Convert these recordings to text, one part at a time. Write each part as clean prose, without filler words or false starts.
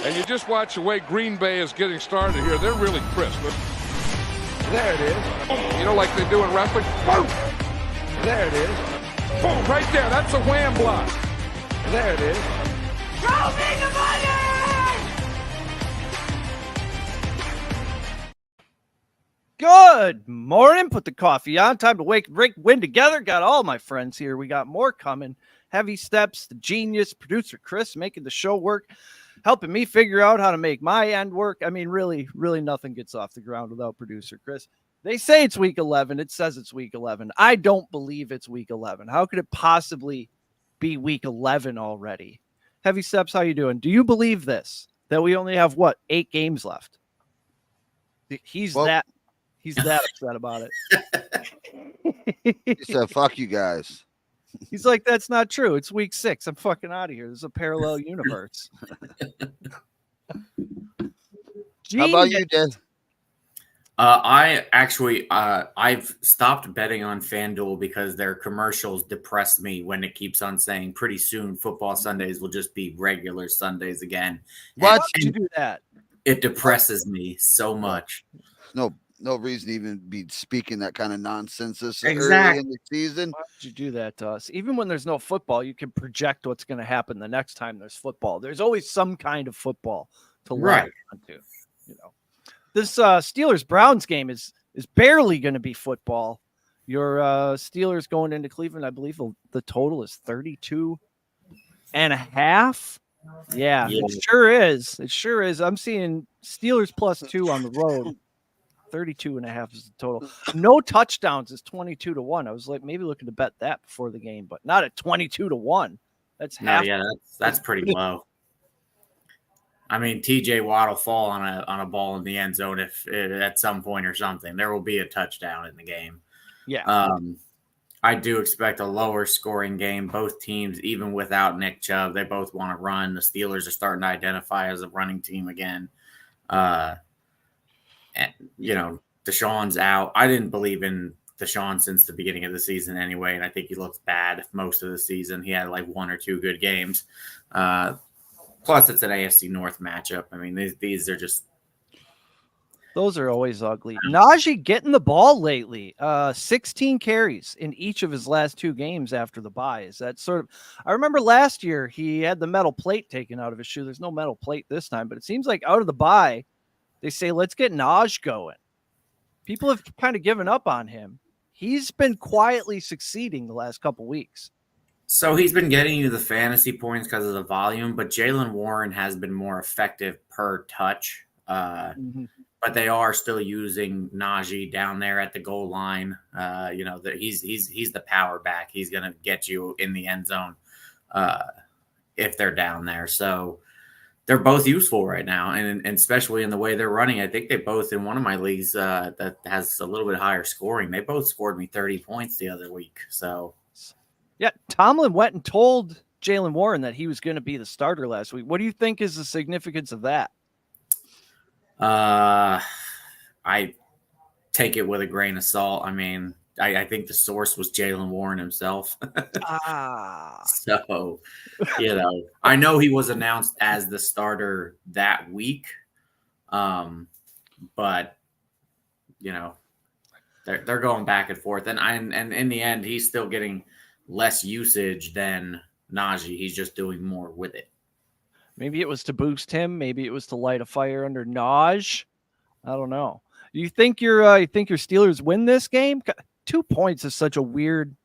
And you just watch the way Green Bay is getting started here. They're really crisp. There it is. You know, like they do in wrestling. Boom! There it is. Boom! Right there. That's a wham block. There it is. Throw me the money! Good morning. Put the coffee on. Time to wake Rake win together. Got all my friends here. We got more coming. Heavy Steps, the genius, producer Chris making the show work, helping me figure out how to make my end work. I mean, really nothing gets off the ground without producer Chris. They say it's week 11. It says it's week 11. I don't believe it's week 11. How could it possibly be week 11 already? Heavy Steps, how you doing? Do you believe this? That we only have, 8 games left? He's that upset about it. He said, fuck you guys. He's like, that's not true. It's week 6. I'm fucking out of here. This is a parallel universe. How about you, Dan? I've stopped betting on FanDuel because their commercials depress me when it keeps on saying pretty soon football Sundays will just be regular Sundays again. Why did you do that? It depresses me so much. No reason to even be speaking that kind of nonsense this early in the season. Why would you do that to us? Even when there's no football, you can project what's going to happen the next time there's football. There's always some kind of football to look onto. You know, this Steelers-Browns game is barely going to be football. Your Steelers going into Cleveland, I believe the total is 32.5. Yeah, it sure is. It sure is. I'm seeing Steelers +2 on the road. 32.5 is the total. No touchdowns is 22-1. I was like maybe looking to bet that before the game, but not at 22-1. That's half. Yeah, that's pretty low. I mean, TJ Watt will fall on a ball in the end zone if at some point or something. There will be a touchdown in the game. Yeah. I do expect a lower scoring game. Both teams, even without Nick Chubb, they both want to run. The Steelers are starting to identify as a running team again. And, Deshaun's out. I didn't believe in Deshaun since the beginning of the season anyway, and I think he looked bad most of the season. He had like 1 or 2 good games. Plus, it's an AFC North matchup. I mean, these are just... Those are always ugly. Najee getting the ball lately. 16 carries in each of his last 2 games after the bye. Is that sort of... I remember last year he had the metal plate taken out of his shoe. There's no metal plate this time, but it seems like out of the bye, they say, let's get Naj going. People have kind of given up on him. He's been quietly succeeding the last couple weeks. So he's been getting you the fantasy points because of the volume, but Jaylen Warren has been more effective per touch. But they are still using Najee down there at the goal line. He's the power back. He's going to get you in the end zone if they're down there. So they're both useful right now, and especially in the way they're running. I think they both, in one of my leagues that has a little bit higher scoring, they both scored me 30 points the other week. So, yeah, Tomlin went and told Jaylen Warren that he was going to be the starter last week. What do you think is the significance of that? I take it with a grain of salt. I mean, I think the source was Jaylen Warren himself. So, I know he was announced as the starter that week. But, they're going back and forth. And in the end, he's still getting less usage than Najee. He's just doing more with it. Maybe it was to boost him. Maybe it was to light a fire under Naj. I don't know. Do you think your Steelers win this game? 2 points is such a weird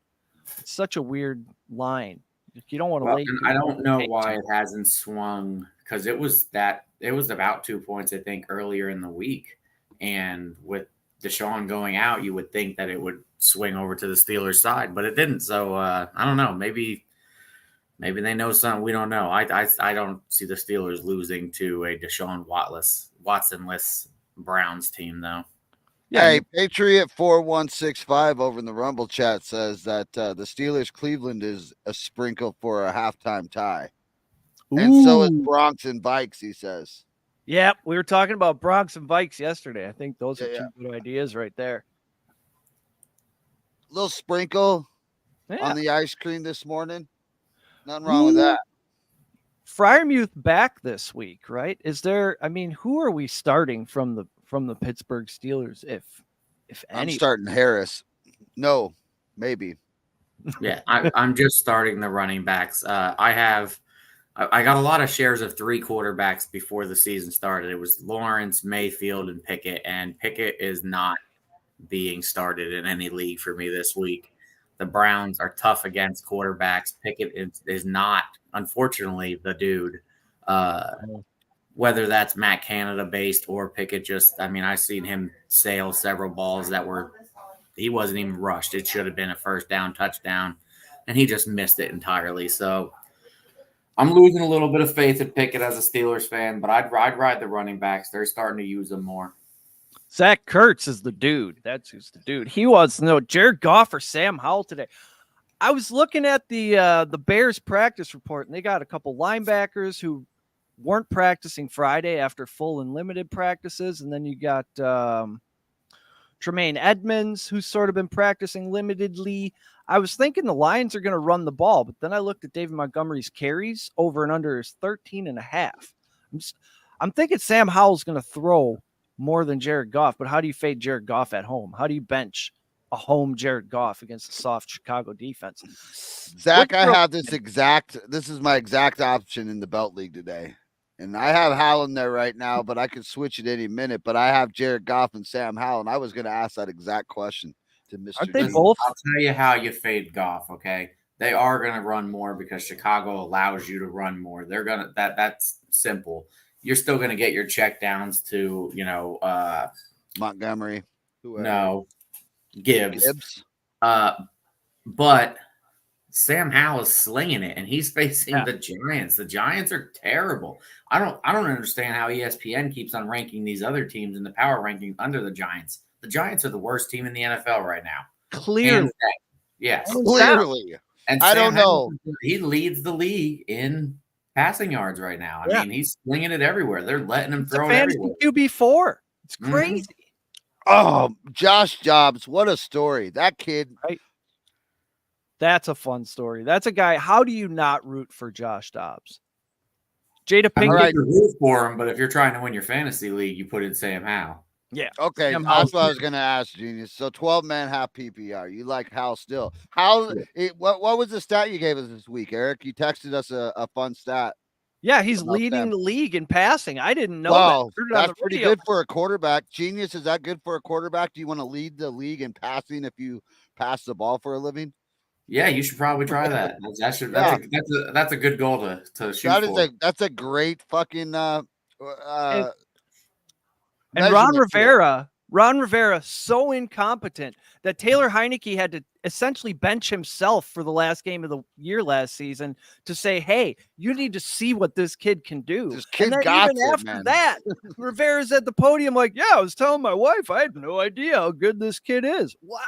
line. You don't want to lay. I don't know why it hasn't swung, because it was about 2 points, I think, earlier in the week. And with Deshaun going out, you would think that it would swing over to the Steelers side, but it didn't. So I don't know. Maybe they know something we don't know. I don't see the Steelers losing to a Deshaun Watsonless Browns team, though. Yeah. Hey, Patriot 4165 over in the Rumble chat says that the Steelers Cleveland is a sprinkle for a halftime tie. Ooh. And so is Bronx and Vikes, he says. Yeah, we were talking about Bronx and Vikes yesterday. I think those are 2 good ideas right there. Little sprinkle on the ice cream this morning. Nothing wrong with that. Freiermuth back this week, right? Is there? I mean, who are we starting from the Pittsburgh Steelers? If I'm any, starting Harris. No, maybe. Yeah, I'm just starting the running backs. I got a lot of shares of 3 quarterbacks before the season started. It was Lawrence, Mayfield, and Pickett, and Pickett is not being started in any league for me this week. The Browns are tough against quarterbacks. Pickett is not, unfortunately, the dude. Whether that's Matt Canada based or Pickett, I've seen him sail several balls that he wasn't even rushed. It should have been a first down touchdown, and he just missed it entirely. So I'm losing a little bit of faith in Pickett as a Steelers fan, but I'd ride the running backs. They're starting to use them more. Zach Kurtz is the dude. That's who's the dude. He wants to know Jared Goff or Sam Howell today. I was looking at the Bears practice report, and they got a couple linebackers who weren't practicing Friday after full and limited practices, and then you got Tremaine Edmonds, who's sort of been practicing limitedly. I was thinking the Lions are going to run the ball, but then I looked at David Montgomery's carries over and under is 13.5. I'm thinking Sam Howell's going to throw more than Jared Goff, but how do you fade Jared Goff at home? How do you bench a home Jared Goff against a soft Chicago defense? Zach, I have this is my exact option in the Belt League today. And I have Howell in there right now, but I could switch it any minute. But I have Jared Goff and Sam Howell, and I was going to ask that exact question to Mr. Aren't they D. both? I'll tell you how you fade Goff, okay? They are going to run more because Chicago allows you to run more. They're going to that's simple. You're still going to get your check downs to, Montgomery. No, Gibbs. But Sam Howell is slinging it, and he's facing the Giants. The Giants are terrible. I don't understand how ESPN keeps on ranking these other teams in the power ranking under the Giants. The Giants are the worst team in the NFL right now. Clearly. Yes. Clearly. And I don't know. He leads the league in passing yards right now. I mean, he's slinging it everywhere. They're letting him throw it everywhere. QB4. It's crazy. Mm-hmm. Oh, Josh Jobs. What a story. That kid. Right. That's a fun story. That's a guy. How do you not root for Josh Dobbs? Jada Pinkett. I root for him, but if you're trying to win your fantasy league, you put in Sam Howell. Yeah. Okay. That's what I was going to ask, Genius. So 12-man half PPR. You like Howell still. What was the stat you gave us this week, Eric? You texted us a fun stat. Yeah, he's leading the league in passing. I didn't know that. That's pretty good for a quarterback. Genius, is that good for a quarterback? Do you want to lead the league in passing if you pass the ball for a living? Yeah, you should probably try that. That's a good goal to shoot for. That's a great fucking and Ron Rivera so incompetent that Taylor Heineke had to essentially bench himself for the last game of the year last season to say, hey, you need to see what this kid can do. This kid and then got even after that, Rivera's at the podium like, yeah, I was telling my wife I had no idea how good this kid is. What?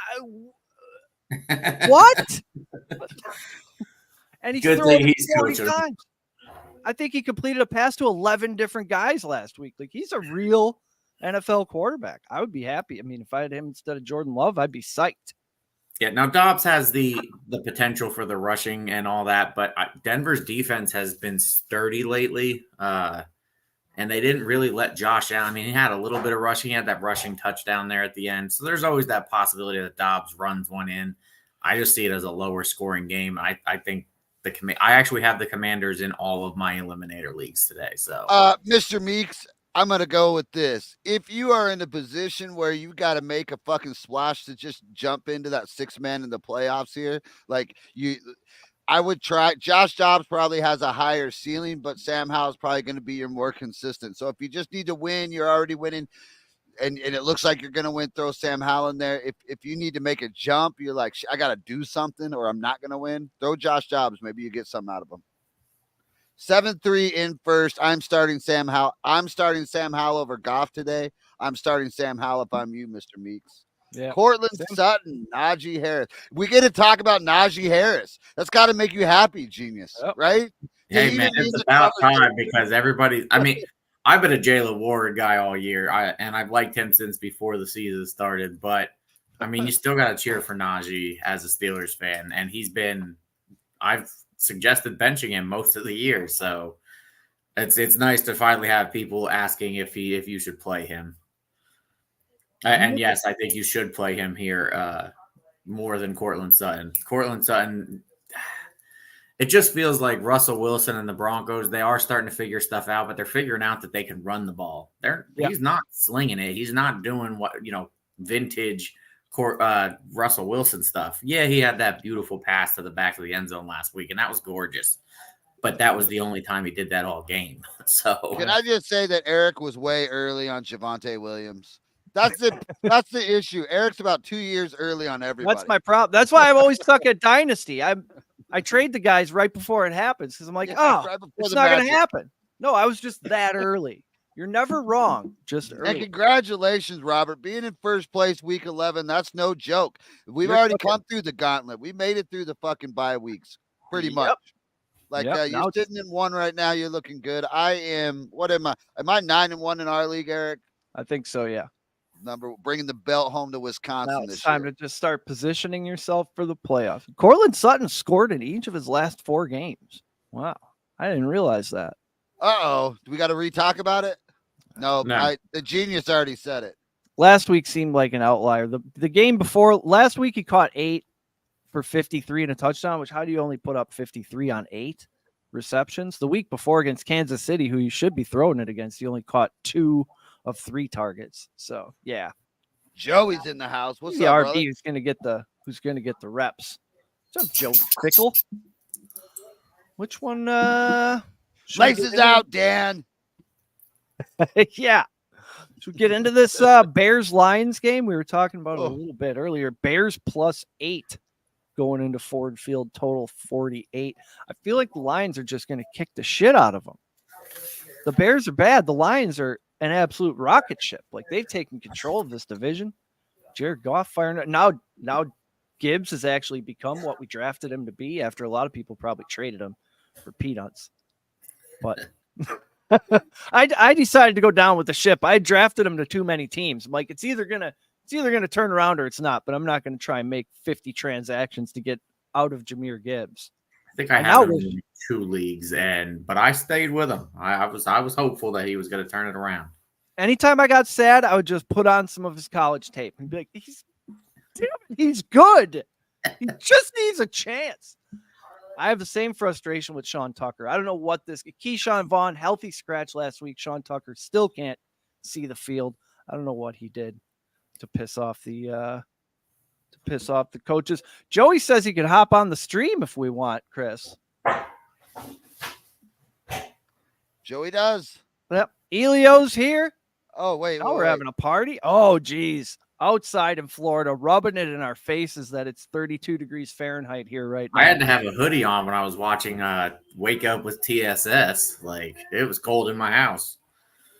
And he's throwing 40 times. I think he completed a pass to 11 different guys last week. Like, he's a real NFL quarterback. I would be happy. I mean, if I had him instead of Jordan Love, I'd be psyched. Yeah, now Dobbs has the potential for the rushing and all that, but Denver's defense has been sturdy lately, and they didn't really let Josh out. I mean, he had a little bit of rushing. He had that rushing touchdown there at the end. So there's always that possibility that Dobbs runs one in. I just see it as a lower scoring game. I think I actually have the Commanders in all of my eliminator leagues today. So, Mr. Meeks, I'm going to go with this. If you are in a position where you got to make a fucking splash to just jump into that 6-man in the playoffs here, I would try. Josh Dobbs probably has a higher ceiling, but Sam Howell is probably going to be your more consistent. So if you just need to win, you're already winning, and it looks like you're going to win, throw Sam Howell in there. If you need to make a jump, you're like, I got to do something or I'm not going to win, throw Josh Dobbs. Maybe you get something out of him. 7-3 in first. I'm starting Sam Howell. I'm starting Sam Howell over Goff today. I'm starting Sam Howell if I'm you, Mr. Meeks. Yeah. Cortland Sutton, Najee Harris. We get to talk about Najee Harris. That's got to make you happy, Genius, right? Hey, man, it's about time because everybody – I mean, I've been a Jaylen Ward guy all year, and I've liked him since before the season started. But, I mean, you still got to cheer for Najee as a Steelers fan, and he's been – I've suggested benching him most of the year. So It's nice to finally have people asking if you should play him. And yes, I think you should play him here more than Cortland Sutton. Cortland Sutton, it just feels like Russell Wilson and the Broncos, they are starting to figure stuff out, but they're figuring out that they can run the ball. He's not slinging it. He's not doing what, vintage Russell Wilson stuff. Yeah, he had that beautiful pass to the back of the end zone last week, and that was gorgeous. But that was the only time he did that all game. So can I just say that Eric was way early on Javonte Williams? That's the issue. Eric's about 2 years early on everybody. That's my problem. That's why I'm always stuck at Dynasty. I trade the guys right before it happens because I'm like, it's not going to happen. No, I was just that early. You're never wrong. Just early. And congratulations, Robert. Being in first place week 11, that's no joke. We've already come through the gauntlet. We made it through the fucking bye weeks pretty much. You're sitting in 1 right now. You're looking good. I am. What am I? Am I 9-1 in our league, Eric? I think so, yeah. Bringing the belt home to Wisconsin. Now it's time to just start positioning yourself for the playoffs. Cortland Sutton scored in each of his last 4 games. Wow. I didn't realize that. Do we got to re-talk about it? No. The genius already said it. Last week seemed like an outlier. The game before last week, he caught 8 for 53 and a touchdown, which how do you only put up 53 on 8 receptions? The week before against Kansas City, who you should be throwing it against, he only caught 2 of 3 targets. So yeah. Joey's in the house. What's up, RB brother? who's gonna get the reps. What's up, Joey Fickle? Which one Laces out, Dan. Yeah. Should we get into this Bears-Lions game? We were talking about it a little bit earlier. Bears +8 going into Ford Field, total 48. I feel like the Lions are just going to kick the shit out of them. The Bears are bad. The Lions are an absolute rocket ship. Like, they've taken control of this division. Jared Goff firing. Now Gibbs has actually become what we drafted him to be after a lot of people probably traded him for peanuts. But I decided to go down with the ship. I drafted him to too many teams. I'm like, it's either gonna turn around or it's not, but I'm not gonna try and make 50 transactions to get out of Jahmyr Gibbs. I think I had him in 2 leagues, but I stayed with him. I was hopeful that he was going to turn it around. Anytime I got sad, I would just put on some of his college tape and be like, he's good. He just needs a chance. I have the same frustration with Sean Tucker. I don't know what this Keyshawn Vaughn, healthy scratch last week. Sean Tucker still can't see the field. I don't know what he did to piss off the coaches. Joey says he could hop on the stream if we want, Chris. Joey does. Yep. Elio's here. Oh, wait. We're having a party. Oh, geez. Outside in Florida, rubbing it in our faces that it's 32 degrees Fahrenheit here right now. I had to have a hoodie on when I was watching Wake Up with TSS. Like, it was cold in my house.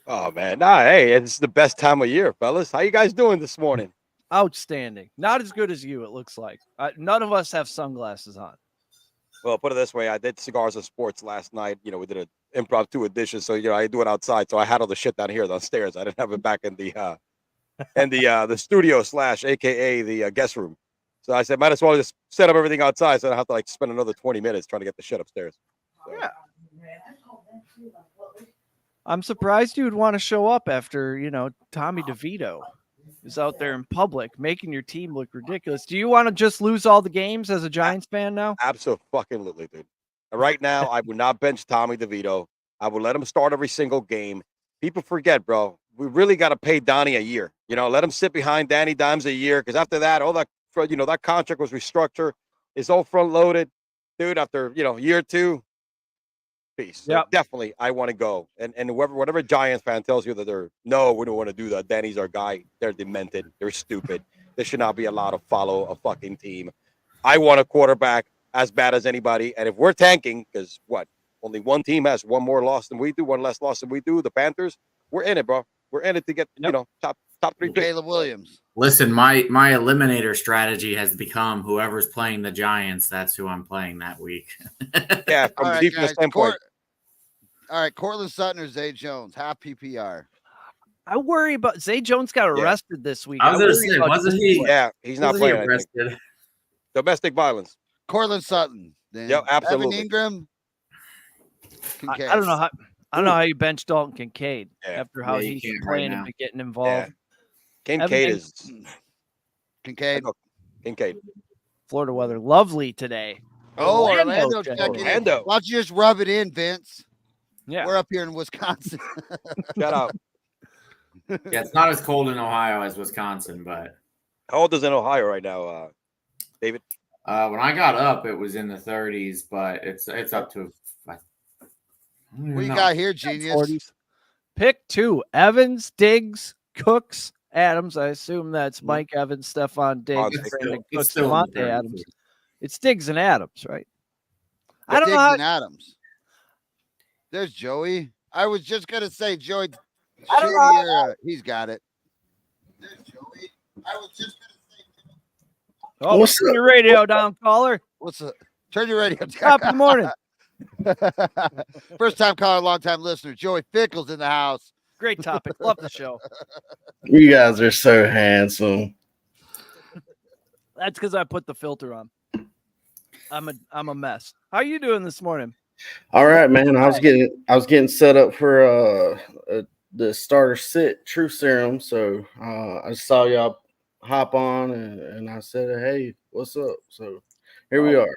Oh, man. Nah, hey, it's the best time of year, fellas. How you guys doing this morning? Outstanding. Not as good as you, it looks like. None of us have sunglasses on. Well, put it this way. I did Cigars and Sports last night. We did an impromptu edition. So, I do it outside. So I had all the shit down here downstairs. I didn't have it back in the studio / AKA the guest room. So I said, might as well just set up everything outside so I don't have to spend another 20 minutes trying to get the shit upstairs. So. Yeah. I'm surprised you would want to show up after, Tommy DeVito is out there in public making your team look ridiculous. Do you want to just lose all the games as a Giants fan now? Absolutely, dude. Right now, I would not bench Tommy DeVito. I would let him start every single game. People forget, bro. We really got to pay Donnie a year. Let him sit behind Danny Dimes a year because after that, all that, that contract was restructured. It's all front loaded, dude. After year 2, peace. So definitely, I want to go. And whatever Giants fan tells you that we don't want to do that. Danny's our guy. They're demented. They're stupid. They should not be allowed to follow a fucking team. I want a quarterback as bad as anybody. And if we're tanking, because only one team has one more loss than we do, one less loss than we do, the Panthers. We're in it, bro. We're in it to get top 3 picks. Caleb Williams. Listen, my eliminator strategy has become whoever's playing the Giants. That's who I'm playing that week. Yeah, from the defense standpoint. All right, Cortland Sutton or Zay Jones, half PPR. I worry about Zay Jones got arrested this week. I was going to say, wasn't he? Yeah, he's not playing. Arrested. Domestic violence. Cortland Sutton. Then absolutely. Evan Ingram. I don't know how. I don't know how you bench Dalton Kincaid after how you he's can't playing right and now. getting involved. Kincaid is Kincaid. Kincaid. Florida weather lovely today. Oh, Orlando checking checking in. Orlando. Why don't you just rub it in, Vince? Yeah. We're up here in Wisconsin. Shout out. Yeah, it's not as cold in Ohio as Wisconsin, but How old is in Ohio right now, David? when I got up, it was in the 30s, but it's up to. What you got here, genius? 40s. Pick 2: Evans, Diggs, Cooks, Adams. I assume that's Mike Evans, Stephon Diggs, It's Brandon still- Cooks, it's still in the Devontae 30s. Adams. It's Diggs and Adams, right? I don't Diggs know. How, and Adams. There's Joey. I was just gonna say Joey. I don't know Shady, he's got it. There's Joey. I was just gonna say. oh, turn your radio down, caller. What's up? Turn your radio down. Top of the morning. First time caller, long time listener. Joey Fickle's in the house. Great topic. Love the show. You guys are so handsome. That's because I put the filter on. I'm a mess. How you doing this morning? All right, man. I was getting set up for the starter sit True Serum. So I saw y'all hop on and I said, hey, what's up? So here we are.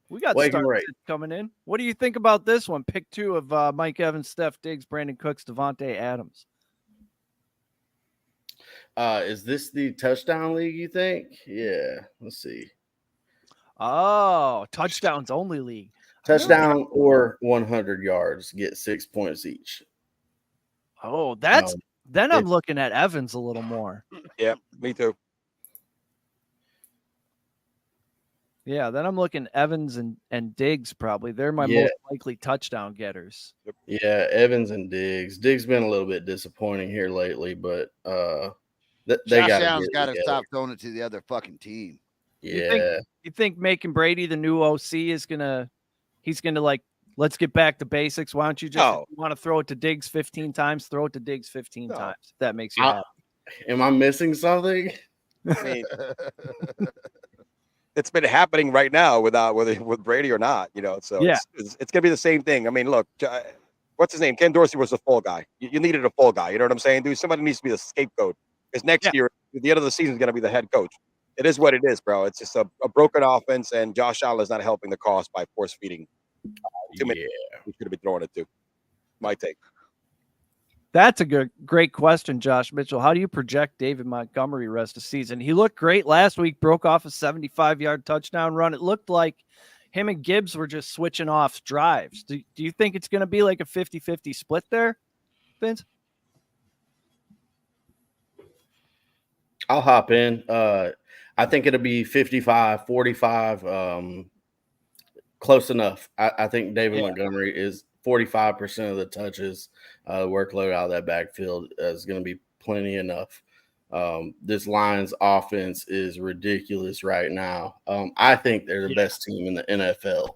We got Wake and starters Rake. coming in. What do you think about this one? Pick 2 of Mike Evans, Steph Diggs, Brandon Cooks, Devontae Adams. Is this the touchdown league, you think? Yeah. Let's see. Oh, touchdowns only league. Touchdown or 100 yards, get 6 points each. Oh, then I'm looking at Evans a little more. Yeah, me too. Yeah, then I'm looking Evans and Diggs probably. They're my most likely touchdown getters. Yeah, Evans and Diggs. Diggs been a little bit disappointing here lately, but they Josh got Allen's got to to stop throwing it to the other fucking team. Yeah. You think making Brady the new OC is he's gonna like, let's get back to basics. Why don't you just if you want to throw it to Diggs 15 times, throw it to Diggs 15 times. If that makes you happy. Am I missing something? I mean, it's been happening right now with Brady or not, So it's gonna be the same thing. I mean, look, what's his name? Ken Dorsey was the fall guy. You needed a fall guy. You know what I'm saying, dude? Somebody needs to be the scapegoat because next year, at the end of the season, is gonna be the head coach. It is what it is, bro. It's just a broken offense, and Josh Allen is not helping the cause by force feeding too many. We should have been throwing it to. My take. That's a great question, Josh Mitchell. How do you project David Montgomery rest of season? He looked great last week, broke off a 75-yard touchdown run. It looked like him and Gibbs were just switching off drives. Do you think it's going to be like a 50-50 split there, Vince? I'll hop in. I think it'll be 55-45, close enough. I think David Montgomery is 45% of the touches, workload out of that backfield is going to be plenty enough. This Lions offense is ridiculous right now. I think they're the best team in the NFL,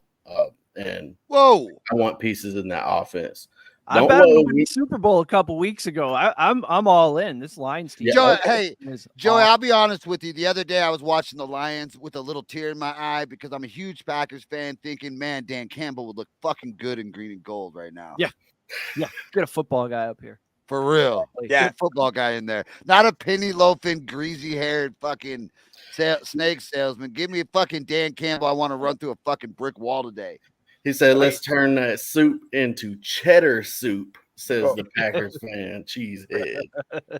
and I want pieces in that offense. I bet him win the Super Bowl a couple weeks ago. I'm all in. This Lions team. Joey, I'll be honest with you. The other day I was watching the Lions with a little tear in my eye because I'm a huge Packers fan thinking, man, Dan Campbell would look fucking good in green and gold right now. Yeah. Get a football guy up here. For real. Get a football guy in there. Not a penny loafing, greasy-haired fucking snake salesman. Give me a fucking Dan Campbell. I want to run through a fucking brick wall today. He said, let's turn that soup into cheddar soup, says the Packers fan. Cheesehead.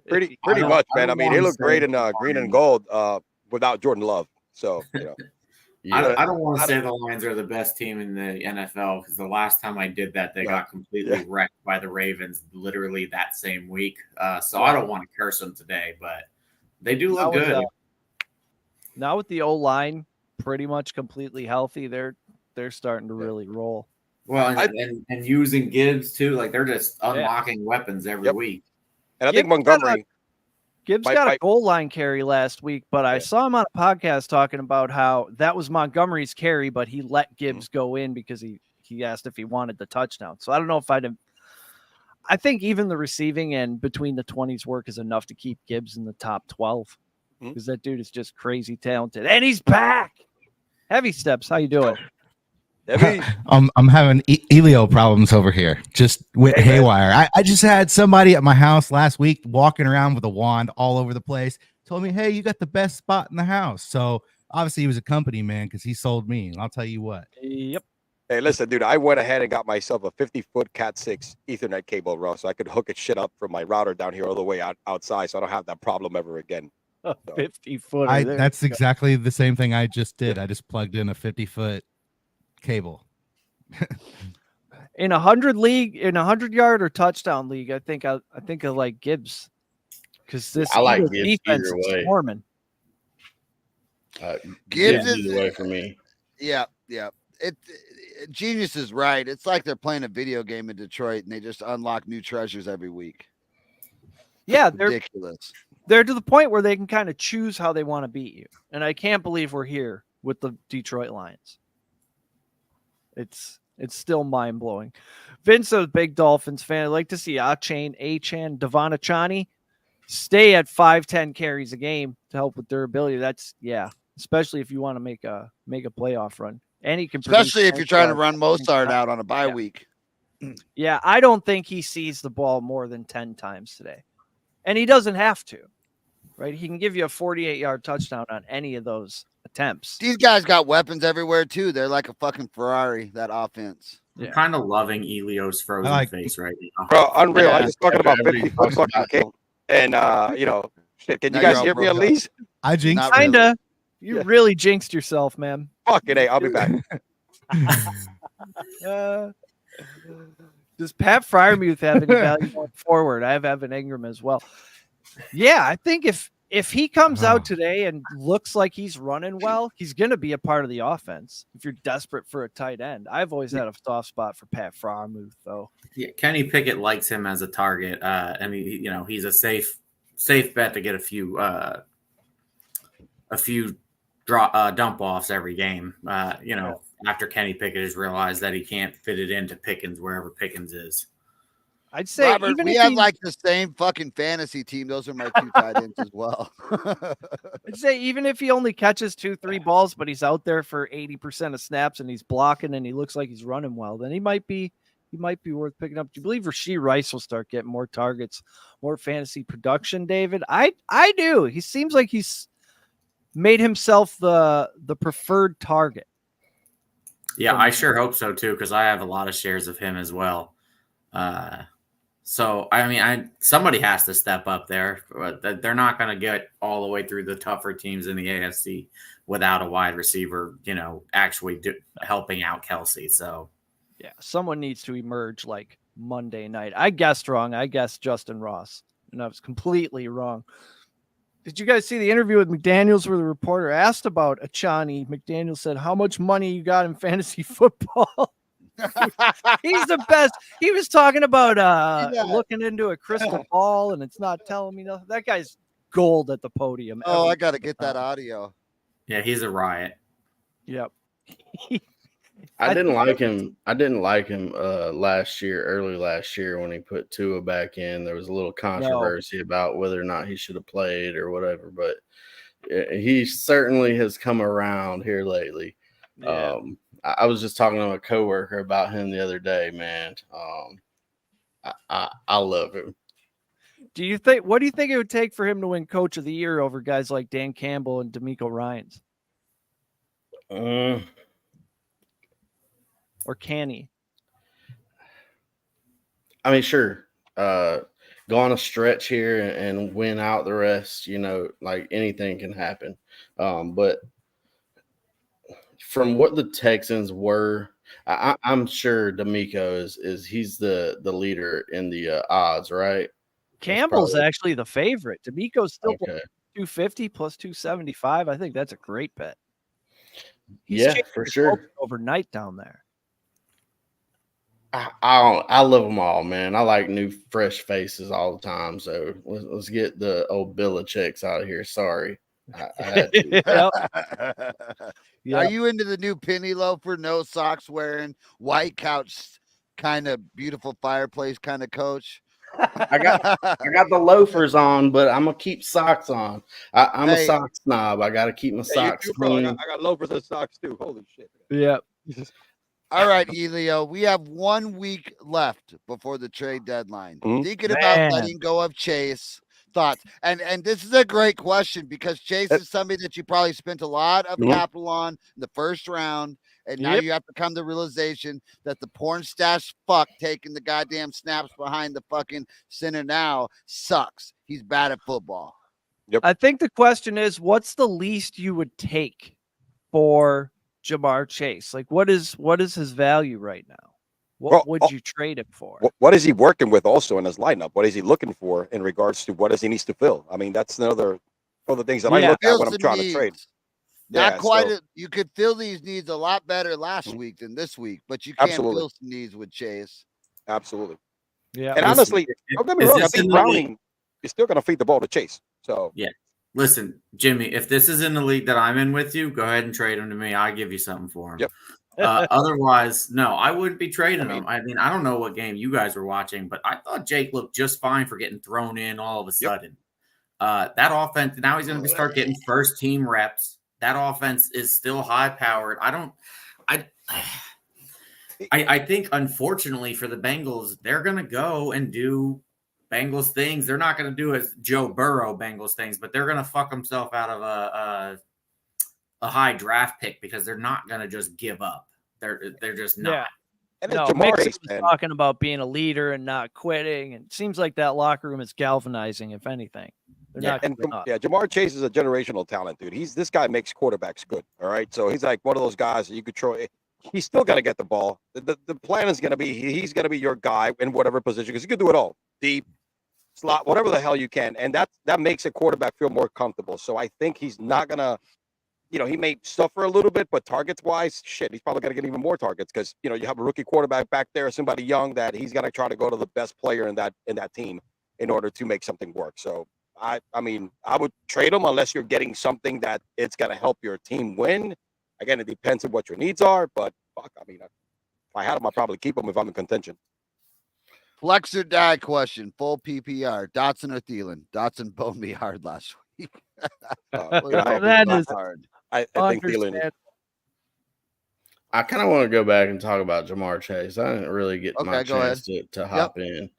Pretty much, man. I mean, he looked great in green and gold without Jordan Love. So, I don't want to say the Lions are the best team in the NFL because the last time I did that, they got completely wrecked by the Ravens literally that same week. So I don't want to curse them today, but they do look good. Now with the O-line pretty much completely healthy, they're starting to really roll. Well, and using Gibbs too, like they're just unlocking weapons every week. And I think Montgomery. Gibbs got a goal line carry last week, but I saw him on a podcast talking about how that was Montgomery's carry, but he let Gibbs go in because he asked if he wanted the touchdown. So I don't know if I think even the receiving and between the 20s work is enough to keep Gibbs in the top 12 because that dude is just crazy talented. And he's back. Heavy Steps, how you doing? Debbie. I'm having Elio problems over here. Just with Hey, man. haywire. I just had somebody at my house last week walking around with a wand all over the place. Told me, hey, you got the best spot in the house. So obviously he was a company man because he sold me. And I'll tell you what. Yep. Hey, listen, dude, I went ahead and got myself a 50-foot Cat 6 Ethernet cable, bro, so I could hook it shit up from my router down here all the way outside, so I don't have that problem ever again. 50-footer. That's exactly the same thing I just did. I just plugged in a 50-foot cable. In 100-yard or touchdown league, I think I like Gibbs because this I like Eagles Gibbs defense either is way. swarming. Gibbs is- either way for me. Yeah. Genius is right. It's like they're playing a video game in Detroit and they just unlock new treasures every week. Yeah, they're Ridiculous. they're to the point where they can kind of choose how they want to beat you. And I can't believe we're here with the Detroit Lions. It's still mind-blowing. Vince, a big Dolphins fan. I'd like to see Achane, Devon Achane stay at 5-10 carries a game to help with durability. That's especially if you want to make a playoff run. And he can Especially if you're trying to run most Mozart out on a bye week. Yeah, I don't think he sees the ball more than 10 times today. And he doesn't have to, right? He can give you a 48-yard touchdown on any of those attempts. These guys got weapons everywhere, too. They're like a fucking Ferrari, that offense. I'm kind of loving Elio's frozen face right now. Bro, unreal. Yeah, I was talking about everybody 50 foot talks fucking about cable. And, shit, can you Now guys you're hear all me at broke up. least? I jinxed Not it. really. Kinda. You really jinxed yourself, man. Fucking A, I'll be back. Does Pat Fryermuth have any value going forward? I have Evan Ingram as well. Yeah, I think if he comes out today and looks like he's running well, he's going to be a part of the offense. If you're desperate for a tight end, I've always had a soft spot for Pat Fryermuth, though. Yeah, Kenny Pickett likes him as a target. I mean, he's a safe bet to get a few dump offs every game. After Kenny Pickett has realized that he can't fit it into Pickens wherever Pickens is. I'd say Robert, even we if have he, like the same fucking fantasy team. Those are my two tight ends as well. I'd say even if he only catches 2-3 balls, but he's out there for 80% of snaps and he's blocking and he looks like he's running well, then he might be worth picking up. Do you believe Rashee Rice will start getting more targets, more fantasy production, David? I do. He seems like he's made himself the preferred target. Yeah, I sure hope so too, because I have a lot of shares of him as well. So I mean, somebody has to step up there. They're not going to get all the way through the tougher teams in the AFC without a wide receiver, actually helping out Kelsey. So yeah, someone needs to emerge like Monday night. I guessed wrong. I guessed Justin Ross, and I was completely wrong. Did you guys see the interview with McDaniels where the reporter asked about Achane? McDaniels said, "How much money you got in fantasy football?" He's the best. He was talking about looking into a crystal ball, and it's not telling me nothing. That guy's gold at the podium. Oh, I got to get that audio. yeah, he's a riot. Yep. I didn't like him. Early last year when he put Tua back in. There was a little controversy about whether or not he should have played or whatever, but he certainly has come around here lately. Yeah. I was just talking to a coworker about him the other day, man. I love him. What do you think it would take for him to win Coach of the Year over guys like Dan Campbell and D'Amico Ryans? Or can he? I mean, sure. Go on a stretch here and win out the rest, like anything can happen. But from what the Texans were, I'm sure D'Amico is he's the leader in the odds, right? Campbell's actually the favorite. D'Amico's still Okay. 250 plus 275. I think that's a great bet. He's Yeah, changed for his sure. culture overnight down there. I love them all, man. I like new, fresh faces all the time. So let's get the old Belichick's out of here. Sorry. I had to. Yep. Are you into the new penny loafer, no socks wearing, white couch, kind of beautiful fireplace kind of coach? I got the loafers on, but I'm gonna keep socks on. I'm a sock snob. I gotta keep my socks You too, bro. clean. I got loafers and socks too. Holy shit. Yeah. All right, Elio, we have 1 week left before the trade deadline. Mhm. Thinking about letting go of Chase, thoughts? And this is a great question because Chase is somebody that you probably spent a lot of capital on in the first round, and now you have to come to the realization that the porn stash fuck taking the goddamn snaps behind the fucking center now sucks. He's bad at football. I think the question is, what's the least you would take for Jamar Chase? Like, what is his value right now? What would you trade him for? What is he working with also in his lineup? What is he looking for in regards to what does he needs to fill? I mean, that's another one of the things that I look at when I'm trying to trade. Not quite. You could fill these needs a lot better last week than this week, but you can't fill some needs with Chase. Absolutely. Yeah. And honestly, don't get me wrong. I think Browning is still going to feed the ball to Chase. So yeah. Listen, Jimmy, if this is in the league that I'm in with you, go ahead and trade him to me. I'll give you something for him. Yep. Otherwise, no, I wouldn't be trading him. I mean, I don't know what game you guys were watching, but I thought Jake looked just fine for getting thrown in all of a sudden. That offense, now he's going to start getting first team reps. That offense is still high powered. I think, unfortunately for the Bengals, they're going to go and do Bengals things. They're not going to do as Joe Burrow Bengals things, but they're going to fuck themselves out of a high draft pick because they're not going to just give up. They're just not. Yeah. And no, Mixon was talking about being a leader and not quitting, and it seems like that locker room is galvanizing. If anything, they're not giving up. Yeah, Jamar Chase is a generational talent, dude. This guy makes quarterbacks good. All right, so he's like one of those guys that you could throw. He's still going to get the ball. The plan is going to be he's going to be your guy in whatever position because he can do it all, deep, slot, whatever the hell you can, and that makes a quarterback feel more comfortable. So I think he's not going to. He may suffer a little bit, but targets-wise, shit, he's probably going to get even more targets because, you have a rookie quarterback back there, somebody young that he's going to try to go to the best player in that team in order to make something work. So, I mean, I would trade him unless you're getting something that it's going to help your team win. Again, it depends on what your needs are, but fuck, I mean, if I had him, I'd probably keep him if I'm in contention. Flex or die question, full PPR, Dotson or Thielen? Dotson boned me hard last week. That is hard. I think Thielen is. I kind of want to go back and talk about Jamar Chase. I didn't really get my chance to hop in.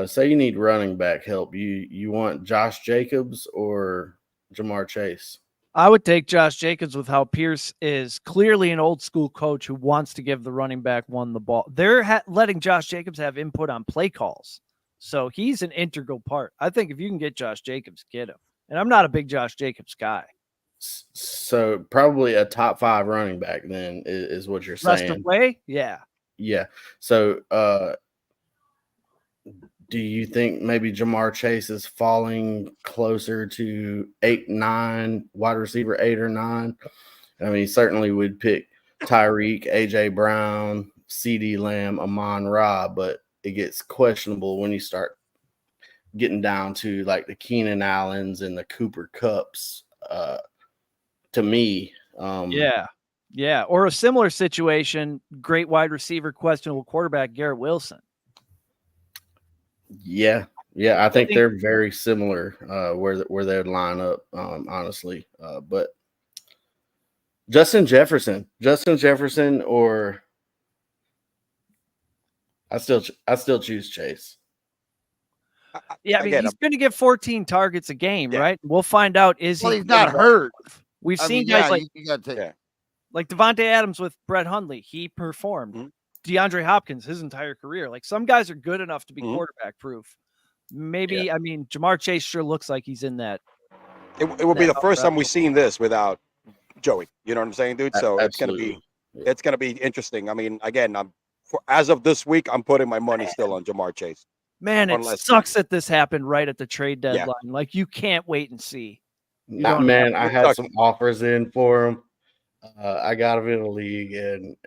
Say you need running back help. You want Josh Jacobs or Jamar Chase? I would take Josh Jacobs with how Pierce is clearly an old school coach who wants to give the running back one the ball. They're letting Josh Jacobs have input on play calls. So he's an integral part. I think if you can get Josh Jacobs, get him. And I'm not a big Josh Jacobs guy. So probably a top 5 running back then is what you're saying. Rest of way? Yeah. Yeah. So do you think maybe Jamar Chase is falling closer to 8, 9, wide receiver 8 or 9? I mean, he certainly would pick Tyreek, AJ Brown, CD Lamb, Amon-Ra, but it gets questionable when you start getting down to like the Keenan Allens and the Cooper Kupps. To me, yeah, or a similar situation, great wide receiver, questionable quarterback, Garrett Wilson. Yeah, I think they're very similar where they'd line up, honestly. But Justin Jefferson, or I still choose Chase. Yeah, I mean, he's going to get 14 targets a game, right? We'll find out. He's not hurt. We've seen guys like Devontae Adams with Brett Hundley. He performed. Mm-hmm. DeAndre Hopkins, his entire career. Like, some guys are good enough to be quarterback proof. Maybe, I mean, Jamar Chase sure looks like he's in that. It will be the first time we've seen this without Joey. You know what I'm saying, dude? So it's going to be interesting. I mean, again, as of this week, I'm putting my money still on Jamar Chase. Man, it sucks that this happened right at the trade deadline. Yeah. Like, you can't wait and see. I had some offers in for him. I got him in a league, and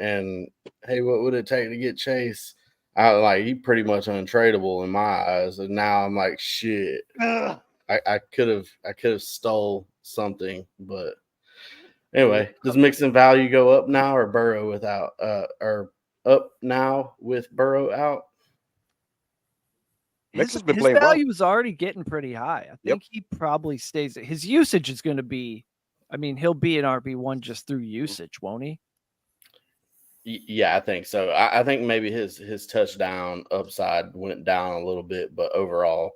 hey, what would it take to get Chase? He pretty much untradeable in my eyes, and now I'm like, shit. I could have stole something, but anyway, does Mixon value go up now or Burrow without or up now with Burrow out? His value is already getting pretty high. I think he probably stays. His usage is going to be, I mean, he'll be an RB1 just through usage, won't he? Yeah, I think so. I think maybe his touchdown upside went down a little bit, but overall,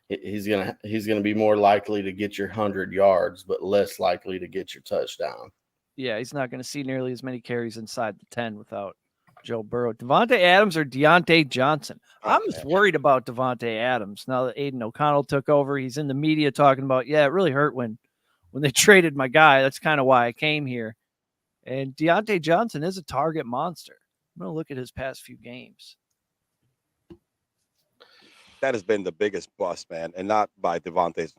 he's gonna be more likely to get your 100 yards, but less likely to get your touchdown. Yeah, he's not going to see nearly as many carries inside the 10 without Joe Burrow. Devontae Adams or Deontay Johnson? I'm just worried about Devontae Adams now that Aiden O'Connell took over. He's in the media talking about, yeah, it really hurt when they traded my guy. That's kind of why I came here. And Deontay Johnson is a target monster. I'm going to look at his past few games. That has been the biggest bust, man, and not by Devontae's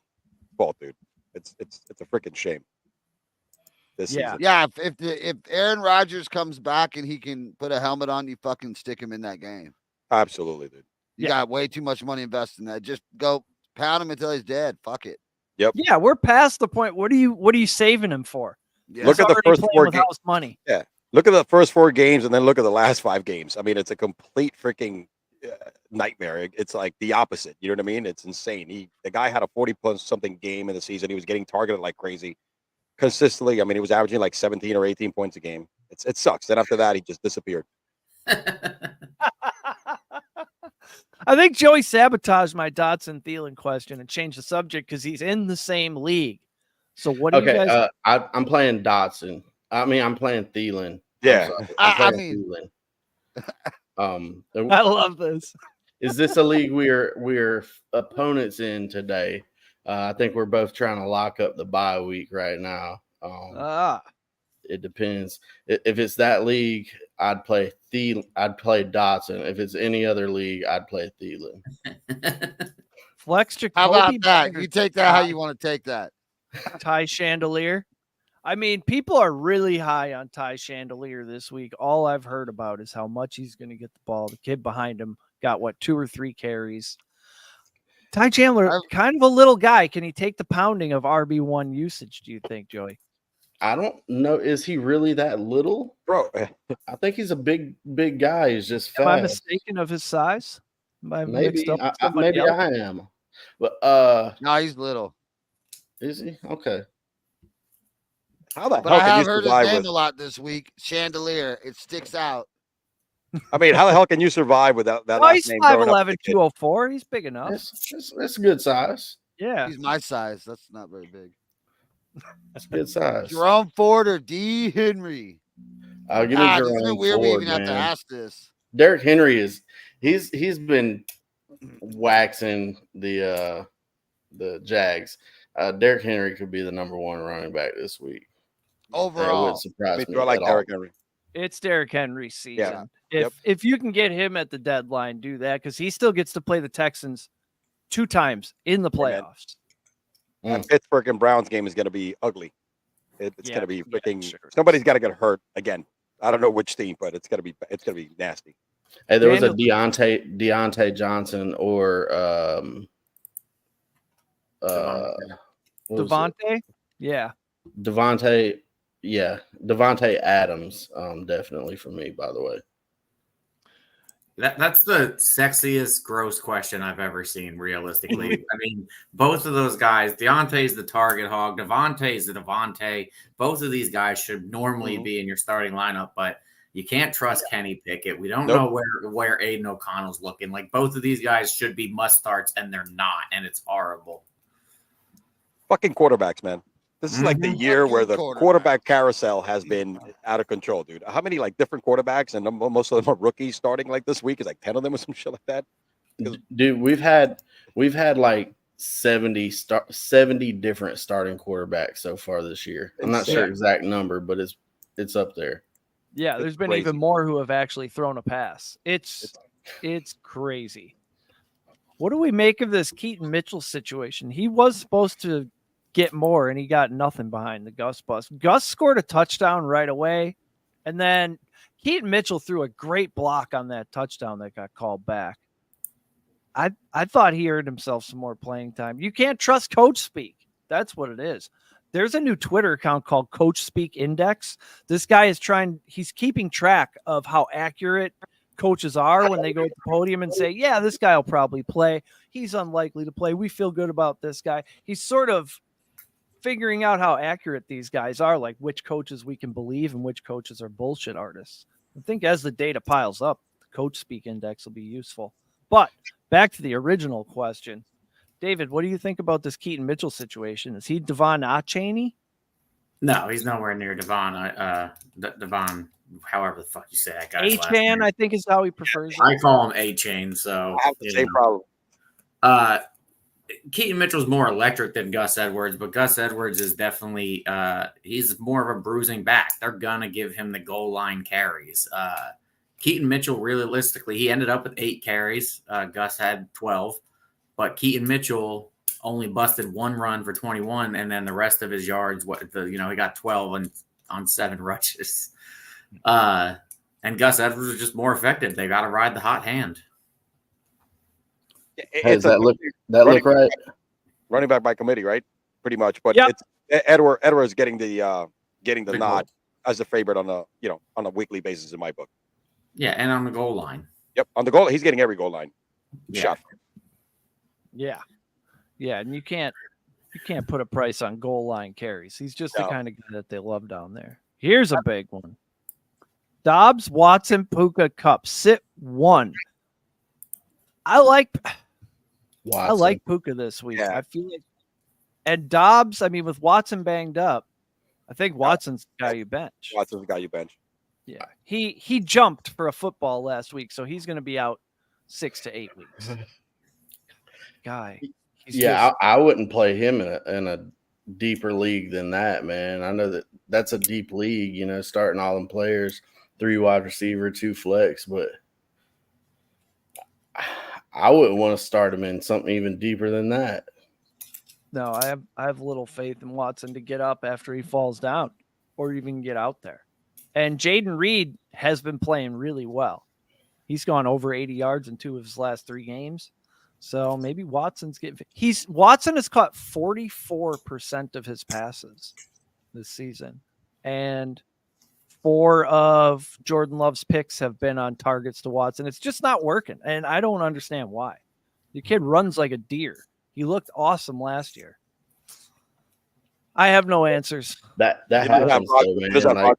fault, dude. It's a freaking shame. This season. Yeah, if Aaron Rodgers comes back and he can put a helmet on, you fucking stick him in that game. Absolutely, dude. You got way too much money invested in that. Just go pound him until he's dead. Fuck it. Yep. Yeah, we're past the point. What are you saving him for? Yeah. Look at the first 4 games. Money. Yeah. Look at the first 4 games and then look at the last 5 games. I mean, it's a complete freaking nightmare. It's like the opposite. You know what I mean? It's insane. The guy had a 40+ something game in the season. He was getting targeted like crazy consistently. I mean, he was averaging like 17 or 18 points a game. It sucks. Then after that, he just disappeared. I think Joey sabotaged my Dotson Thielen question and changed the subject because he's in the same league. So what do you guys? I'm playing Dotson. I mean, I'm playing Thielen. Yeah, I'm playing Thielen. I love this. Is this a league we're opponents in today? I think we're both trying to lock up the bye week right now. It depends. If it's that league, I'd play Dotson. If it's any other league, I'd play Thielen. Flex Jacoby. How about that? You take that how you want to take that. Ty Chandelier. I mean, people are really high on Ty Chandelier this week. All I've heard about is how much he's going to get the ball. The kid behind him got 2 or 3 carries. Ty Chandler, kind of a little guy. Can he take the pounding of RB1 usage, do you think, Joey? I don't know. Is he really that little? Bro, I think he's a big guy. He's just fast. Am I mistaken of his size? Maybe I am. But no, he's little. Is he? Okay. How the But hell I can have you heard his survive name with? a lot this week. Chandelier. It sticks out. I mean, how the hell can you survive without that? He's name 5'11", 204. He's big enough. That's a good size. Yeah. He's my size. That's not very big. That's good size. Jerome Ford or D. Henry? I'll give me Jerome Isn't it weird Ford, we even man. have to ask this? Derrick Henry he's been waxing the Jags. Derrick Henry could be the number 1 running back this week. Overall, it would surprise me. I like at Derrick all. Henry. It's Derrick Henry's season. Yeah. If you can get him at the deadline, do that because he still gets to play the Texans 2 times in the playoffs. That Pittsburgh and Browns game is going to be ugly. It's going to be freaking. Somebody's got to get hurt again. I don't know which team, but it's going to be nasty. Hey, there was a Deontay Johnson or Devontae. Yeah. Devontae Adams, definitely for me, by the way. That's the sexiest gross question I've ever seen, realistically. I mean, both of those guys, Deontay's the target hog, Devontae's the Devontae. Both of these guys should normally be in your starting lineup, but you can't trust Kenny Pickett. We don't know where Aiden O'Connell's looking. Like, both of these guys should be must-starts, and they're not, and it's horrible. Fucking quarterbacks, man. This is like the year where the quarterback carousel has been out of control, dude. How many different quarterbacks, and most of them are rookies starting this week? Is 10 of them or some shit like that? Dude, we've had like 70 different starting quarterbacks so far this year. I'm not sure exact number, but it's up there. Yeah, there's been even more who have actually thrown a pass. It's crazy. What do we make of this Keaton Mitchell situation? He was supposed to get more, and he got nothing behind the Gus bust. Gus scored a touchdown right away, and then Keaton Mitchell threw a great block on that touchdown that got called back. I thought he earned himself some more playing time. You can't trust coach speak. That's what it is. There's a new Twitter account called Coach Speak Index. This guy he's keeping track of how accurate coaches are when they go to the podium and say, yeah, this guy will probably play. He's unlikely to play. We feel good about this guy. He's sort of figuring out how accurate these guys are, like which coaches we can believe and which coaches are bullshit artists. I think as the data piles up, the coach speak index will be useful. But back to the original question. David, what do you think about this Keaton Mitchell situation? Is he Devon Achaney? No, he's nowhere near Devon. Devon, however the fuck you say that guy's last A-Chan, name. I think is how he prefers I it. call him A-Chain, so I have the same problem. Keaton Mitchell's more electric than Gus Edwards, but Gus Edwards is definitely he's more of a bruising back. They're gonna give him the goal line carries. Keaton Mitchell, realistically, he ended up with 8 carries. Gus had 12, but Keaton Mitchell only busted 1 run for 21, and then the rest of his yards, he got 12 on 7 rushes. And Gus Edwards was just more effective. They got to ride the hot hand. Hey, does that look right? Running back by committee, right? Pretty much. But Yep. it's Edwards getting the nod as a favorite on a weekly basis in my book. Yeah, and on the goal line. Yep, on the goal, he's getting every goal line shot. Yeah. Yeah, and you can't put a price on goal line carries. He's just the kind of guy that they love down there. Here's a big one. Dobbs, Watson, Puka, Cup. Sit 1. I like Puka this week. Yeah. I feel like, and Dobbs, I mean, with Watson banged up, I think Watson's the guy you bench. Watson's the guy you bench. Yeah. He jumped for a football last week, so he's going to be out 6 to 8 weeks. Guy. I wouldn't play him in a deeper league than that, man. I know that's a deep league, starting all them players, 3 wide receiver, 2 flex, but I wouldn't want to start him in something even deeper than that. No, I have little faith in Watson to get up after he falls down or even get out there. And Jaden Reed has been playing really well. He's gone over 80 yards in 2 of his last 3 games. So maybe Watson has caught 44% of his passes this season. And 4 of Jordan Love's picks have been on targets to Watson. It's just not working. And I don't understand why. The kid runs like a deer. He looked awesome last year. I have no answers. That happens though, man. Like,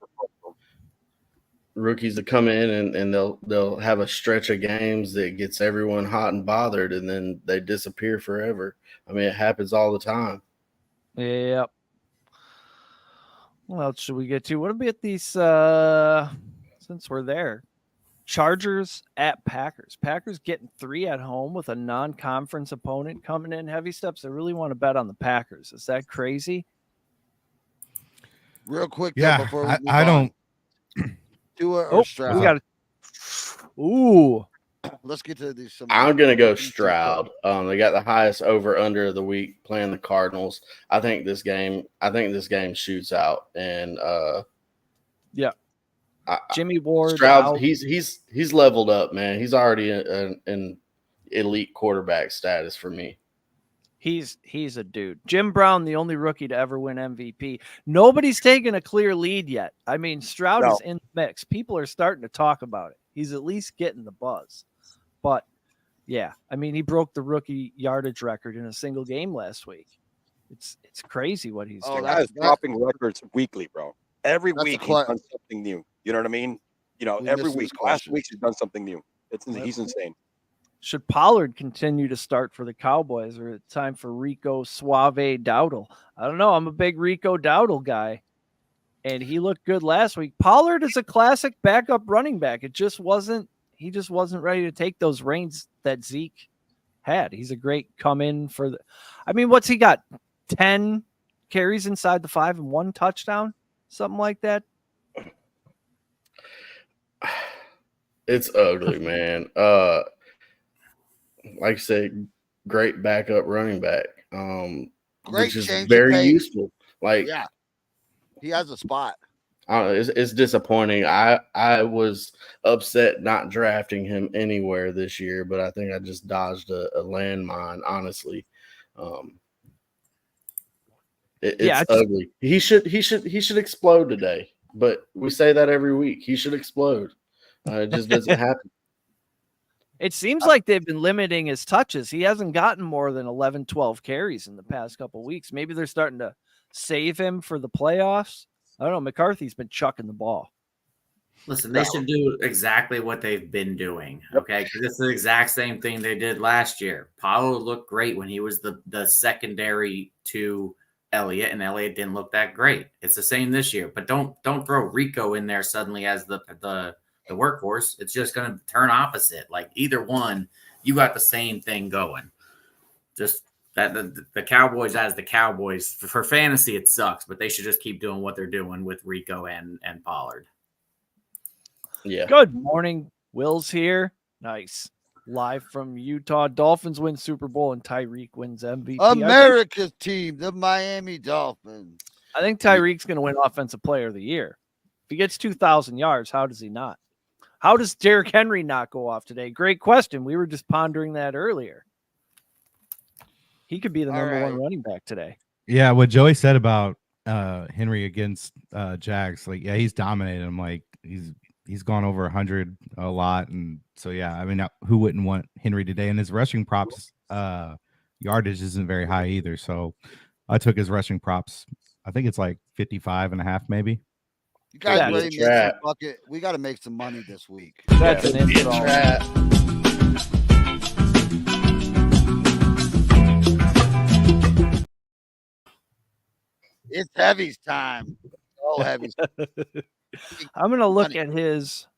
rookies that come in and they'll have a stretch of games that gets everyone hot and bothered, and then they disappear forever. I mean, it happens all the time. Yep. What else should we get to? What about these since we're there? Chargers at Packers. Packers getting 3 at home with a non-conference opponent coming in heavy steps. I really want to bet on the Packers. Is that crazy? Real quick, Yeah, before we I don't. Tua or Stroud. We got Ooh. Let's get to these. I'm gonna go Stroud. They got the highest over under of the week playing the Cardinals. I think this game shoots out, and Jimmy Ward. Stroud, he's leveled up, man. He's already an elite quarterback status for me. He's a dude. Jim Brown, the only rookie to ever win MVP. Nobody's taken a clear lead yet. I mean, Stroud is in the mix. People are starting to talk about it. He's at least getting the buzz. But, yeah, I mean, he broke the rookie yardage record in a single game last week. It's crazy what he's doing. That is dropping records weekly, bro. Every week he's done something new. You know what I mean? Every week. Last week he's done something new. He's insane. Should Pollard continue to start for the Cowboys, or it's time for Rico Suave Dowdle? I don't know. I'm a big Rico Dowdle guy, and he looked good last week. Pollard is a classic backup running back. He just wasn't ready to take those reins that Zeke had. He's a great come in for the. I mean, what's he got? 10 carries inside the 5 and 1 touchdown, something like that. It's ugly, man. Like I said, great backup running back. Which is very useful. Like, yeah, he has a spot. I don't know, it's disappointing. I was upset not drafting him anywhere this year, but I think I just dodged a landmine. Honestly, it's ugly. He should explode today. But we say that every week. He should explode. It just doesn't happen. It seems like they've been limiting his touches. He hasn't gotten more than 11, 12 carries in the past couple of weeks. Maybe they're starting to save him for the playoffs. I don't know. McCarthy's been chucking the ball. Listen, they should do exactly what they've been doing, okay? Because it's the exact same thing they did last year. Paulo looked great when he was the secondary to Elliott, and Elliott didn't look that great. It's the same this year, but don't throw Rico in there suddenly as the workhorse. It's just going to turn opposite. Like either one, you got the same thing going. Just that the Cowboys as the Cowboys for fantasy, it sucks, but they should just keep doing what they're doing with Rico and Pollard. Yeah. Good morning. Will's here. Nice. Live from Utah. Dolphins win Super Bowl and Tyreek wins MVP. America's team, the Miami Dolphins. I think Tyreek's going to win Offensive Player of the Year. If he gets 2,000 yards, how does he not? How does Derrick Henry not go off today? Great question. We were just pondering that earlier. He could be the number one running back today. Yeah, what Joey said about Henry against Jags, like, yeah, he's dominated him. Like, he's gone over 100 a lot, and so yeah, I mean, who wouldn't want Henry today? And his rushing props yardage isn't very high either, so I took his rushing props. I think it's like 55.5 maybe. You guys Yeah, ready to make some bucket? We got to make some money this week. That's an install. It's Heavy's time. Oh, Heavy's. I'm going to look at his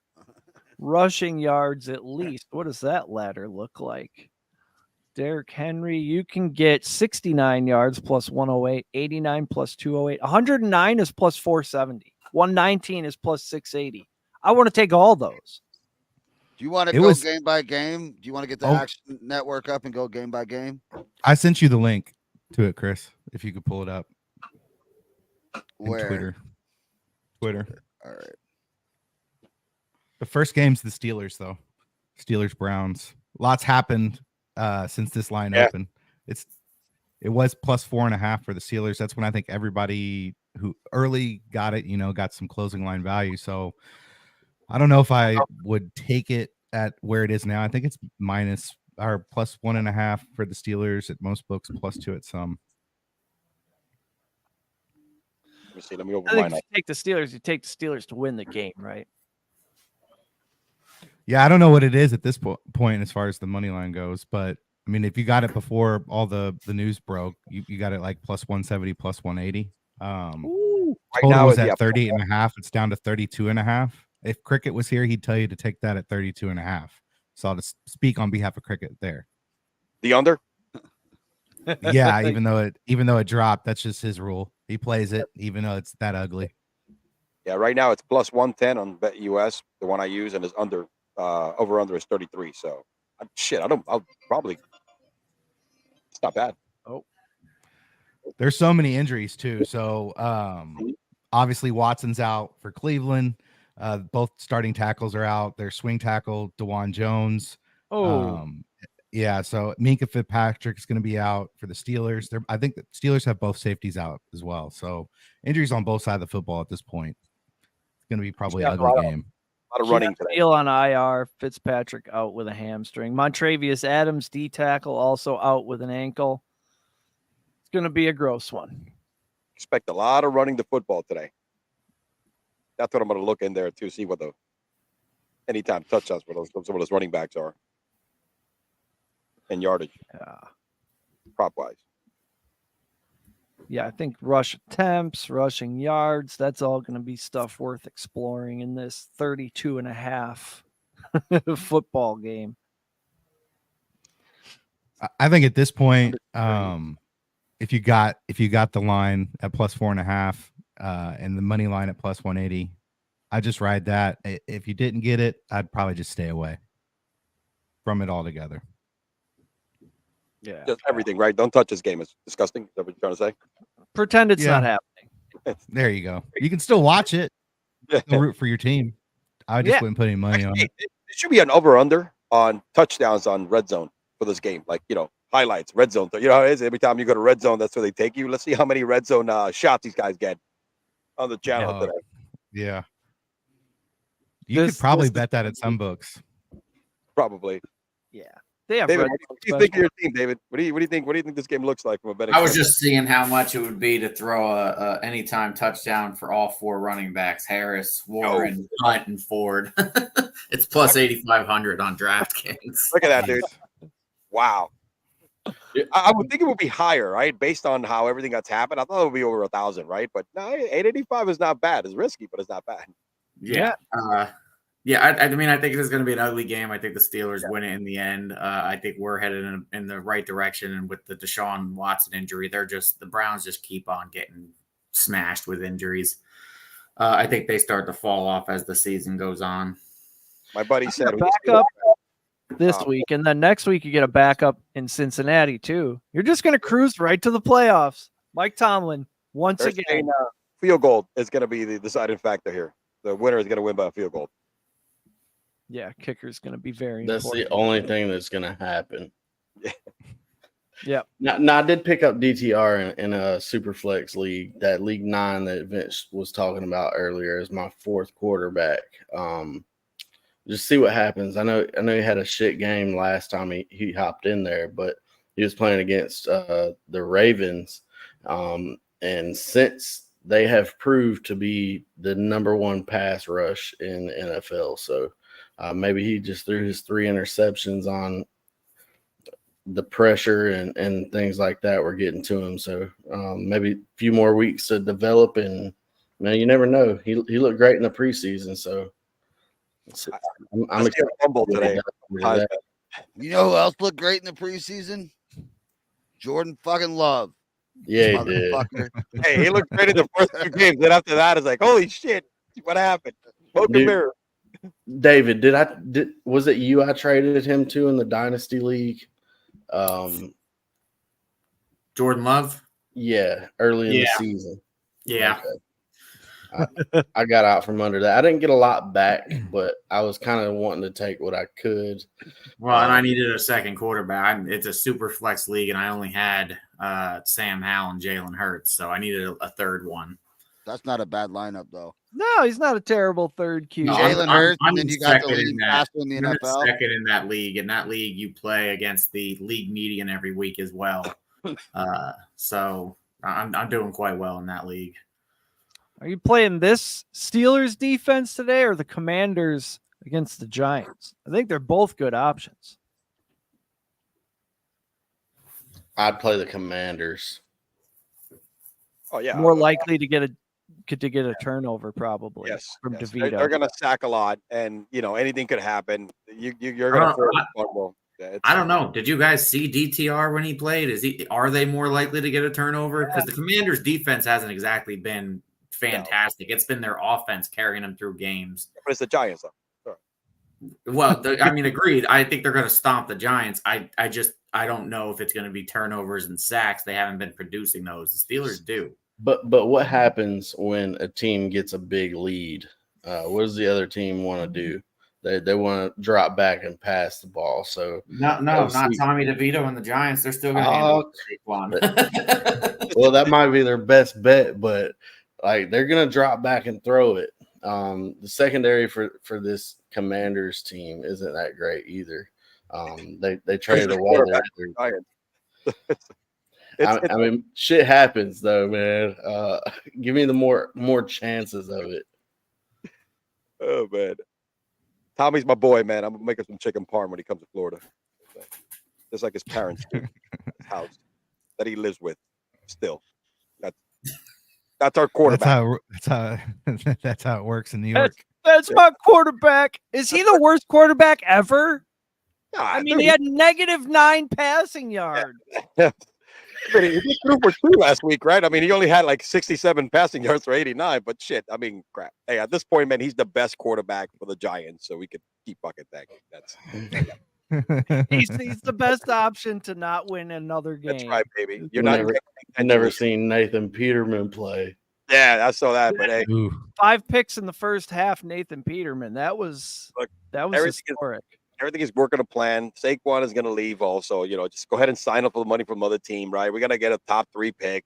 rushing yards at least. What does that ladder look like? Derrick Henry, you can get 69 yards plus 108, 89 plus 208, 109 is plus 470, 119 is plus 680. I want to take all those. Do you want to go game by game? Do you want to get the Action Network up and go game by game? I sent you the link to it, Chris, if you could pull it up. Where? Twitter. All right. The first game's the Steelers, though. Steelers Browns. Lots happened since this line opened. It was plus 4.5 for the Steelers. That's when I think everybody who early got it, got some closing line value. So I don't know if I would take it at where it is now. I think it's minus or plus 1.5 for the Steelers at most books, plus 2 at some. Let me see. Let me open I think mine if up. you take the Steelers, you take the Steelers to win the game, right? Yeah, I don't know what it is at this point as far as the money line goes, but I mean, if you got it before all the news broke, you got it like plus 170, plus 180. Total now was is at 38.5. It's down to 32.5. If Cricket was here, he'd tell you to take that at 32.5. So I'll just speak on behalf of Cricket there. The under? Yeah, even though it dropped, that's just his rule. He plays it, even though it's that ugly. Yeah, right now it's plus 110 on Bet US, the one I use, and his under over under is 33. So I'll probably, it's not bad. Oh, there's so many injuries too. So obviously Watson's out for Cleveland. Both starting tackles are out. Their swing tackle, DeJuan Jones. Yeah, so Minka Fitzpatrick's going to be out for the Steelers. I think the Steelers have both safeties out as well. So injuries on both sides of the football at this point. It's going to be probably an ugly game. A lot of running today. Steele on IR. Fitzpatrick out with a hamstring. Montrevious Adams, D tackle, also out with an ankle. It's going to be a gross one. Expect a lot of running the football today. That's what I'm going to look in there to see what the anytime touchdowns for some of those running backs are. And yardage. Yeah. Prop wise. Yeah, I think rush attempts, rushing yards, that's all going to be stuff worth exploring in this 32.5 football game. I think at this point, if you got the line at plus 4.5 and the money line at plus 180, I just ride that. If you didn't get it, I'd probably just stay away from it altogether. Yeah, Yeah. Just everything, right? Don't touch this game. It's disgusting. Is that what you're trying to say? Pretend it's not happening. There you go. You can still watch it. Still root for your team. I just wouldn't put any money on it. It should be an over-under on touchdowns on red zone for this game. Like, highlights, red zone. You know how it is? Every time you go to red zone, that's where they take you. Let's see how many red zone shots these guys get on the channel today. Yeah. You could probably bet that at some books. Probably. Yeah. They have David, red what zone do you think of special. your team, David? What do you think? What do you think this game looks like from a betting? I was standpoint? just seeing how much it would be to throw a anytime touchdown for all 4 running backs: Harris, Warren, Hunt, and Ford. It's plus 8,500 on DraftKings. Look at that, dude. Wow. I would think it would be higher, right? Based on how everything that's happened. I thought it would be over 1,000, right? But no, 885 is not bad. It's risky, but it's not bad. Yeah. I mean, I think this is going to be an ugly game. I think the Steelers win it in the end. I think we're headed in the right direction. And with the Deshaun Watson injury, the Browns just keep on getting smashed with injuries. I think they start to fall off as the season goes on. My buddy said Backup this week, and then next week you get a backup in Cincinnati too. You're just going to cruise right to the playoffs. Mike Tomlin, once again. Field goal is going to be the deciding factor here. The winner is going to win by a field goal. Yeah, kicker is going to be very That's important. the only thing that's going to happen. Yeah. Now, I did pick up DTR in a Superflex league, that League 9 that Vince was talking about earlier, as my 4th quarterback. Just see what happens. I know he had a shit game last time he hopped in there, but he was playing against the Ravens. And since they have proved to be the #1 pass rush in the NFL, so maybe he just threw his 3 interceptions on the pressure and things like that were getting to him. So maybe a few more weeks to develop, and man, you never know. He looked great in the preseason, so I'm excited. Humble today. You know who else looked great in the preseason? Jordan fucking Love. Yeah, he did. Hey, he looked great in the first 2 games. Then after that, it's like, holy shit, what happened? Smoke and mirror. David, was it you I traded him to in the Dynasty League? Jordan Love? Yeah, early in the season. Yeah. Okay. I got out from under that. I didn't get a lot back, but I was kind of wanting to take what I could. Well, and I needed a second quarterback. It's a super flex league, and I only had Sam Howell and Jalen Hurts, so I needed a third one. That's not a bad lineup, though. No, he's not a terrible third QB. No, Jalen Hurts, and then you got the leading passer in the NFL. Second in that league. In that league, you play against the league median every week as well. So I'm doing quite well in that league. Are you playing this Steelers defense today or the Commanders against the Giants? I think they're both good options. I'd play the Commanders. Oh yeah, more likely to get a turnover probably. Yes, from yes. DeVito. They're going to sack a lot, and anything could happen. You're going to fumble. I don't know. Did you guys see DTR when he played? Are they more likely to get a turnover? Because the Commanders' defense hasn't exactly been fantastic. It's been their offense carrying them through games. But it's the Giants, though. Sure. Well, agreed. I think they're going to stomp the Giants. I don't know if it's going to be turnovers and sacks. They haven't been producing those. The Steelers do. But what happens when a team gets a big lead? What does the other team want to do? They want to drop back and pass the ball. So not Tommy DeVito and the Giants. They're still going to handle it. Well, that might be their best bet, but like they're going to drop back and throw it. The secondary for this Commanders team isn't that great either. They traded away I mean, shit happens though, man. Give me the more chances of it. Oh man, Tommy's my boy, man. I'm gonna make him some chicken parm when he comes to Florida, just like his parents' house that he lives with. Still, that's our quarterback. That's how it works in New York. That's my quarterback. Is he the worst quarterback ever? I mean, he had -9 passing yards. Yeah. I mean, he threw for 2 last week, right? I mean, he only had like 67 passing yards for 89, but shit, I mean, crap. Hey, at this point, man, he's the best quarterback for the Giants, so we could keep fucking thanking. He's the best option to not win another game. That's right, baby. I've never seen Nathan Peterman play. Yeah, I saw that, but hey, 5 picks in the first half. Nathan Peterman, that was historic. Everything is working a plan. Saquon is going to leave also. Just go ahead and sign up for the money from another team, right? We're going to get a top 3 pick.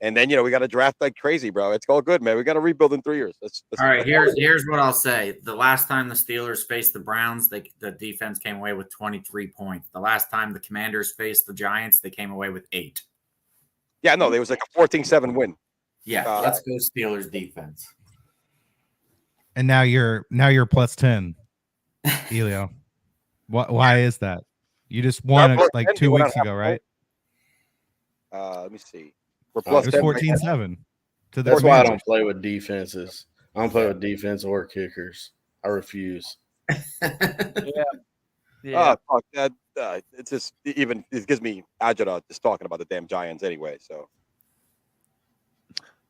And then we got to draft like crazy, bro. It's all good, man. We got to rebuild in 3 years. All right, here's what I'll say. The last time the Steelers faced the Browns, the defense came away with 23 points. The last time the Commanders faced the Giants, they came away with 8. Yeah, no, there was like a 14-7 win. Yeah, let's go Steelers defense. And now you're plus 10, Elio. Why is that? You just won like 2 weeks ago, right? Let me see. We're plus it was 14-7. That's why I don't play with defenses. I don't play with defense or kickers. I refuse. Yeah. Fuck that. It's just it gives me agita just talking about the damn Giants anyway. So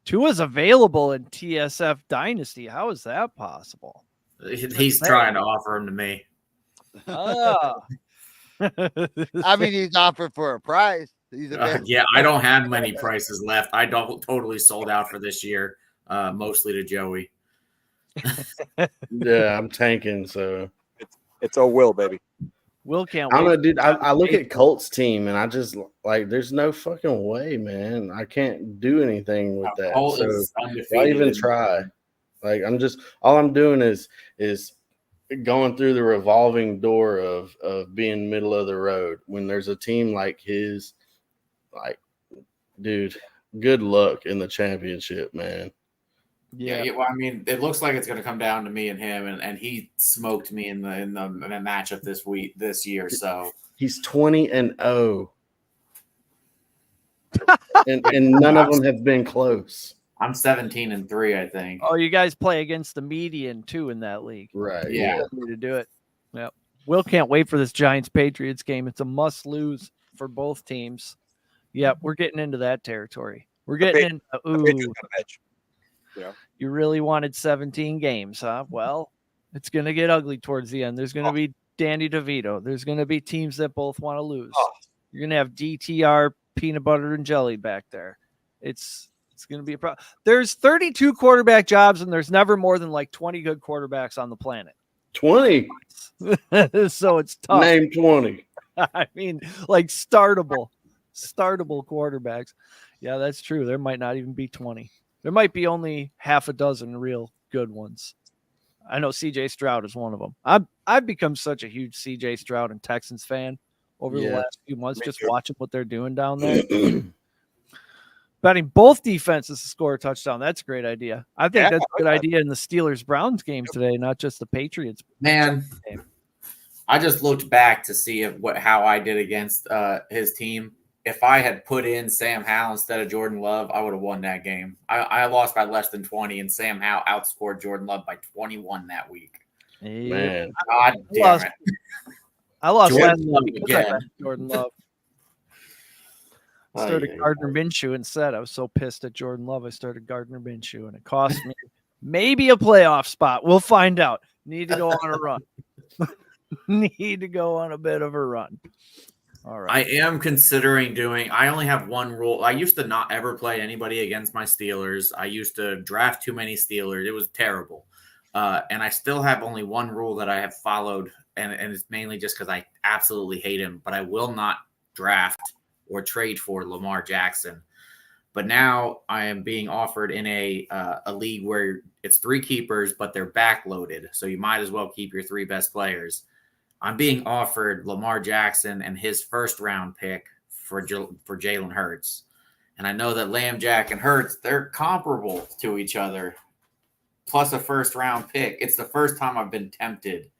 Tua's available in TSF Dynasty. How is that possible? He's trying to offer him to me. Oh. I mean, he's offered for a price. Yeah, I don't have many prices left. I don't totally sold out for this year, mostly to Joey. Yeah, I'm tanking, so it's a Will, baby. Will can't I don't wait. know, dude. I look at Colts team and I just like, there's no fucking way, man. I can't do anything with that. So why even try? Like, all I'm doing is going through the revolving door of being middle of the road when there's a team like his. Like, dude, good luck in the championship, man. Yeah. Well, I mean, it looks like it's going to come down to me and him, and he smoked me in the matchup this year. So he's 20-0, and none of them have been close. I'm 17-3, I think. Oh, you guys play against the median too in that league, right? Yeah, to do it. Yep. Will can't wait for this Giants-Patriots game. It's a must-lose for both teams. Yep, we're getting into that territory. We're getting into You really wanted 17 games, huh? Well, it's going to get ugly towards the end. There's going to be Danny DeVito. There's going to be teams that both want to lose. You're going to have DTR peanut butter and jelly back there. It's going to be a problem. There's 32 quarterback jobs, and there's never more than like 20 good quarterbacks on the planet. 20. So it's tough. Name 20. I mean, like startable quarterbacks. Yeah, that's true. There might not even be 20. There might be only half a dozen real good ones. I know CJ Stroud is one of them. I've become such a huge CJ Stroud and Texans fan over the last few months, just watching what they're doing down there. Betting both defenses to score a touchdown. That's a great idea. I think that's a good idea in the Steelers-Browns game today, not just the Patriots. Man, I just looked back to see how I did against his team. If I had put in Sam Howell instead of Jordan Love, I would have won that game. I lost by less than 20, and Sam Howell outscored Jordan Love by 21 that week. Man, God damn it! I lost Jordan last Love week again. Jordan Love. I started Gardner Minshew instead. I was so pissed at Jordan Love. I started Gardner Minshew, and it cost me maybe a playoff spot. We'll find out. Need to go on a run. Need to go on a bit of a run. All right. I am considering I only have one rule. I used to not ever play anybody against my Steelers. I used to draft too many Steelers. It was terrible. And I still have only one rule that I have followed, and it's mainly just because I absolutely hate him, but I will not draft or trade for Lamar Jackson. But now I am being offered in a league where it's 3 keepers, but they're backloaded. So you might as well keep your 3 best players. I'm being offered Lamar Jackson and his first-round pick for Jalen Hurts. And I know that Lamb, Jack, and Hurts, they're comparable to each other, plus a first-round pick. It's the first time I've been tempted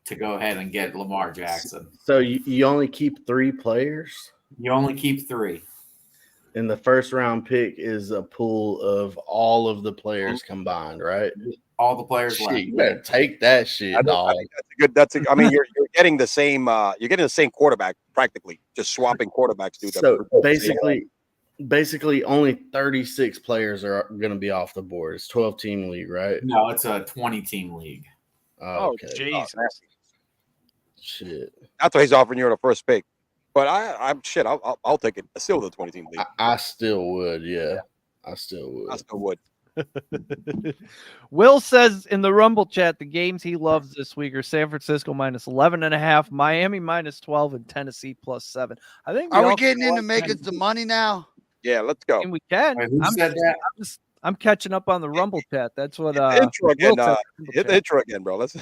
to go ahead and get Lamar Jackson. So you only keep 3 players? You only keep 3. And the first-round pick is a pool of all of the players combined, right? All the players left. You better take that shit, dog. I mean, you're getting the same. You're getting the same quarterback practically, just swapping quarterbacks. Dude. So basically, only 36 players are going to be off the board. It's 12-team league, right? No, it's a 20-team league. Oh, Okay. Jesus. Shit. That's why he's offering you the first pick. But I'll take it. Still the 20-team league. I still would, yeah. I still would. Will says in the Rumble chat the games he loves this week are San Francisco minus 11.5, Miami minus 12, and Tennessee plus 7. I think are we getting into making some money now? Yeah, let's go. And we can. Wait, who said that? I'm catching up on the Rumble chat. That's what Hit the intro again. Will said. Hit the intro again, bro. Let's.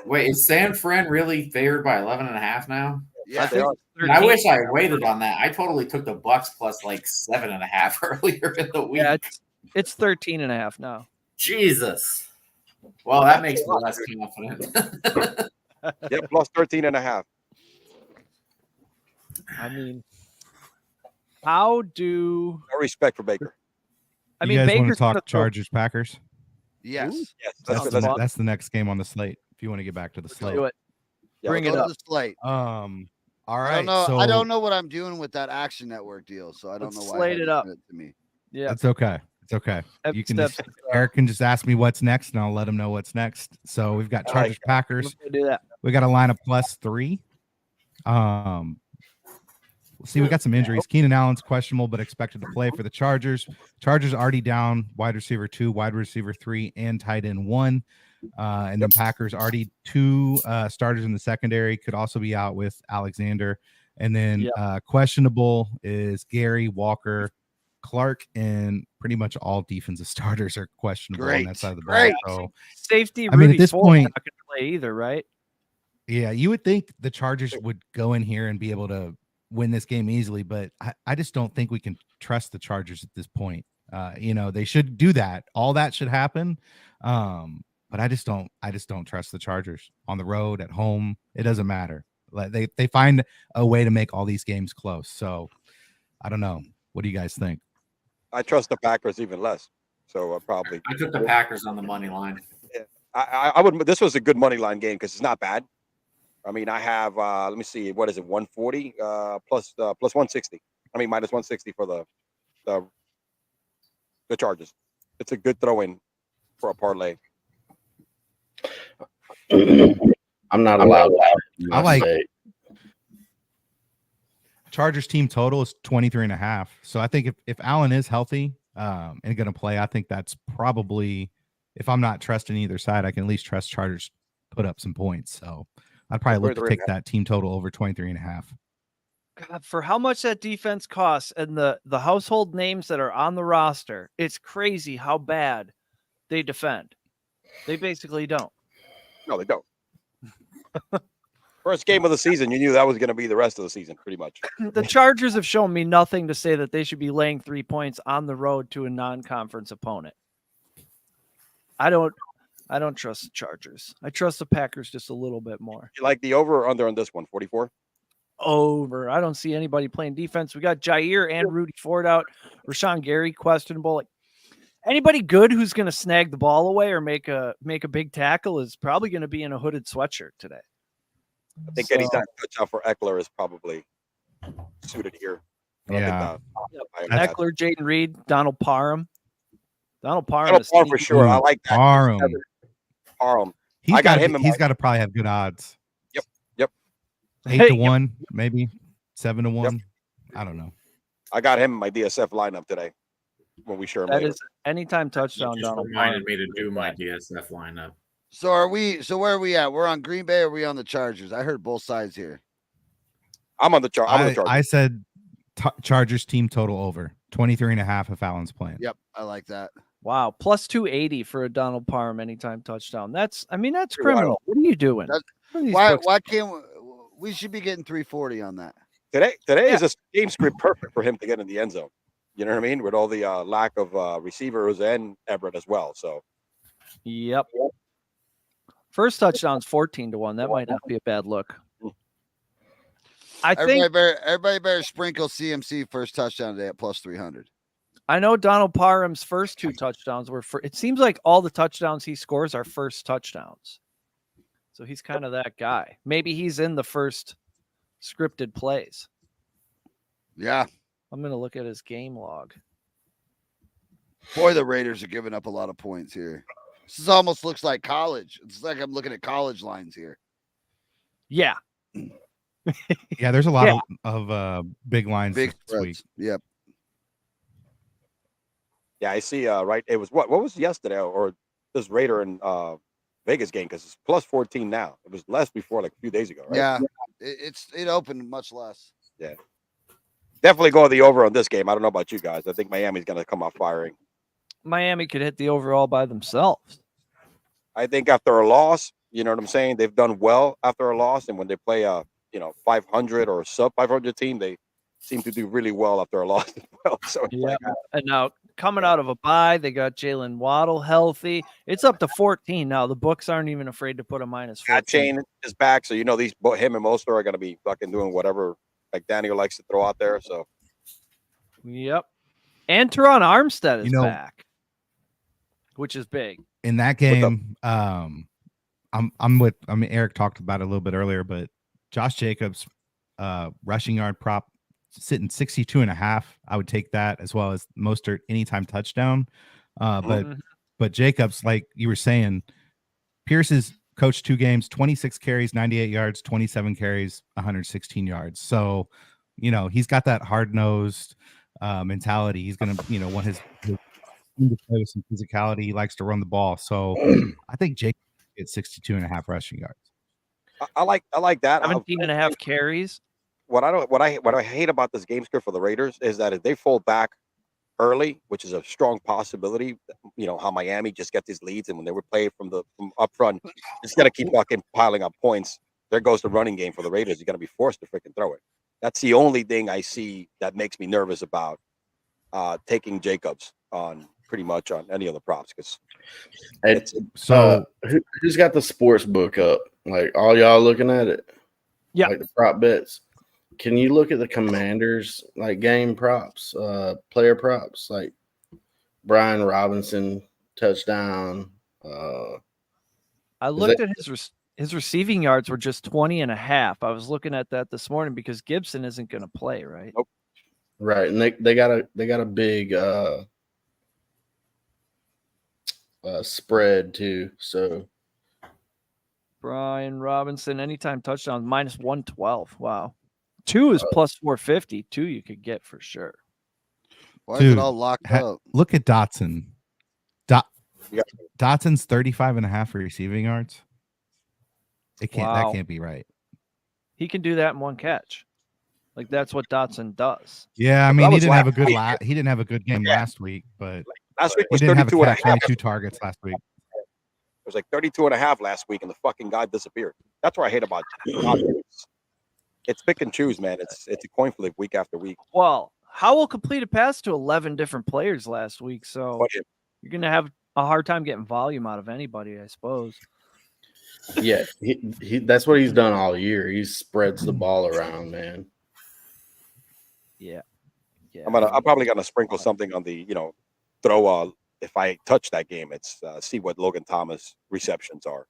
Wait, is San Fran really favored by 11.5 now? Yeah, they are. I wish I waited on that. I totally took the Bucks plus like 7.5 earlier in the week. Yeah, it's 13.5 now. Jesus. Well, that makes me less confident. Yeah, plus 13.5. I mean, how do No respect for Baker. I You mean guys want Baker's to talk gonna throw- Chargers Packers? Yes. Yes, Sounds fun. That's the next game on the slate. If you want to get back to the Let's slate. do it. Yeah, Bring Go it to up. the slate. All I right. don't know. So I don't know what I'm doing with that Action Network deal, so I don't Let's know why. slate you it up. sent it to me. Yeah. It's okay. It's okay. Heavy You can steps just to Eric can just ask me what's next, and I'll let him know what's next. So we've got Chargers Packers. Let's do that. We got a line of +3. See, we got some injuries. Keenan Allen's questionable, but expected to play for the Chargers. Chargers already down wide receiver 2, wide receiver 3, and tight end 1. And then Packers already 2 starters in the secondary, could also be out with Alexander. And then questionable is Gary, Walker, Clark, and pretty much all defensive starters are questionable on that side of the ball. So, Safety I mean, Rudy at this Ford's point, not gonna play either, right? yeah, you would think the Chargers would go in here and be able to win this game easily, but I just don't think we can trust the Chargers at this point. They should do that. All that should happen. But I just don't trust the Chargers on the road, at home. It doesn't matter. Like they find a way to make all these games close. So I don't know. What do you guys think? I trust the Packers even less. So probably. I took the Packers on the money line. I would. This was a good money line game because it's not bad. I mean, I have. Let me see. What is it? 140 plus 160. I mean, minus 160 for the Chargers. It's a good throw in for a parlay. I'm not allowed. I like Chargers team total is 23.5. So I think if Allen is healthy and going to play, I think that's probably, if I'm not trusting either side, I can at least trust Chargers put up some points. So I'd probably look to take that team total over 23.5. God, for how much that defense costs and the household names that are on the roster, it's crazy how bad they defend. They basically don't. No, they don't. First game of the season, you knew that was going to be the rest of the season, pretty much. The Chargers have shown me nothing to say that they should be laying 3 points on the road to a non-conference opponent. I don't trust the Chargers. I trust the Packers just a little bit more. You like the over or under on this one? 44? Over. I don't see anybody playing defense. We got Jair and Rudy Ford out. Rashawn Gary questionable. Like, anybody good who's going to snag the ball away or make a big tackle is probably going to be in a hooded sweatshirt today. I think anytime touchdown for Eckler is probably suited here. Yeah. Eckler, Jaden Reed, Donald Parham. Donald Parham for sure. I like that. Parham. He's got to probably have good odds. Yep. 8-1, maybe 7-1. Yep. I don't know. I got him in my DSF lineup today when we share him. That is anytime touchdown. You just reminded me to do my DSF lineup. So where are we at? We're on Green Bay or are we on the Chargers? I heard both sides here. I'm on the Chargers. I said Chargers team total over 23.5 if Allen's playing. Yep, I like that. Wow, plus 280 for a Donald Parham anytime touchdown. That's criminal. What are you doing? Why can't we should be getting 340 on that? Today is a game script perfect for him to get in the end zone. You know what I mean? With all the lack of receivers and Everett as well. So Yep. First touchdown's 14-1. That might not be a bad look. Everybody better sprinkle CMC first touchdown today at plus 300. I know Donald Parham's first 2 touchdowns were it seems like all the touchdowns he scores are first touchdowns. So he's kind of that guy. Maybe he's in the first scripted plays. Yeah. I'm going to look at his game log. Boy, the Raiders are giving up a lot of points here. This almost looks like college. It's like I'm looking at college lines here. Yeah. Yeah, there's a lot of big lines this week. Yep. Yeah, I see. Right, it was what was yesterday or this Raider and Vegas game because it's plus 14 now. It was less before, like a few days ago. Right? Yeah, it opened much less. Yeah. Definitely go the over on this game. I don't know about you guys. I think Miami's going to come out firing. Miami could hit the over all by themselves. I think after a loss, you know what I'm saying? They've done well after a loss. And when they play a, 500 or sub 500 team, they seem to do really well after a loss as well. So it's like, And now coming out of a bye, they got Jalen Waddle healthy. It's up to 14 now. The books aren't even afraid to put a minus 14. that chain is back. So, him and Mostert are going to be fucking doing whatever like Daniel likes to throw out there. So, yep. And Teron Armstead is back, which is big. In that game, Eric talked about it a little bit earlier, but Josh Jacobs rushing yard prop sitting 62.5. I would take that, as well as Mostert anytime touchdown. But Jacobs, like you were saying, Pierce has coached 2 games, 26 carries, 98 yards, 27 carries, 116 yards. So, he's got that hard-nosed mentality. He's going to, want his to play with some physicality. He likes to run the ball. So I think Jake gets 62.5 rushing yards. I like that. 17.5 carries. What I hate about this game script for the Raiders is that if they fall back early, which is a strong possibility, how Miami just get these leads, and when they would play from up front, just got to keep fucking piling up points. There goes the running game for the Raiders. You're gonna be forced to freaking throw it. That's the only thing I see that makes me nervous about taking Jacobs on pretty much on any of the props, because who's got the sports book up? Like, all y'all looking at it? Yeah, like the prop bets. Can you look at the Commanders like game props, player props, like Brian Robinson touchdown? I looked at his receiving yards were just 20.5. I was looking at that this morning because Gibson isn't going to play, right? Nope. Right, and they got a big spread too. So Brian Robinson anytime touchdown minus 112. Wow. 2 is plus 450. 2 you could get for sure. Why is it all locked up? Look at Dotson. Dotson's 35.5 for receiving yards. That can't be right. He can do that in one catch. Like, that's what Dotson does. Yeah, I mean, he didn't have a good he didn't have a good game last week, but last week was he didn't have 32.5. targets last week. It was like 32.5 last week, and the fucking guy disappeared. That's what I hate about it. It's pick and choose, man. It's a coin flip week after week. Well, Howell completed a pass to 11 different players last week, so you're going to have a hard time getting volume out of anybody, I suppose. Yeah, he that's what he's done all year. He spreads the ball around, man. Yeah. I'm probably gonna sprinkle something on the throw. If I touch that game, it's see what Logan Thomas receptions are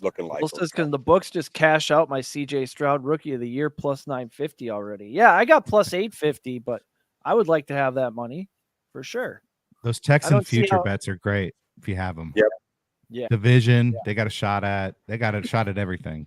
looking like. Well, says because the books just cash out my CJ Stroud Rookie of the Year plus 950 already. Yeah, I got plus 850, but I would like to have that money for sure. Those Texan future bets are great if you have them. Yep. Yeah. Division, they got a shot at. They got a shot at everything.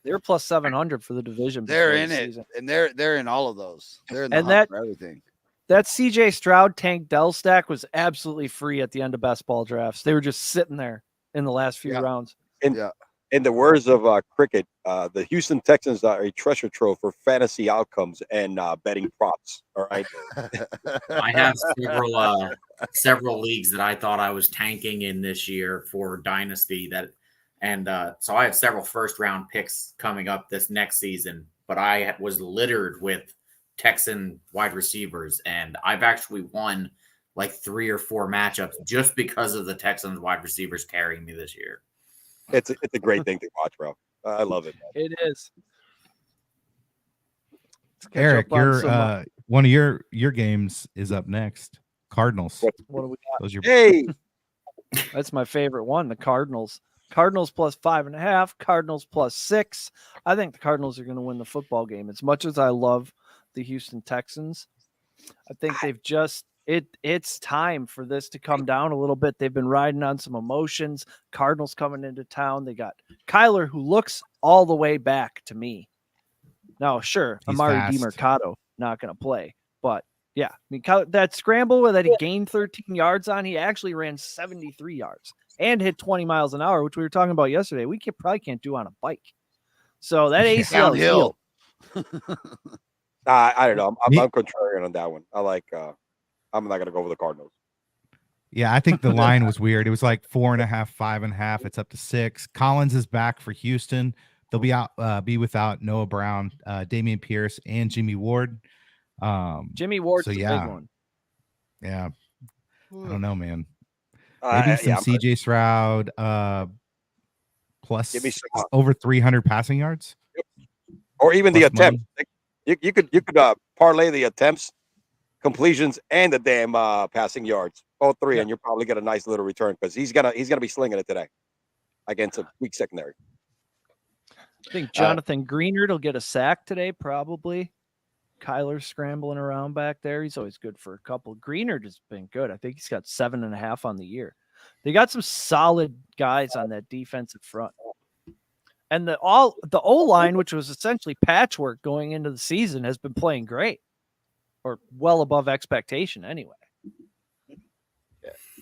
They're plus 700 for the division. They're in it, and they're in all of those. They're in the hunt for everything. That CJ Stroud Tank Dell stack was absolutely free at the end of best ball drafts. They were just sitting there in the last few rounds. In the words of Cricket, the Houston Texans are a treasure trove for fantasy outcomes and betting props. All right. I have several leagues that I thought I was tanking in this year for Dynasty. So I have several first round picks coming up this next season, but I was littered with Texan wide receivers, and I've actually won like 3 or 4 matchups just because of the Texans wide receivers carrying me this year. It's a great thing to watch, bro. I love it. It is. Eric, one of your games is up next. Cardinals. What do we got? Hey, that's my favorite one. The Cardinals. Cardinals plus 5.5. Cardinals plus 6. I think the Cardinals are going to win the football game. As much as I love the Houston Texans, I think they've just it's time for this to come down a little bit. They've been riding on some emotions. Cardinals coming into town. They got Kyler, who looks all the way back to me. Now, sure, He's Amari fast. DiMercato not going to play, but yeah, I mean, that scramble that he gained 13 yards on, he actually ran 73 yards and hit 20 miles an hour, which we were talking about yesterday. We probably can't do on a bike. So that ACL downhill. I don't know. Me- I'm contrarian on that one. I'm not gonna go with the Cardinals. Yeah, I think the line was weird. It was like 4.5, 5.5. It's up to 6. Collins is back for Houston. They'll be without Noah Brown, Damian Pierce, and Jimmy Ward. Jimmy Ward's so the yeah, big one. yeah. I don't know, man. Uh, Maybe some yeah, CJ Stroud, plus give me some, over 300 passing yards. or even the Plus attempt. money. You could parlay the attempts, completions, and the damn passing yards, all three, and you'll probably get a nice little return because he's gonna be slinging it today against a weak secondary. I think Jonathan Greenard will get a sack today, probably. Kyler's scrambling around back there. He's always good for a couple. Greenard has been good. I think he's got 7.5 on the year. They got some solid guys on that defensive front. And the O-line, which was essentially patchwork going into the season, has been playing great. Or well above expectation anyway.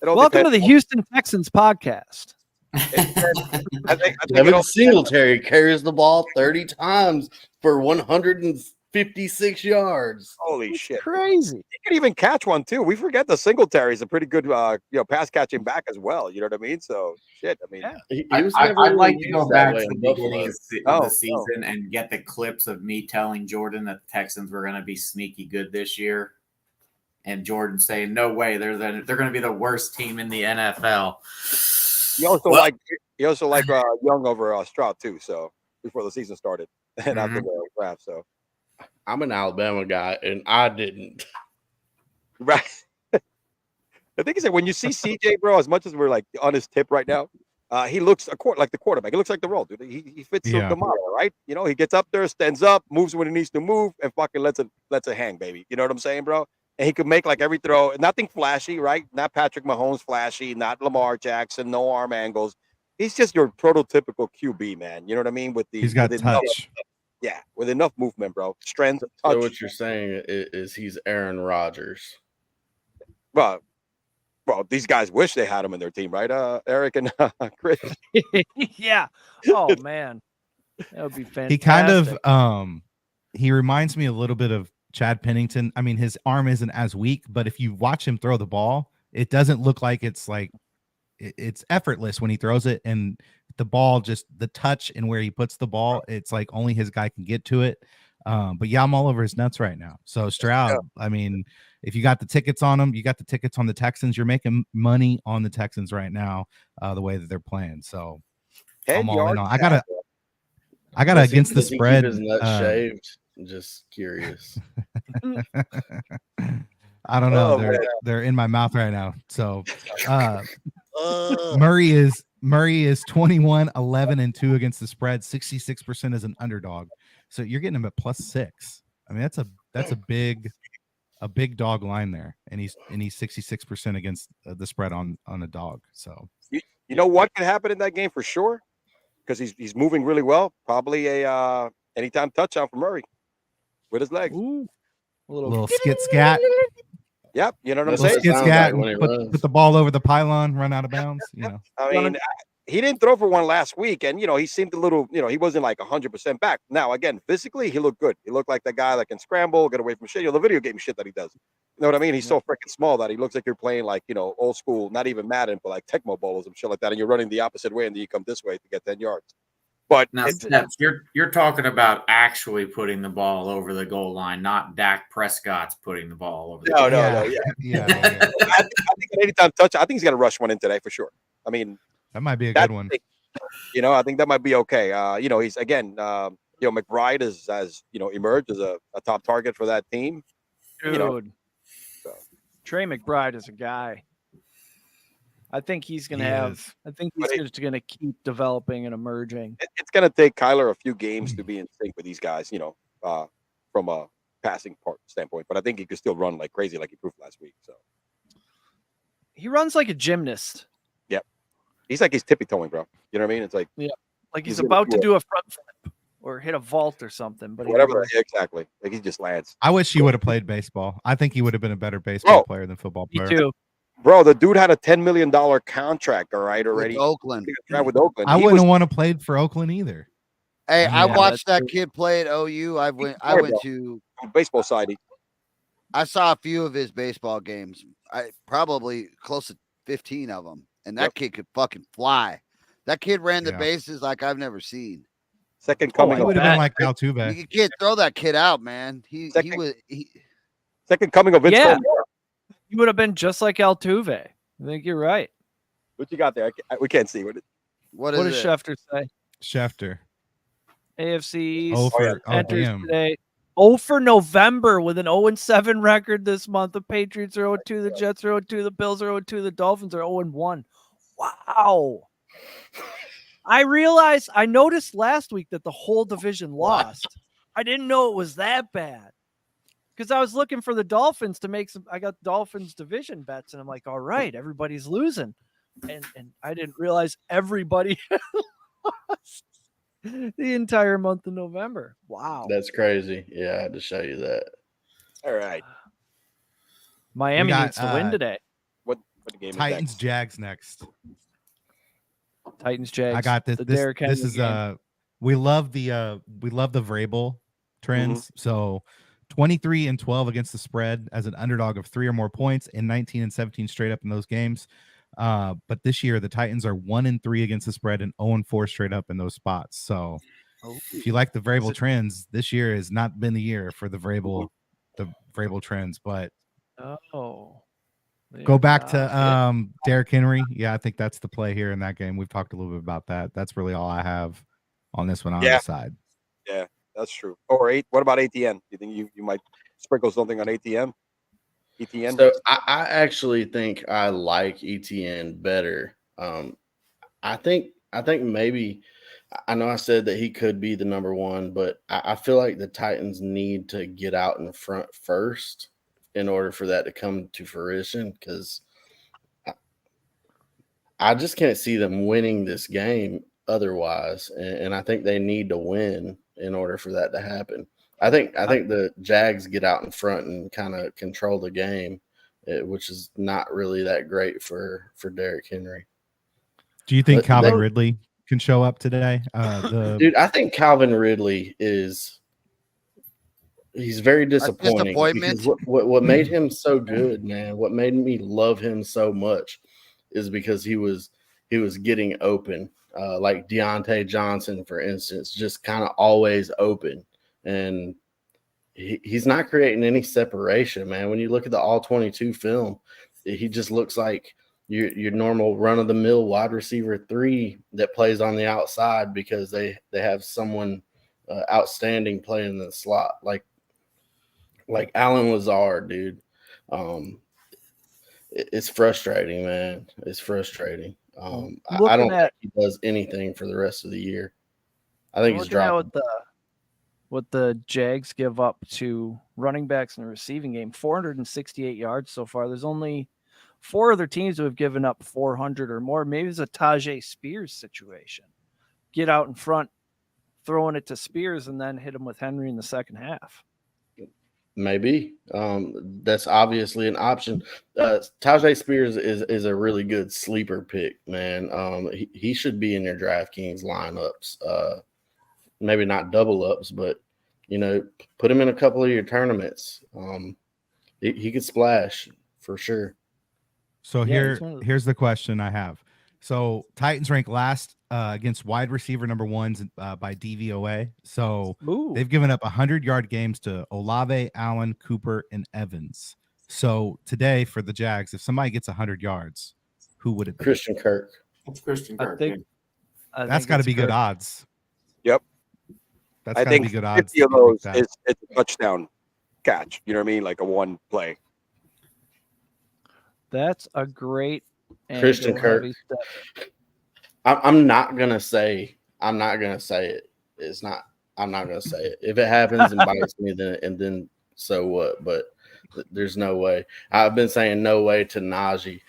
Welcome to the Houston Texans podcast. I think Devin Singletary carries the ball 30 times for 156 yards. Holy shit. Crazy. He could even catch one too. We forget the Singletary is a pretty good pass catching back as well. You know what I mean? So shit. I mean, I'd like to go back to the beginning of Oh, the season and get the clips of me telling Jordan that the Texans were going to be sneaky good this year, and Jordan saying, "No way, they're going to be the worst team in the NFL." he also like Young over Stroud too. So before the season started and after the draft. So I'm an Alabama guy, and I didn't. right. The thing is that when you see CJ, bro, as much as we're like on his tip right now, he looks like the quarterback. He looks like the role, dude. He fits the model, right? You know, he gets up there, stands up, moves when he needs to move, and fucking lets it hang, baby. You know what I'm saying, bro? And he could make like every throw, nothing flashy, right? Not Patrick Mahomes flashy, not Lamar Jackson, no arm angles. He's just your prototypical QB, man. You know what I mean? He's got touch. With enough movement, bro. Strength, touch. So what you're saying is he's Aaron Rodgers. Well, these guys wish they had him in their team, right? Eric and Chris. Yeah. Oh man, that would be fantastic. He kind of he reminds me a little bit of Chad Pennington. I mean, his arm isn't as weak, but if you watch him throw the ball, it doesn't look like it's effortless when he throws it, and the ball, just the touch and where he puts the ball, it's like only his guy can get to it. But yeah, I'm all over his nuts right now. So Stroud, I mean, if you got the tickets on him, you got the tickets on the Texans. You're making money on the Texans right now, the way that they're playing. So I'm all in on. I gotta against the spread. His nuts shaved. I'm just curious. I don't know. They're in my mouth right now. So Murray is 21, 11, and 2 against the spread, 66% as an underdog. So you're getting him at +6. I mean, that's a big dog line there, and he's 66% against the spread on a dog. So you know what can happen in that game for sure, because he's moving really well. Probably a anytime touchdown for Murray with his legs. Ooh, a little skit scat. Yep, you know what I'm Little saying. Skit scat, put the ball over the pylon, run out of bounds. You know, I mean, he didn't throw for one last week, and he seemed a little, he wasn't like 100% back. Now, again, physically, he looked good. He looked like the guy that can scramble, get away from shit. The video game shit that he does. You know what I mean? He's so freaking small that he looks like you're playing like old school, not even Madden, but like Tecmo Bowl or some shit like that, and you're running the opposite way, and then you come this way to get 10 yards. But now, Steps, you're talking about actually putting the ball over the goal line, not Dak Prescott's putting the ball over the goal line. Yeah. I think an anytime touch, I think he's going to rush one in today for sure. I mean, that might be a good one. I think that might be okay. He's again, McBride has emerged as a top target for that team. Dude, Trey McBride is a guy. I think he's going to have. I think he's just going to keep developing and emerging. It's going to take Kyler a few games to be in sync with these guys, from a passing part standpoint. But I think he could still run like crazy, like he proved last week. So he runs like a gymnast. Yep, he's like he's tippy toeing, bro. You know what I mean? It's like like he's about to do a front flip or hit a vault or something. But whatever, exactly. Like he just lands. I wish he would have played baseball. I think he would have been a better baseball player than football player. Me too. Bro, the dude had a $10 million contract, all right, already. With Oakland. With Oakland. I wouldn't want to play for Oakland either. Hey, I watched that kid play at OU. I went to baseball side. I saw a few of his baseball games. I probably close to 15 of them, and that kid could fucking fly. That kid ran the bases like I've never seen. Second coming. He would have been like Altuve. You can't throw that kid out, man. Second coming of Vince Coleman. You would have been just like Altuve. I think you're right. What you got there? We can't see what does it? Schefter say? Schefter. AFC East Over enters today. 0 for November with an 0-7 record this month. The Patriots are 0-2, the Jets are 0-2, the Bills are 0-2, the Dolphins are 0-1. Wow. I noticed last week that the whole division lost. I didn't know it was that bad. Because I was looking for the Dolphins to make some. I got Dolphins division bets, and I'm like, all right, everybody's losing. And I didn't realize everybody lost the entire month of November. Wow. That's crazy. Yeah, I had to show you that. All right. Miami needs to win today. What game Titans is next? Jags next. Titans Jags. I got this. This is we love the Vrabel trends. Mm-hmm. So 23-12 against the spread as an underdog of 3 or more points, and 19-17 straight up in those games. But this year the Titans are 1-3 against the spread and 0-4 straight up in those spots. So if you like the Vrabel trends, this year has not been the year for the Vrabel trends. But go back to Derrick Henry. Yeah, I think that's the play here in that game. We've talked a little bit about that. That's really all I have on this one on the side. Yeah, that's true. Or what about ATN? Do you think you might sprinkle something on ATN? ETN? So I actually think I like ETN better. I think maybe, I know I said that he could be the number one, but I feel like the Titans need to get out in front first in order for that to come to fruition, because I just can't see them winning this game otherwise, and I think they need to win in order for that to happen. I think the Jags get out in front and kind of control the game, which is not really that great for Derrick Henry. Do you think Calvin Ridley can show up today? Dude, I think Calvin Ridley he's very disappointing. Because what made him so good, man, what made me love him so much is because he was getting open. Like Deontay Johnson, for instance, just kind of always open. And he's not creating any separation, man. When you look at the All-22 film, he just looks like your normal run-of-the-mill wide receiver 3 that plays on the outside because they have someone outstanding playing in the slot, like Alan Lazard, dude. It's frustrating, man. It's frustrating. I don't think he does anything for the rest of the year. I think he's dropping. What the Jags give up to running backs in the receiving game, 468 yards so far. There's only 4 other teams who have given up 400 or more. Maybe it's a Tajay Spears situation. Get out in front, throwing it to Spears, and then hit him with Henry in the second half. Maybe. That's obviously an option. Tajay Spears is a really good sleeper pick, man. He should be in your DraftKings lineups. Maybe not double ups, but put him in a couple of your tournaments. He could splash for sure. So here's the question I have. So Titans rank last against wide receiver number ones by DVOA. So they've given up 100-yard games to Olave, Allen, Cooper, and Evans. So today for the Jags, if somebody gets 100 yards, who would it be? Christian Kirk. It's Christian Kirk. That's got to be good odds. Yep. I think be good odds. 50 of those it's a touchdown catch. You know what I mean? Like a one play. That's a great Christian Kirk. I'm not gonna say it. It's not. I'm not gonna say it. If it happens and bites me, then so what? But there's no way. I've been saying no way to Najee.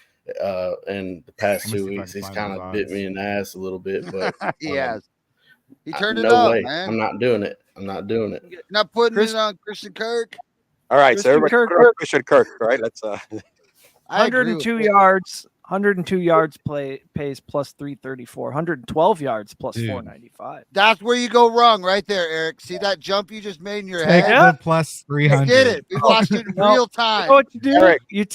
And the past 2 weeks, he's kind of bit me in the ass a little bit. But yes. He turned it no up, way. man. I'm not doing it. You're not putting it on Christian Kirk. All right, so everybody put on Christian Kirk. All right, let's 102 yards, 102 yards pays plus 334. 112 yards plus Dude. 495. That's where you go wrong right there, Eric. See that jump you just made in your Take head? the plus We 300. did it. We watched it in No. real You time. know what you do? Eric. You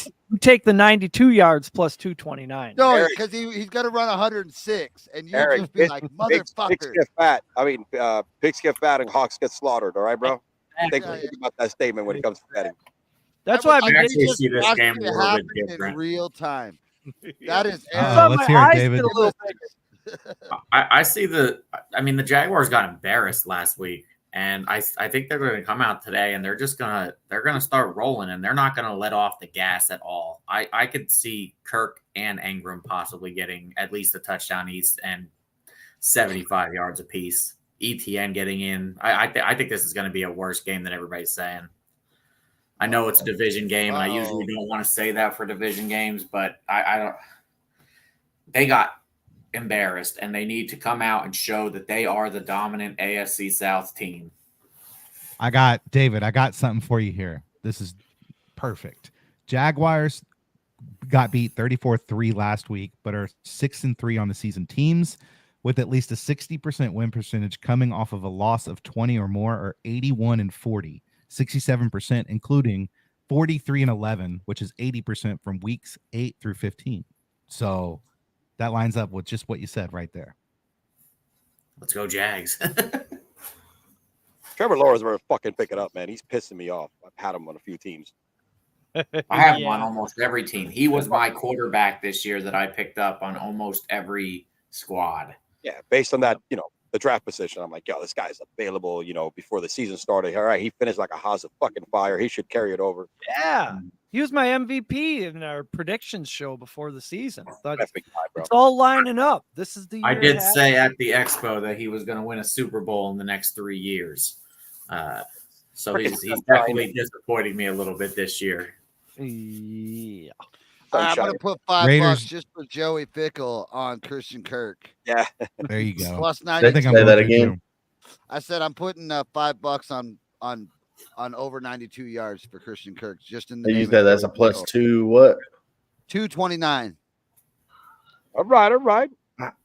take the 92 yards plus 229. No, Eric. because he's going to run 106, and you Eric, just be like, Pigs motherfucker. get fat. I mean, pigs get fat and hawks get slaughtered. All right, bro. Think Yeah, about that statement when it comes to betting. That's why I've I been actually getting see this watched game it a little bit happen in different. real time. That is Uh-oh, let's hear it, David. I see the Jaguars got embarrassed last week, and I think they're going to come out today and they're gonna start rolling, and they're not going to let off the gas at all. I could see Kirk and Ingram possibly getting at least a touchdown each and 75 yards apiece. ETN getting in. I think this is going to be a worse game than everybody's saying. I know it's a division game, and I usually don't want to say that for division games, but I don't. They got embarrassed, and they need to come out and show that they are the dominant AFC South team. I got something for you here. This is perfect. Jaguars got beat 34-3 last week, but are 6-3 on the season. Teams with at least a 60% win percentage coming off of a loss of 20 or more are 81-40, 67%, including 43-11, which is 80% from weeks 8 through 15. So that lines up with just what you said right there. Let's go, Jags. Trevor Lawrence better fucking pick it up, man. He's pissing me off. I've had him on a few teams. I have him on almost every team. He was my quarterback this year that I picked up on almost every squad. Yeah, based on that, the draft position, I'm like, yo, this guy's available, before the season started. All right, he finished like a house of fucking fire. He should carry it over. Yeah. He was my MVP in our predictions show before the season. Thought That big guy, bro. it's all lining up. This is the year I did it say at the expo that he was going to win a Super Bowl in the next 3 years. So he's definitely disappointing me a little bit this year. Yeah. I'm going to put $5 Raiders. just for Joey Fickle on Christian Kirk. Yeah. There you go. Plus I 90. think I'm Say that going to again. I said I'm putting $5 on over 92 yards for Christian Kirk. Just in the You name said of that's a Joey plus Fickle. 2 what? 229. All right.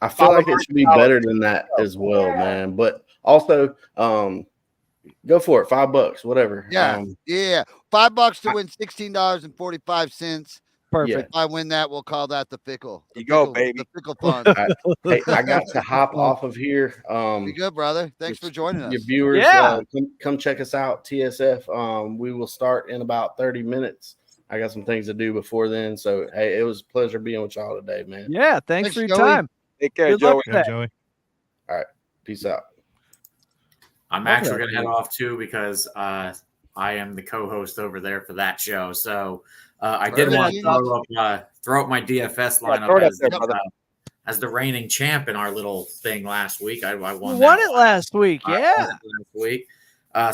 I feel like it should be better than that as well, man. But also, go for it. $5, whatever. Yeah. Yeah. $5 to win $16.45. Perfect. If I win that, we'll call that the Fickle. You go, baby. The Fickle fund. Hey, I got to hop off of here. Be good, brother. Thanks for joining us. Your viewers, Yeah. come check us out, TSF. We will start in about 30 minutes. I got some things to do before then. So, hey, it was a pleasure being with y'all today, man. Yeah. Thanks for your Joey. time. Take care, Good Joey. luck. Yeah, Joey. Peace out. I'm actually going to head off too because I am the co-host over there for that show. So I did want to throw up my DFS lineup as the reigning champ in our little thing last week. I won. You won it last week. I Yeah. won it last week.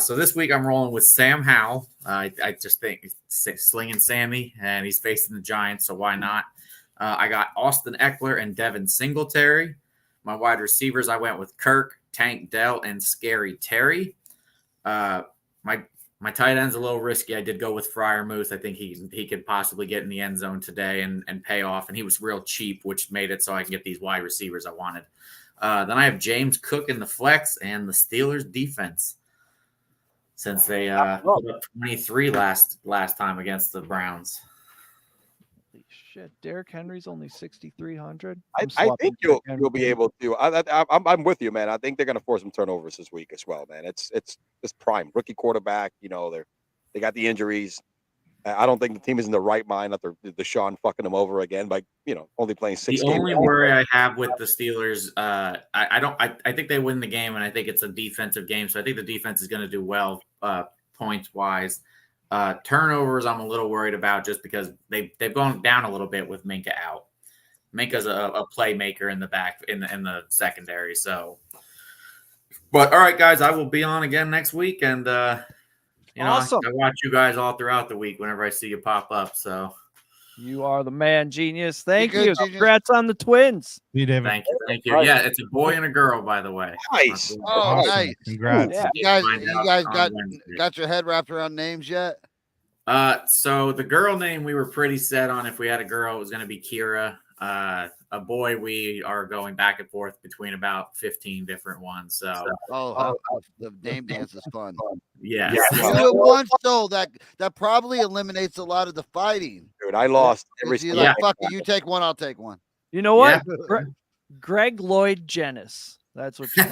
So this week I'm rolling with Sam Howell. I just think slinging Sammy, and he's facing the Giants, so why not? I got Austin Eckler and Devin Singletary. My wide receivers, I went with Kirk, Tank Dell, and Scary Terry. My tight end's a little risky. I did go with Freiermuth. I think he could possibly get in the end zone today and pay off, and he was real cheap, which made it so I can get these wide receivers I wanted. Then I have James Cook in the flex and the Steelers defense, since they put up 23 last time against the Browns. Holy shit. Derrick Henry's only 6,300. I think you'll be able to. I'm with you, man. I think they're going to force some turnovers this week as well, man. It's prime rookie quarterback. They got the injuries. I don't think the team is in the right mind after Deshaun fucking them over again by only playing 6 The games. only worry I have with the Steelers, I think they win the game, and I think it's a defensive game, so I think the defense is going to do well points wise. Turnovers, I'm a little worried about just because they've gone down a little bit with Minka out. Minka's a playmaker in the back in the secondary. So, but all right, guys, I will be on again next week, and Awesome. I watch you guys all throughout the week whenever I see you pop up. So You are the man, Genius. Thank good, you. Genius. Congrats on the twins. See you, David. thank you. Yeah, it's a boy and a girl, by the way. Nice. Oh, Awesome. nice. Congrats. Yeah. You guys Find out on got Wednesday. your head wrapped around names yet? So the girl name we were pretty set on. If we had a girl, it was going to be Kira. A boy, we are going back and forth between about 15 different ones. So, The name dance is fun. yeah. Do it once, though. That probably eliminates a lot of the fighting. Dude, I lost every You're single like, fuck it, you take one, I'll take one. You know what? Greg Lloyd Jennings. That's what you do.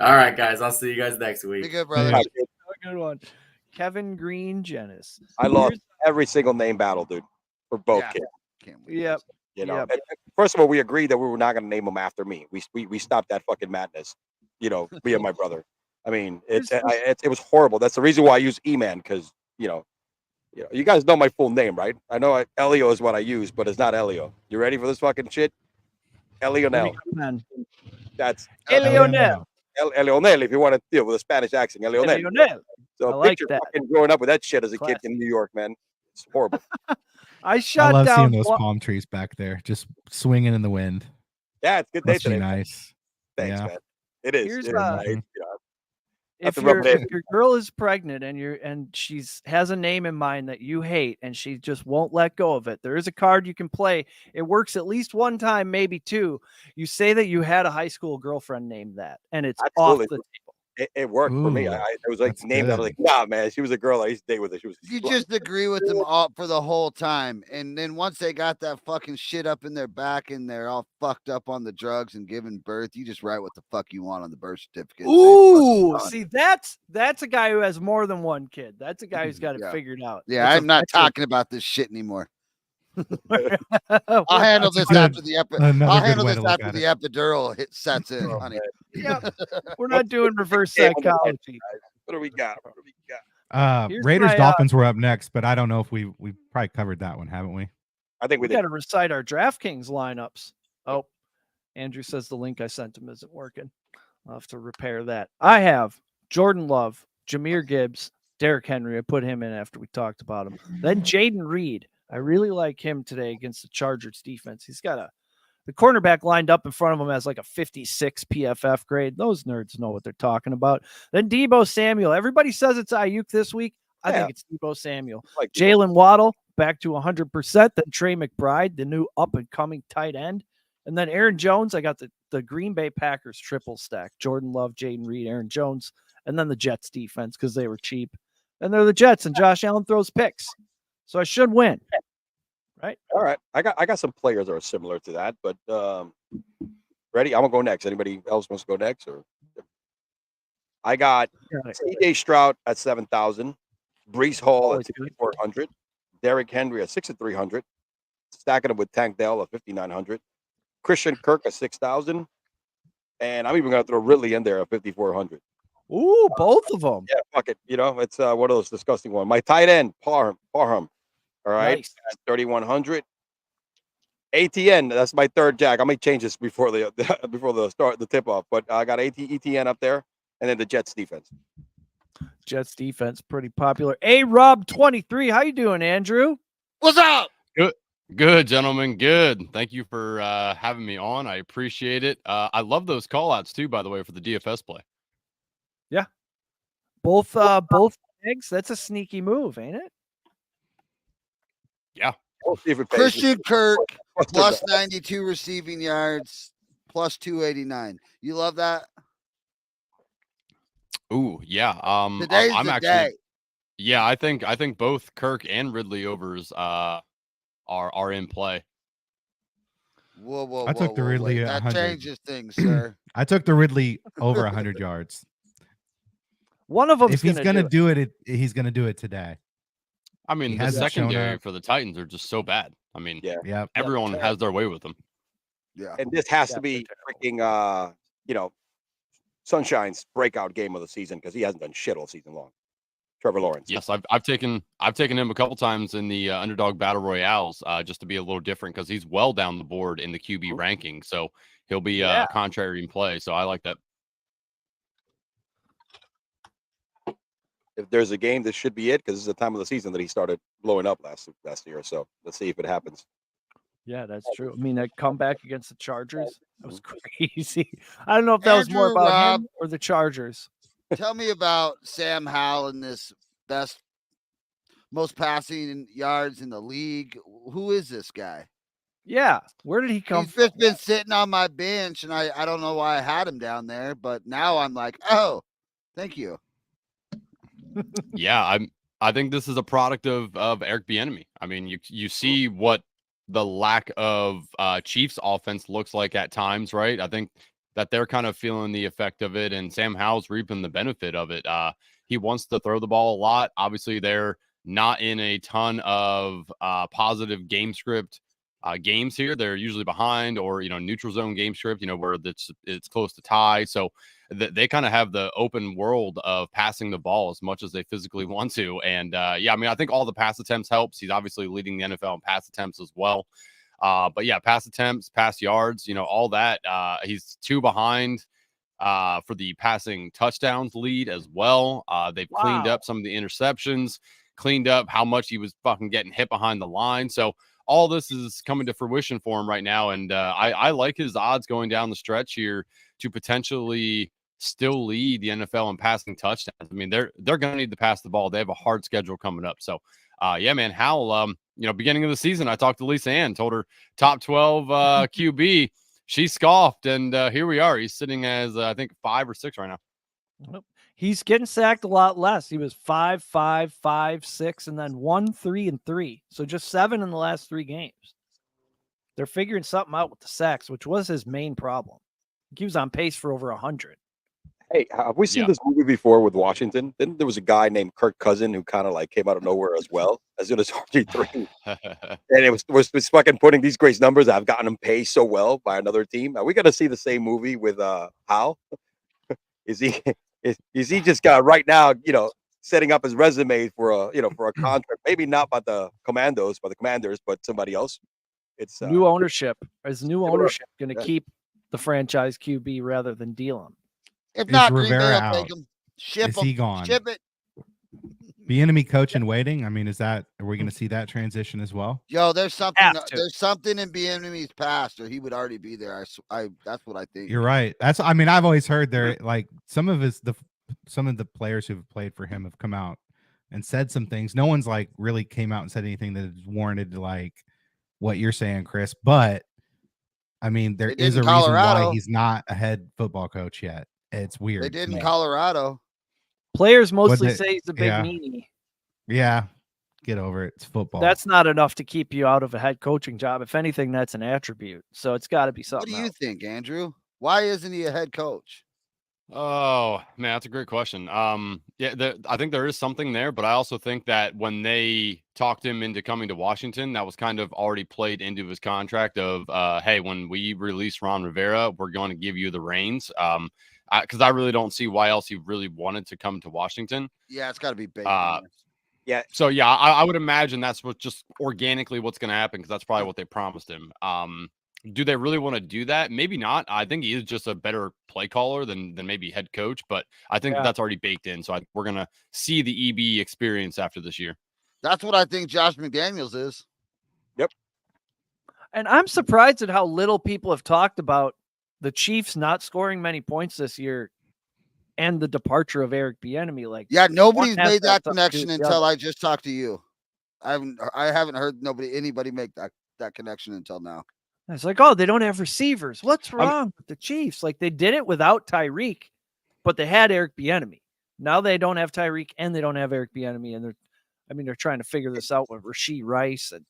All right, guys. I'll see you guys next week. Be good, brother. Have a good one. Kevin Green Jennings. I lost every single name battle, dude, for both kids. Yep. You know, first of all, we agreed that we were not going to name them after me. We stopped that fucking madness. You know, me and my brother. I mean, it was horrible. That's the reason why I use E-Man, because you guys know my full name, right? I know Elio is what I use, but it's not Elio. You ready for this fucking shit? Elionel. That's Elionel. Elionel, if you want to deal with a Spanish accent, Elionel. So I like picture that. fucking growing up with that shit as a kid in New York, man. It's horrible. I shot love down seeing those palm trees back there, just swinging in the wind. Yeah, it's a good day Must be today. nice. Thanks, man. It is. If your girl is pregnant and she's has a name in mind that you hate and she just won't let go of it, there is a card you can play. It works at least one time, maybe two. You say that you had a high school girlfriend named that, and it's off the table. It worked for me. It was like named. I was like, nah, man. She was a girl I used to date with. You just agree with them all for the whole time, and then once they got that fucking shit up in their back and they're all fucked up on the drugs and giving birth, you just write what the fuck you want on the birth certificate. Ooh, see, that's a guy who has more than one kid. That's a guy who's got it figured out. Yeah, I'm not talking about this shit anymore. I'll handle this after the epidural sets in, honey. Yeah, we're not doing reverse psychology. What do we got? Raiders Dolphins were up next, but I don't know if we probably covered that one, haven't we? I think we got to recite our DraftKings lineups. Oh, Andrew says the link I sent him isn't working. I'll have to repair that. I have Jordan Love, Jahmyr Gibbs, Derrick Henry. I put him in after we talked about him. Then Jaden Reed. I really like him today against the Chargers defense. He's got the cornerback lined up in front of him as like a 56 PFF grade. Those nerds know what they're talking about. Then Deebo Samuel. Everybody says it's Ayuk this week. I think it's Deebo Samuel. Like Jalen Waddle back to 100%. Then Trey McBride, the new up-and-coming tight end. And then Aaron Jones. I got the Green Bay Packers triple stack. Jordan Love, Jaden Reed, Aaron Jones. And then the Jets defense because they were cheap. And they're the Jets, and Josh Allen throws picks. So I should win. Right. All right. I got some players that are similar to that, but ready? I'm gonna go next. Anybody else wants to go next? Or I got CJ Stroud at 7,000, Breece Hall at 6,400, Derrick Henry at 6,300, stacking him with Tank Dell at 5,900, Christian Kirk at 6,000, and I'm even gonna throw Ridley in there at 5,400. Ooh, both of them. Yeah, fuck it. It's one of those disgusting ones. My tight end, Parham. All right, nice. 3,100. ATN, that's my third jack. I may change this before the tip off, but I got ETN up there, and then the Jets defense. Jets defense pretty popular. Rob 23. How you doing, Andrew? What's up? Good, gentlemen. Good. Thank you for having me on. I appreciate it. I love those call outs too, by the way, for the DFS play. Yeah. Both eggs. That's a sneaky move, ain't it? Yeah. Christian Kirk plus 92 receiving yards, plus 289. You love that? Ooh, yeah. Today's I'm the actually day. Yeah, I think both Kirk and Ridley overs are in play. Whoa. I took the Ridley that 100. changes things, sir. I took the Ridley over 100 yards. One of them, if he's gonna do it, he's gonna do it today. I mean, the secondary for the Titans are just so bad. I mean, everyone has their way with them. Yeah, and this has to be freaking Sunshine's breakout game of the season because he hasn't done shit all season long. Trevor Lawrence. Yes, I've taken him a couple times in the underdog battle royales just to be a little different because he's well down the board in the QB ranking, so he'll be contrary in play. So I like that. If there's a game, this should be it because this is the time of the season that he started blowing up last year. So let's see if it happens. Yeah, that's true. I mean, that comeback against the Chargers, that was crazy. I don't know if that was more about him or the Chargers. Tell me about Sam Howell and this most passing yards in the league. who is this guy? Yeah, where did he come He's from? just been sitting on my bench, and I don't know why I had him down there, but now I'm like, oh, thank you. Yeah, I think this is a product of Eric Bieniemy. I mean, you see what the lack of Chiefs offense looks like at times, right? I think that they're kind of feeling the effect of it, and Sam Howell's reaping the benefit of it. He wants to throw the ball a lot. Obviously, they're not in a ton of positive game script games here. They're usually behind or neutral zone game script, where it's close to tie. So they kind of have the open world of passing the ball as much as they physically want to. And yeah, I mean, I think all the pass attempts helps. He's obviously leading the NFL in pass attempts as well. But yeah, pass attempts, pass yards, all that. He's 2 behind for the passing touchdowns lead as well. They've cleaned up some of the interceptions, cleaned up how much he was fucking getting hit behind the line. So all this is coming to fruition for him right now. And I like his odds going down the stretch here to potentially still lead the NFL in passing touchdowns. I mean, they're going to need to pass the ball. They have a hard schedule coming up. So yeah, man, Howell, beginning of the season, I talked to Lisa Ann, told her top 12 QB. She scoffed, and here we are. He's sitting as, I think, 5 or 6 right now. He's getting sacked a lot less. He was 5, 5, 5, 6, and then 1, 3, and 3. So just 7 in the last 3 games. They're figuring something out with the sacks, which was his main problem. He was on pace for over 100. Hey, have we seen this movie before with Washington? Then there was a guy named Kirk Cousin who kind of like came out of nowhere as well, as good as RG3. And it was fucking putting these great numbers. I've gotten him paid so well by another team. Are we going to see the same movie with Hal? Is he just got right now, setting up his resume for a contract? Maybe not by the Commanders, but somebody else. It's new ownership. Is new ownership going to keep the franchise QB rather than deal him? If not, Rivera Green Bay will take him. Ship him. He gone? Ship it. Bieniemy coach in waiting. I mean, are we going to see that transition as well? Yo, there's something in Bieniemy's past, or he would already be there. That's what I think. You're right. I've always heard there, like some of the players who've played for him have come out and said some things. No one's like really came out and said anything that is warranted like what you're saying, Chris. But I mean, there is a reason why he's not a head football coach yet. It's weird. They did in Colorado. Players mostly say he's a big meanie. Yeah. Get over it. It's football. That's not enough to keep you out of a head coaching job. If anything, that's an attribute. So it's got to be something. What do you think, Andrew? Why isn't he a head coach? Oh man, that's a great question. Yeah, I think there is something there, but I also think that when they talked him into coming to Washington, that was kind of already played into his contract of, hey, when we release Ron Rivera, we're going to give you the reins. Because I really don't see why else he really wanted to come to Washington. Yeah, it's got to be big. Yeah. So yeah, I would imagine that's what just organically what's going to happen because that's probably what they promised him. Do they really want to do that? Maybe not. I think he is just a better play caller than maybe head coach, but I think that's already baked in. So we're going to see the EB experience after this year. That's what I think Josh McDaniels is. Yep. And I'm surprised at how little people have talked about the Chiefs not scoring many points this year and the departure of Eric Bieniemy. Like, yeah, nobody's made that connection until I just talked to you. I haven't heard anybody make that connection until now. It's like, oh, they don't have receivers. What's wrong with the Chiefs? Like, they did it without Tyreek, but they had Eric Bieniemy. Now they don't have Tyreek and they don't have Eric Bieniemy, and they're trying to figure this out with Rashee Rice and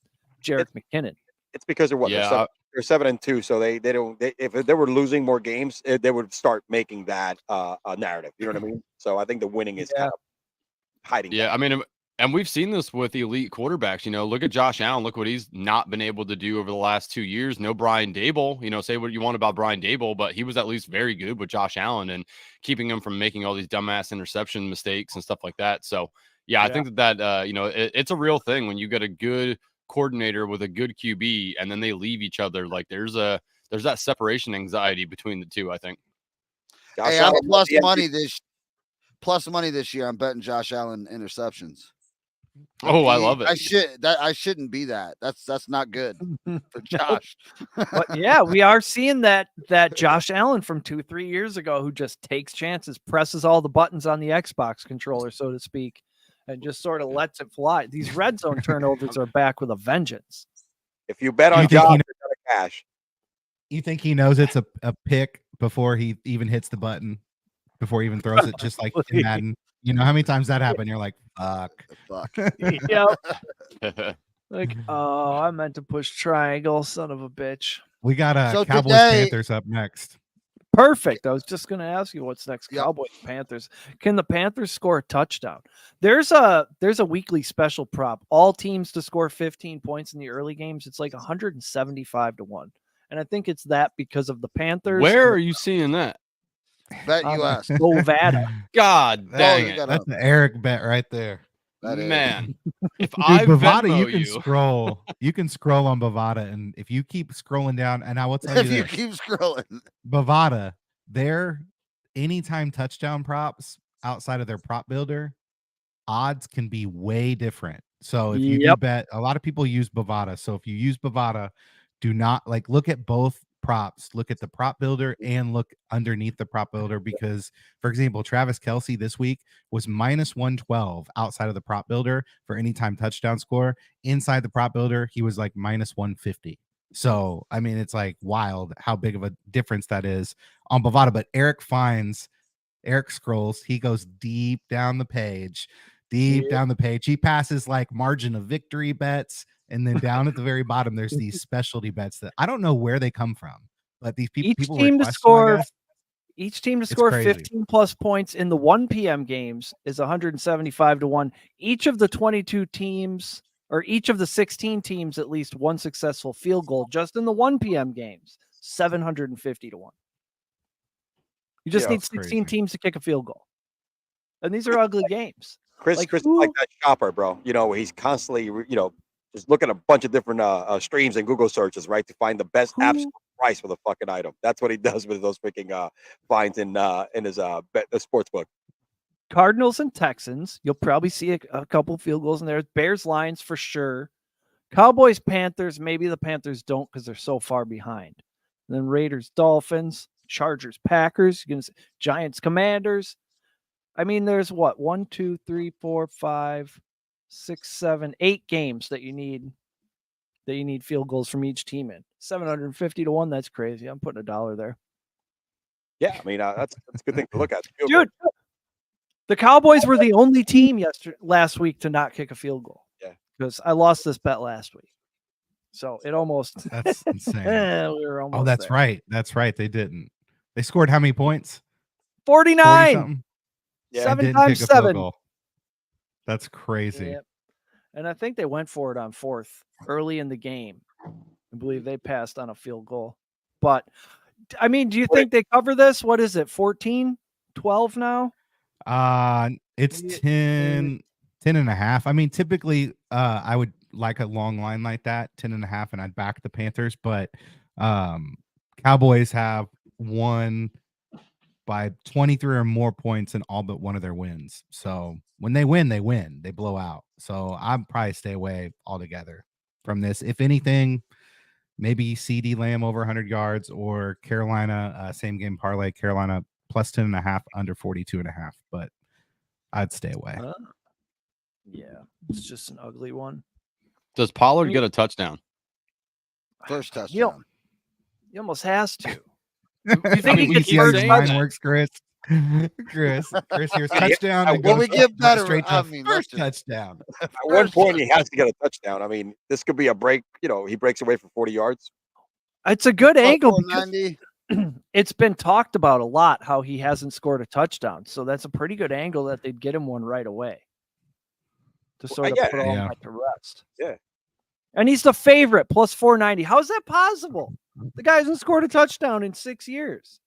Jerick McKinnon. It's because they're what? Yeah. They're 7-2, so they don't. If they were losing more games, they would start making that a narrative. You know what I mean? So I think the winning is kind of hiding. Yeah, that. I mean, and we've seen this with elite quarterbacks. Look at Josh Allen. Look what he's not been able to do over the last 2 years. No Brian Dable. Say what you want about Brian Dable, but he was at least very good with Josh Allen and keeping him from making all these dumbass interception mistakes and stuff like that. So yeah, I think that it's a real thing when you get a good coordinator with a good QB and then they leave each other. Like there's that separation anxiety between the two, I think. Hey, I'm plus money this year. I'm betting Josh Allen interceptions. Oh, I love it. I shouldn't be that. That's not good for Josh. But yeah, we are seeing that Josh Allen from 2-3 years ago who just takes chances, presses all the buttons on the Xbox controller, so to speak, and just sort of lets it fly. These red zone turnovers are back with a vengeance. If you bet Do you on think Josh, he you're gonna cash. You think he knows it's a pick before he even hits the button, before he even throws it, just like in Madden? You know how many times that happened? You're like, fuck. Yep. Like, oh, I meant to push triangle, son of a bitch. We got So Cowboys today- Panthers up next. Perfect. I was just going to ask you what's next. Yep. Cowboys Panthers. Can the Panthers score a touchdown? There's a weekly special prop. All teams to score 15 points in the early games. It's like 175 to 1. And I think it's that because of the Panthers. Where are you seeing that? Bet on US. Bovada. God dang they it, got That's the Eric bet right there. That is. man! If Dude, I Bovada, Venmo you can you, scroll. You can scroll on Bovada, and if you keep scrolling down, and I will tell you If you this, keep scrolling. Bovada, their anytime touchdown props outside of their prop builder odds can be way different. So if you do Yep. bet, a lot of people use Bovada. So if you use Bovada, do not look at both props, look at the prop builder and look underneath the prop builder, because for example, Travis Kelce this week was minus 112 outside of the prop builder for anytime touchdown score. Inside the prop builder, he was like minus 150. So I mean, it's like wild how big of a difference that is on Bovada. But Eric scrolls, he goes deep down the page. He passes like margin of victory bets, and then down at the very bottom there's these specialty bets that I don't know where they come from, but these people request them, I guess. Each team to It's score crazy. 15 plus points in the 1 p.m. games is 175 to 1. Each of the 22 teams, or each of the 16 teams, at least one successful field goal just in the 1 p.m. games, 750 to 1. You just Yeah, need 16 teams to kick a field goal. And these are ugly games. Chris is like that shopper, bro. You know, he's constantly, just looking at a bunch of different streams and Google searches, right, to find the best absolute price for the fucking item. That's what he does with those freaking finds in his the sports book. Cardinals and Texans. You'll probably see a couple field goals in there. Bears, Lions for sure. Cowboys, Panthers. Maybe the Panthers don't because they're so far behind. And then Raiders, Dolphins, Chargers, Packers. You're gonna see Giants, Commanders. I mean, there's what 1, 2, 3, 4, 5, 6, 7, 8 games that you need field goals from each team in. 750 to 1. That's crazy. I'm putting $1 there. Yeah, I mean that's a good thing to look at. Dude, the Cowboys were the only team last week to not kick a field goal. Yeah, because I lost this bet last week, so it almost. That's insane. We were almost. Oh, that's there. right. That's right. They didn't. They scored how many points? 49. 40-something? Yeah, 7 didn't times kick a field 7. goal. That's crazy. Yep. And I think they went for it on 4th early in the game. I believe they passed on a field goal. But I mean, do you think they cover this? What is it? 14, 12 now? It's 10 and a half. I mean, typically I would like a long line like that, 10 and a half, and I'd back the Panthers, but Cowboys have won by 23 or more points in all but one of their wins. So when they win, they win. They blow out. So I'd probably stay away altogether from this. If anything, maybe CD Lamb over 100 yards, or Carolina same game parlay, Carolina plus 10 and a half, under 42 and a half, but I'd stay away. Yeah, it's just an ugly one. Does Pollard get a touchdown? First touchdown. He almost has to. You think mean, he gets keep first saying touchdown? that. Works, Chris. Chris here's touchdown. And Well, goes we give better. straight to I mean, first let's just- touchdown. At one point he has to get a touchdown. I mean, this could be a break. He breaks away for 40 yards. It's a good angle because 490. it's been talked about a lot how he hasn't scored a touchdown. So that's a pretty good angle that they'd get him one right away to sort of put all that to rest. Yeah. And he's the favorite, plus 490. How is that possible? The guy hasn't scored a touchdown in 6 years.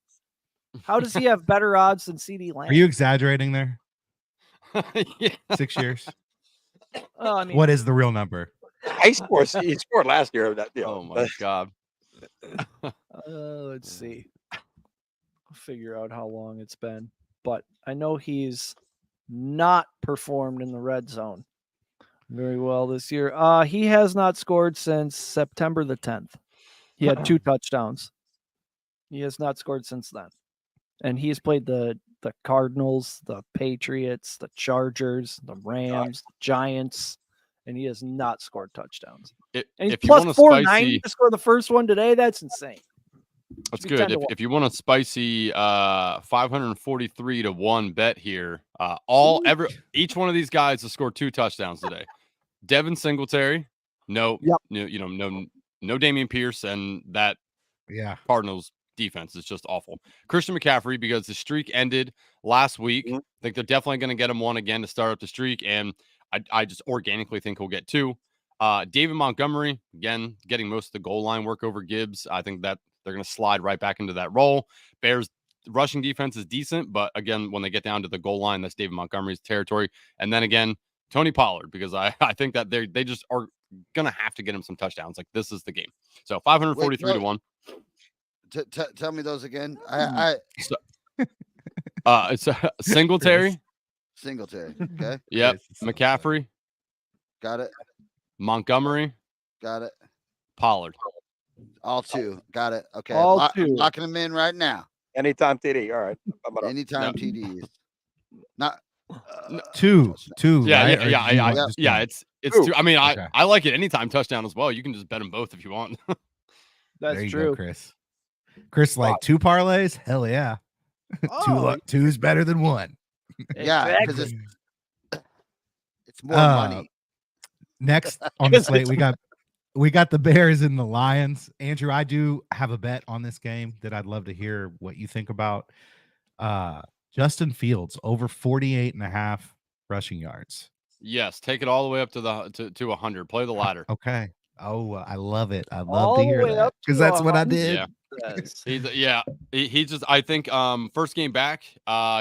How does he have better odds than CD Lamb? Are you exaggerating there? Yeah. 6 years. Oh, I mean, What is the real number? He scored last year. Oh my god. let's see. I'll figure out how long it's been. But I know he's not performed in the red zone very well this year. He has not scored since September the 10th. He had 2 touchdowns. He has not scored since then. And he has played the Cardinals, the Patriots, the Chargers, the Rams, the Giants, and he has not scored touchdowns. If And he's you plus want a 490 spicy, to score the first one today. That's insane. that's be good. 10 to If, 1. if you want a spicy 543 to 1 bet here, each one of these guys has scored 2 touchdowns today. Devin Singletary, no Damian Pierce, and that Cardinals defense is just awful. Christian McCaffrey, because the streak ended last week. I think they're definitely going to get him one again to start up the streak, and I just organically think he'll get 2. David Montgomery, again, getting most of the goal line work over Gibbs. I think that they're going to slide right back into that role. Bears rushing defense is decent, but again, when they get down to the goal line, that's David Montgomery's territory. And then again, Tony Pollard, because I think that they just are going to have to get him some touchdowns. Like, this is the game. So 543 to 1. Tell me those again. It's Singletary. Singletary. Okay. Yep. McCaffrey. Got it. Montgomery. Got it. Pollard. All 2. Got it. Okay. All 2. Locking them in right now. Anytime TD. All right. Anytime TDs. Not 2. Yeah, right? Yeah. It's 2. I mean, I like it anytime touchdown as well. You can just bet them both if you want. That's there you true. go, Chris. Chris, like 2 parlays? Hell yeah. Two's better than 1. Yeah, because it's more money. Next on the slate, we got the Bears and the Lions. Andrew, I do have a bet on this game that I'd love to hear what you think about. Justin Fields over 48.5 rushing yards. Yes, take it all the way up to 100. Play the ladder. Okay. Oh, I love it. I love to hear that because that's what I did. Yeah. He just, I think, first game back,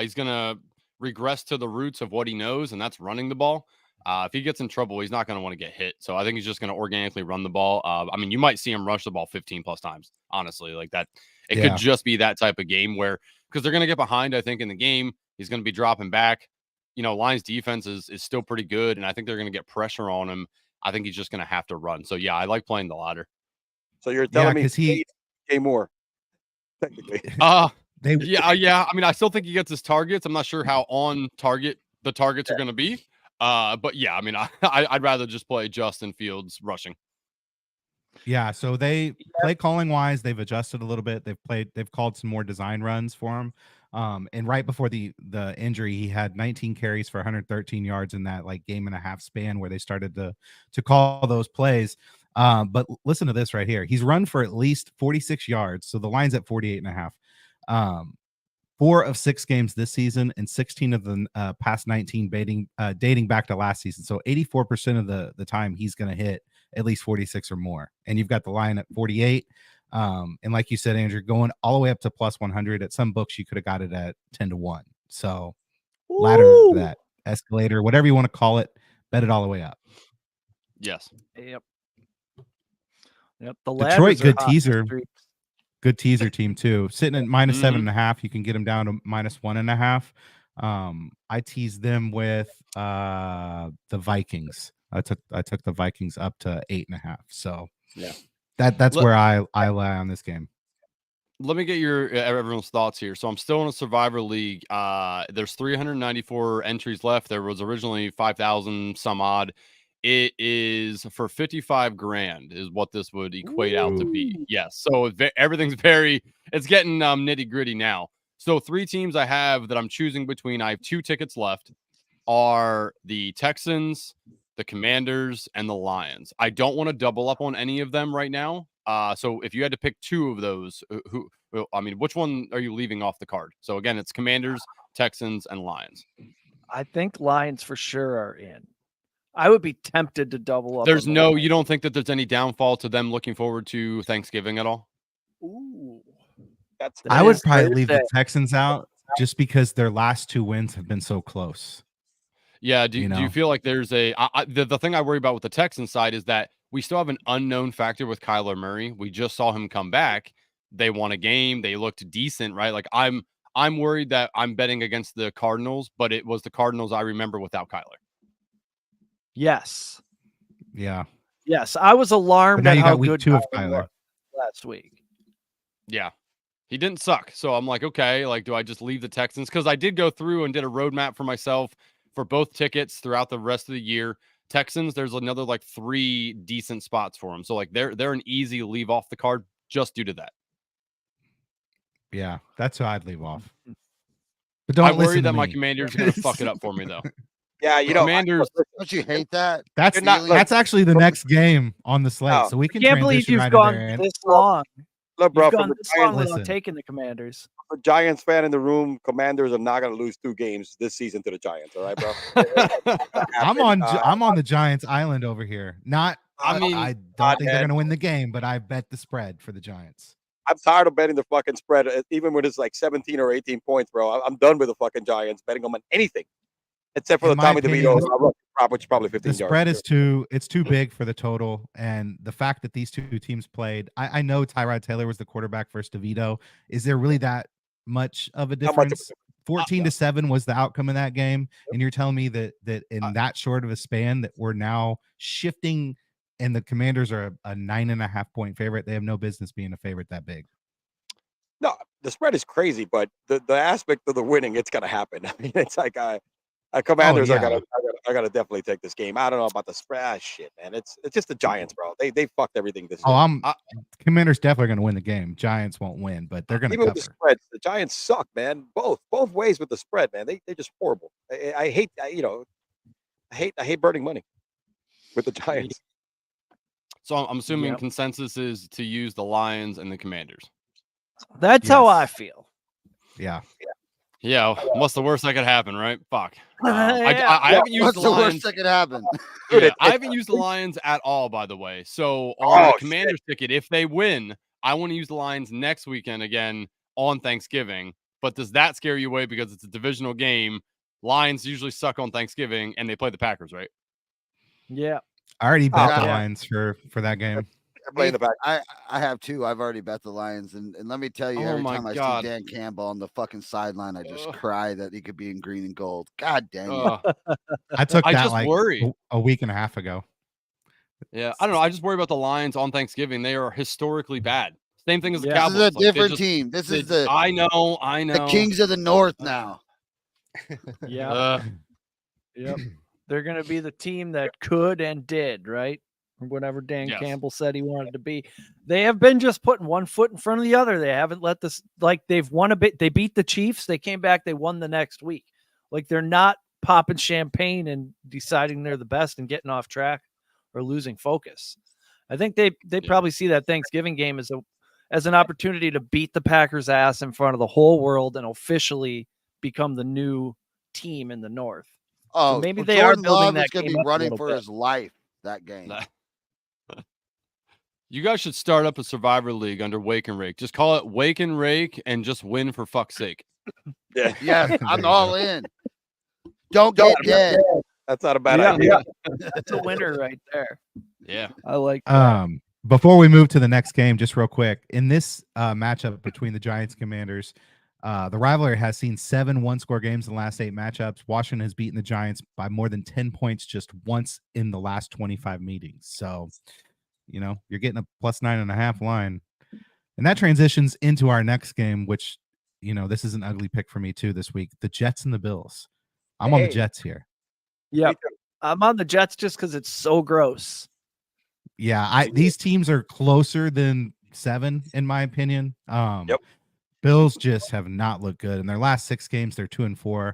he's gonna regress to the roots of what he knows, and that's running the ball. If he gets in trouble, he's not going to want to get hit. So I think he's just going to organically run the ball. I mean, you might see him rush the ball 15 plus times, honestly, like that. It could just be that type of game where, because they're going to get behind, I think, in the game. He's going to be dropping back. Lions defense is still pretty good, and I think they're going to get pressure on him. I think he's just going to have to run. So, yeah, I like playing the ladder. So you're telling me he more, technically. Yeah. I mean, I still think he gets his targets. I'm not sure how on target the targets are going to be. But yeah, I mean, I'd rather just play Justin Fields rushing. Yeah, so they play calling wise, they've adjusted a little bit. They've called some more design runs for him. And right before the injury, he had 19 carries for 113 yards in that like game and a half span where they started to call those plays. But listen to this right here. He's run for at least 46 yards. So the line's at 48.5. 4 of 6 games this season and 16 of the past 19 dating back to last season. So 84% of the time he's going to hit at least 46 or more. And you've got the line at 48. And like you said, Andrew, going all the way up to plus 100. At some books, you could have got it at 10 to 1. So ladder that, escalator, whatever you want to call it, bet it all the way up. Yes. Yep. The Detroit, good teaser. Good teaser team too. Sitting at minus 7.5, you can get them down to minus 1.5. I teased them with the Vikings. I took the Vikings up to 8.5. So yeah, that's where I lie on this game. Let me get everyone's thoughts here. So I'm still in a Survivor League. There's 394 entries left. There was originally 5,000 some odd. It is for 55 grand is what this would equate out to be. Yes. So everything's it's getting nitty gritty now. So 3 teams I have that I'm choosing between. I have 2 tickets left are the Texans, the Commanders, and the Lions. I don't want to double up on any of them right now. So if you had to pick 2 of those, which one are you leaving off the card? So again, it's Commanders, Texans, and Lions. I think Lions for sure are in. I would be tempted to double up. You don't think that there's any downfall to them looking forward to Thanksgiving at all? Ooh. I would probably leave the Texans out just because their last 2 wins have been so close. Yeah. Do you feel like there's the thing I worry about with the Texans side is that we still have an unknown factor with Kyler Murray. We just saw him come back. They won a game. They looked decent, right? Like I'm worried that I'm betting against the Cardinals, but it was the Cardinals I remember without Kyler. Yes. Yeah. Yes. I was alarmed at how good 2 of Kyler last week. Yeah. He didn't suck. So I'm like, okay, like, do I just leave the Texans? Because I did go through and did a roadmap for myself for both tickets throughout the rest of the year. Texans, there's another like 3 decent spots for them. So like they're an easy leave off the card just due to that. Yeah, that's who I'd leave off. But don't I listen worry to that my me. Commanders are going to fuck it up for me though. Yeah, you know, Commanders. Don't you hate that? That's You're not- that's actually the next game on the slate, Oh. so we can Can't believe transition you've right gone in there. And this long. look, bro, You've from gone the this long Giants, without Listen. taking the Commanders. a Giants fan in the room, Commanders are not going to lose 2 games this season to the Giants. All right, bro. I'm on the Giants Island over here. Not I mean, I don't think they're man. going to win the game, but I bet the spread for the Giants. I'm tired of betting the fucking spread, even when it's like 17 or 18 points, bro. I'm done with the fucking Giants betting them on anything, except for In the my Tommy opinion, DeVito prop, which is probably 15 The yards. spread is too big for the total, and the fact that these 2 teams played. I know Tyrod Taylor was the quarterback versus DeVito. Is there really that much of a Not much of a difference? 14-7 was the outcome of that game, and you're telling me that in that short of a span that we're now shifting, and the Commanders are a 9.5 point favorite. They have no business being a favorite that big. No, the spread is crazy, but the aspect of the winning, it's gonna happen. I mean, it's like Commanders. yeah. I gotta definitely take this game. I don't know about the spread. Ah, shit, man. It's just the Giants, bro. They fucked everything this year. Commanders definitely going to win the game. Giants won't win, but they're going to Even cover. with the spreads, the Giants suck, man. Both ways with the spread, man. They're just horrible. I hate, I hate burning money with the Giants. So I'm assuming Yep. consensus is to use the Lions and the Commanders. That's how I Yes. feel. Yeah. Yeah, what's the worst that could happen, right? Fuck. Yeah. I haven't used What's the the Lions. worst that could happen? Dude, Yeah, I haven't used the Lions at all, by the way. So on Oh, the shit. Commanders ticket, if they win, I want to use the Lions next weekend again on Thanksgiving. But does that scare you away because it's a divisional game? Lions usually suck on Thanksgiving, and they play the Packers, right? Yeah. I already bet the yeah. Lions for that game. I'm playing the back. I have 2. I've already bet the Lions, and let me tell you, Oh every my time I God. see Dan Campbell on the fucking sideline, I just Ugh. cry that he could be in green and gold. God dang it! I took I that just like worry. a week and a half ago. Yeah, I don't know. I just worry about the Lions on Thanksgiving. They are historically bad. Same thing as the Yeah. Cowboys. This is a Like, they different just- team. This they- is the I know. Kings of the North now. Yeah. Yep. They're going to be the team that could and did, right? Or whatever Dan Yes. Campbell said he wanted to be. They have been just putting one foot in front of the other. They haven't let this, like, they've won a bit. They beat the Chiefs. They came back. They won the next week. Like, they're not popping champagne and deciding they're the best and getting off track or losing focus. I think they probably see that Thanksgiving game as an opportunity to beat the Packers' ass in front of the whole world and officially become the new team in the North. Oh, maybe well, they are Jordan building Love that is going to game be up a running little for bit. his life that game. Nah. You guys should start up a Survivor League under Wake and Rake. Just call it Wake and Rake and just win for fuck's sake. Yeah, Yes, I'm all in. Don't get dead. that's not a bad Yeah. idea. That's a winner right there. Yeah. I like that. Before we move to the next game, just real quick, in this matchup between the Giants and Commanders, the rivalry has seen 7 one-score games in the last 8 matchups. Washington has beaten the Giants by more than 10 points just once in the last 25 meetings. So, you're getting a plus 9.5 line. And that transitions into our next game, which, this is an ugly pick for me too this week. The Jets and the Bills. I'm on the Hey. Jets here. Yeah. I'm on the Jets just because it's so gross. Yeah, these teams are closer than 7 in my opinion. Yep. Bills just have not looked good in their last 6 games. They're 2-4.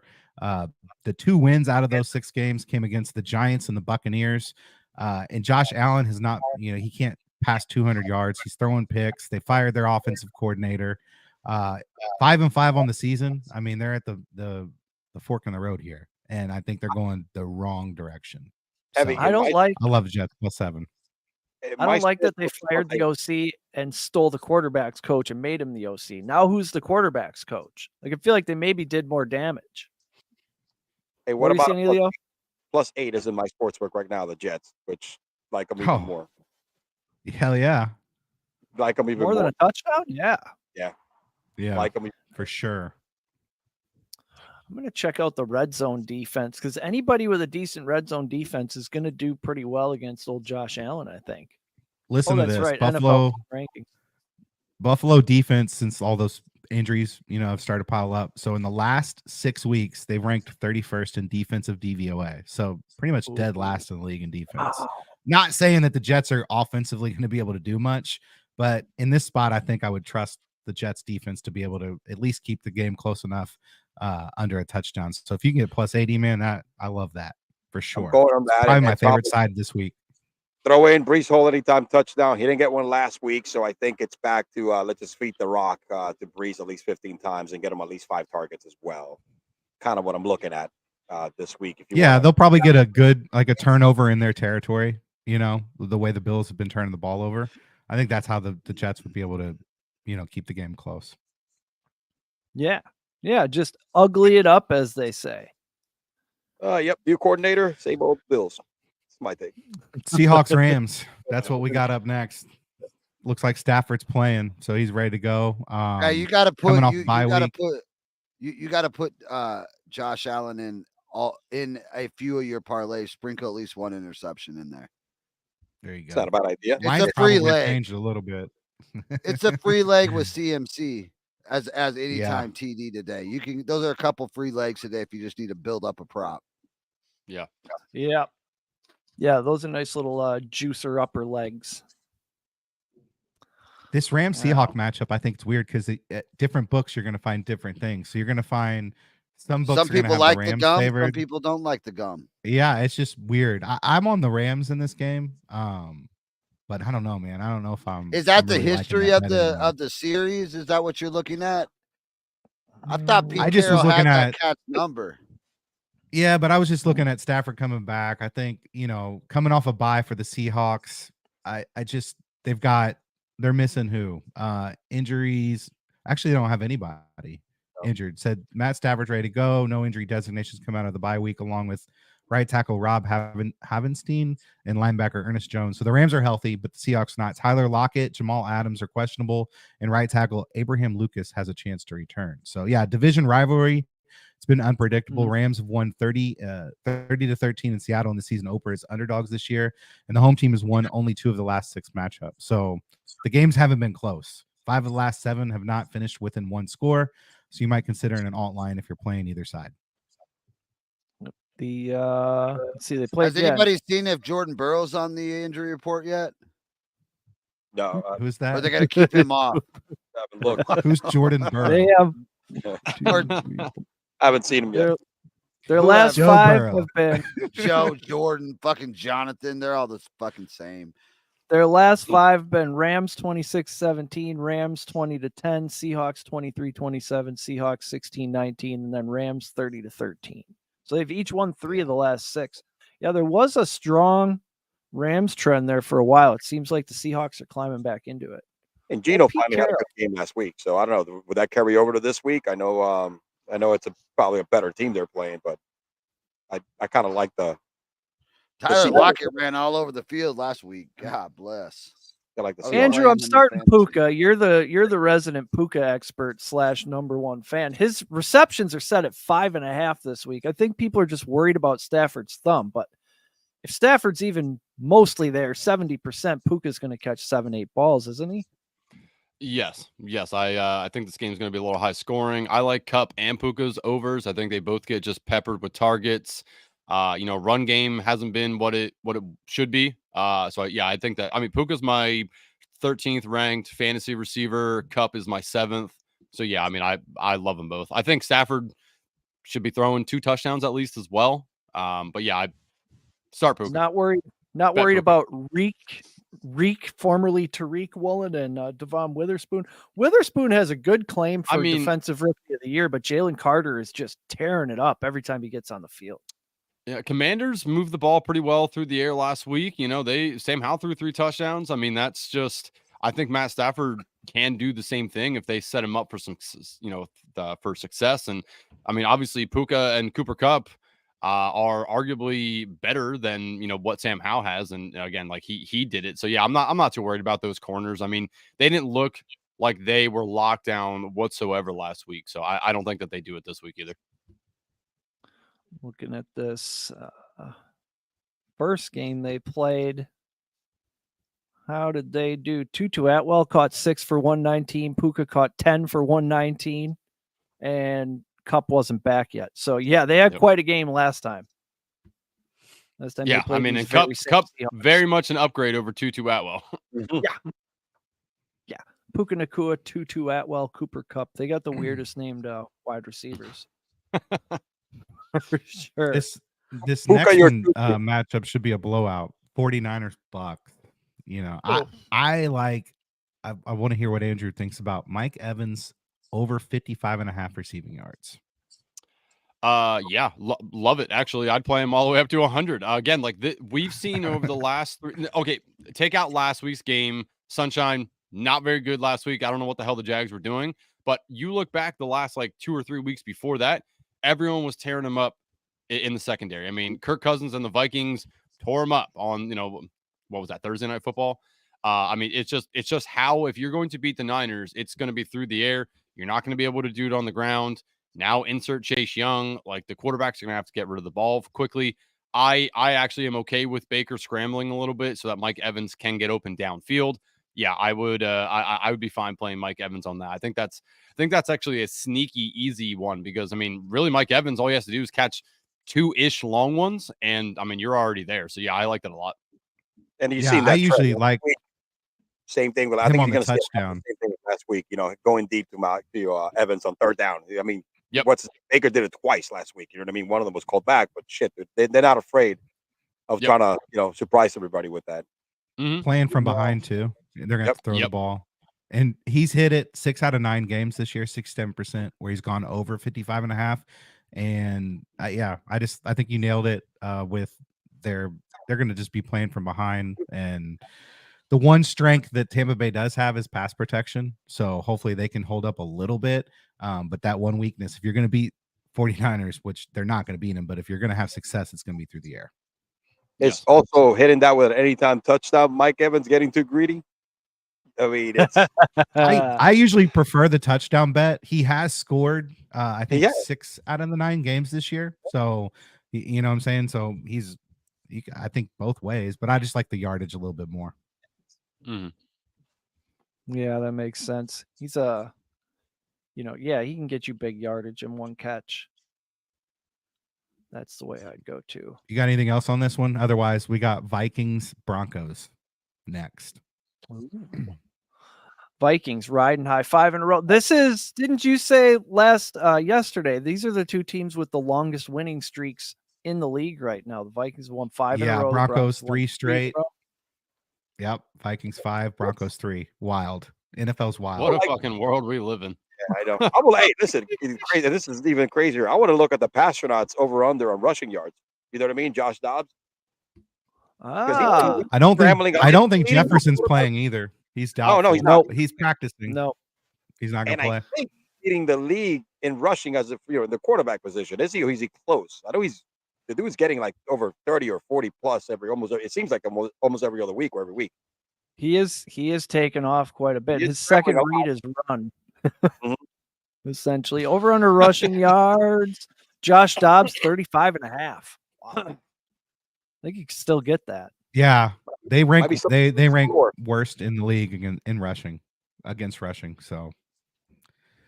The 2 wins out of those 6 games came against the Giants and the Buccaneers. And Josh Allen has not, he can't pass 200 yards. He's throwing picks. They fired their offensive coordinator. 5-5 on the season. I mean, they're at the fork in the road here, and I think they're going the wrong direction. Heavy. So, I don't like I love the Jets plus 7. I don't like that they fired the OC and stole the quarterback's coach and made him the OC. Now who's the quarterback's coach? Like, I feel like they maybe did more damage. Hey, What what are you about saying, Elio? +8 is in my sportsbook right now, the Jets, which like them even Oh. more. Hell yeah. Like them even More more. than a touchdown? Yeah. Yeah, Like them. for sure. I'm going to check out the red zone defense because anybody with a decent red zone defense is going to do pretty well against old Josh Allen, I think. Listen to that's this. right. Buffalo NFL rankings. Buffalo defense since all those injuries, have started to pile up. So in the last 6 weeks, they've ranked 31st in defensive DVOA. So pretty much dead last in the league in defense. Not saying that the Jets are offensively going to be able to do much, but in this spot, I think I would trust the Jets defense to be able to at least keep the game close enough under a touchdown. So if you can get plus 80, man, I love that for sure. I'm going on that. Probably my favorite side this week. Throw in Brees Hall anytime touchdown. He didn't get one last week, so I think it's back to let's just feed the rock to Brees at least 15 times and get him at least 5 targets as well. Kind of what I'm looking at this week. If you they'll probably get a good a turnover in their territory. The way the Bills have been turning the ball over. I think that's how the Jets would be able to, keep the game close. Yeah, just ugly it up, as they say. Yep, new coordinator, same old Bills. That's my take. Seahawks Rams. That's what we got up next. Looks like Stafford's playing, so he's ready to go. Yeah, you got to put you got to put Josh Allen in a few of your parlays. Sprinkle at least one interception in there. There you go. It's not a bad idea. It's a free leg. Changed a little bit. It's a free leg with CMC as anytime TD today. You can. Those are a couple free legs today if you just need to build up a prop. Yeah. Those are nice little juicer upper legs. This Rams Seahawk matchup, I think it's weird because different books you're going to find different things. So you're going to find some books. Some people like the gum. Favored. Some people don't like the gum. Yeah, it's just weird. I'm on the Rams in this game, but I don't know, man. I don't know if I'm. Is that I'm the really history of the series? Is that what you're looking at? I thought Pete I just Carroll was looking had at that cat's number. Yeah, but I was just looking at Stafford coming back. I think, coming off a bye for the Seahawks, they're missing who? Injuries. Actually, they don't have anybody injured. Said Matt Stafford's ready to go. No injury designations come out of the bye week, along with right tackle Rob Havenstein and linebacker Ernest Jones. So the Rams are healthy, but the Seahawks not. Tyler Lockett, Jamal Adams are questionable, and right tackle Abraham Lucas has a chance to return. So yeah, division rivalry. It's been unpredictable. Rams have won 30-13 in Seattle in the season opener as underdogs this year, and the home team has won only 2 of the last 6 matchups. So the games haven't been close. 5 of the last 7 have not finished within 1 score. So you might consider an alt line if you're playing either side. Let's see, they played. Has anybody seen if Jordan Burrow's on the injury report yet? No. Who's that? Or they're going to keep him off? Look. Who's Jordan Burrow? They have. I haven't seen him yet. Their last 5 have been Joe, Jordan, fucking Jonathan. They're all the fucking same. Their last 5 have been Rams 26-17, Rams 20-10, Seahawks 23-27, Seahawks 16-19, and then Rams 30-13. So they've each won 3 of the last 6. Yeah, there was a strong Rams trend there for a while. It seems like the Seahawks are climbing back into it. And Gino finally had a good game last week, so I don't know. Would that carry over to this week? I know it's probably a better team they're playing, but I kind of like the Tyler Lockett ran all over the field last week. God bless. I like the Andrew, I'm starting Puka. You're the resident Puka expert / #1 fan. His receptions are set at 5.5 this week. I think people are just worried about Stafford's thumb, but if Stafford's even mostly there, 70%, Puka's going to catch 7-8 balls, isn't he? Yes. I think this game is going to be a little high scoring. I like Kupp and Puka's overs. I think they both get just peppered with targets. Run game hasn't been what it should be. I think that. I mean, Puka's my 13th ranked fantasy receiver. Kupp is my 7th. So yeah, I mean, I love them both. I think Stafford should be throwing 2 touchdowns at least as well. But yeah, I start Puka. Not worried about Rake, formerly Tariq Woolen, and Devon Witherspoon. Witherspoon has a good claim for defensive rookie of the year, but Jalen Carter is just tearing it up every time he gets on the field. Yeah, Commanders moved the ball pretty well through the air last week. Sam Howell threw 3 touchdowns. I mean, that's just. I think Matt Stafford can do the same thing if they set him up for some, for success. And I mean, obviously, Puka and Cooper Kupp are arguably better than what Sam Howell has. And again, like he did it. So yeah, I'm not too worried about those corners. I mean, they didn't look like they were locked down whatsoever last week. So I don't think that they do it this week either. Looking at this first game they played, How did they do? Tutu Atwell caught 6 for 119. Puka caught 10 for 119. And Cup wasn't back yet. So, yeah, they had quite a game last time. Last time they played and these Cup Seahawks. very much an upgrade over Tutu Atwell. Yeah. Puka Nacua, Tutu Atwell, Cooper Cup. They got the weirdest named wide receivers. For sure. This Puka, next your one matchup should be a blowout. 49ers Bucks. You know, I want to hear what Andrew thinks about Mike Evans over 55.5 receiving yards. Love it. Actually, I'd play him all the way up to 100. Again, we've seen over the last three. Okay, take out last week's game. Sunshine, not very good last week. I don't know what the hell the Jags were doing, but you look back the last 2 or 3 weeks before that, everyone was tearing him up in the secondary. I mean, Kirk Cousins and the Vikings tore him up on, what was that, Thursday Night Football? I mean, it's just how, if you're going to beat the Niners, it's going to be through the air. You're not going to be able to do it on the ground. Now insert Chase Young. The quarterbacks are going to have to get rid of the ball quickly. I actually am okay with Baker scrambling a little bit so that Mike Evans can get open downfield. Yeah, I would be fine playing Mike Evans on that. I think that's actually a sneaky easy one because, I mean, really Mike Evans, all he has to do is catch 2-ish long ones, and I mean, you're already there. So yeah, I like that a lot. And you've seen that. I usually like same thing with, I think you're going to see the same thing last week, going deep to Evans on third down. I mean, Baker did it twice last week. You know what I mean? One of them was called back, but shit, they're not afraid of trying to, surprise everybody with that. Playing from behind too. They're going to throw the ball. And he's hit it 6 out of 9 games this year, 67%, where he's gone over 55.5. And I think you nailed it with they're going to just be playing from behind. And the one strength that Tampa Bay does have is pass protection. So hopefully they can hold up a little bit. But that one weakness, if you're going to beat 49ers, which they're not going to beat them, but if you're going to have success, it's going to be through the air. It's also hitting that with an anytime touchdown. Mike Evans getting too greedy. I mean, it's I usually prefer the touchdown bet. He has scored, I think 6 out of the 9 games this year. So, you know what I'm saying? So I think both ways, but I just like the yardage a little bit more. Yeah, that makes sense. He's he can get you big yardage in one catch. That's the way I'd go too. You got anything else on this one? Otherwise, we got Vikings Broncos next. Vikings riding high 5 in a row. This is, didn't you say yesterday? These are the two teams with the longest winning streaks in the league right now. The Vikings won 5 in a row. Broncos 3 straight. Yep, Vikings 5, Broncos 3. Wild. NFL's wild. What a fucking world we live in. Yeah, I know. Hey, listen, crazy. This is even crazier. I want to look at the Pastronauts over under on rushing yards. You know what I mean? Josh Dobbs. I don't think Jefferson's playing either. He's doubtful. Oh no, he's not. He's practicing. No, he's not going to play. I think leading the league in rushing as in the quarterback position. Is he? Or is he close? I know the dude's getting over 30 or 40 plus it seems like almost every other week or every week. He is taken off quite a bit. His second read is run. Essentially over under rushing yards. Josh Dobbs 35.5. Wow. I think you can still get that. Yeah, they rank worst in the league in rushing against rushing. So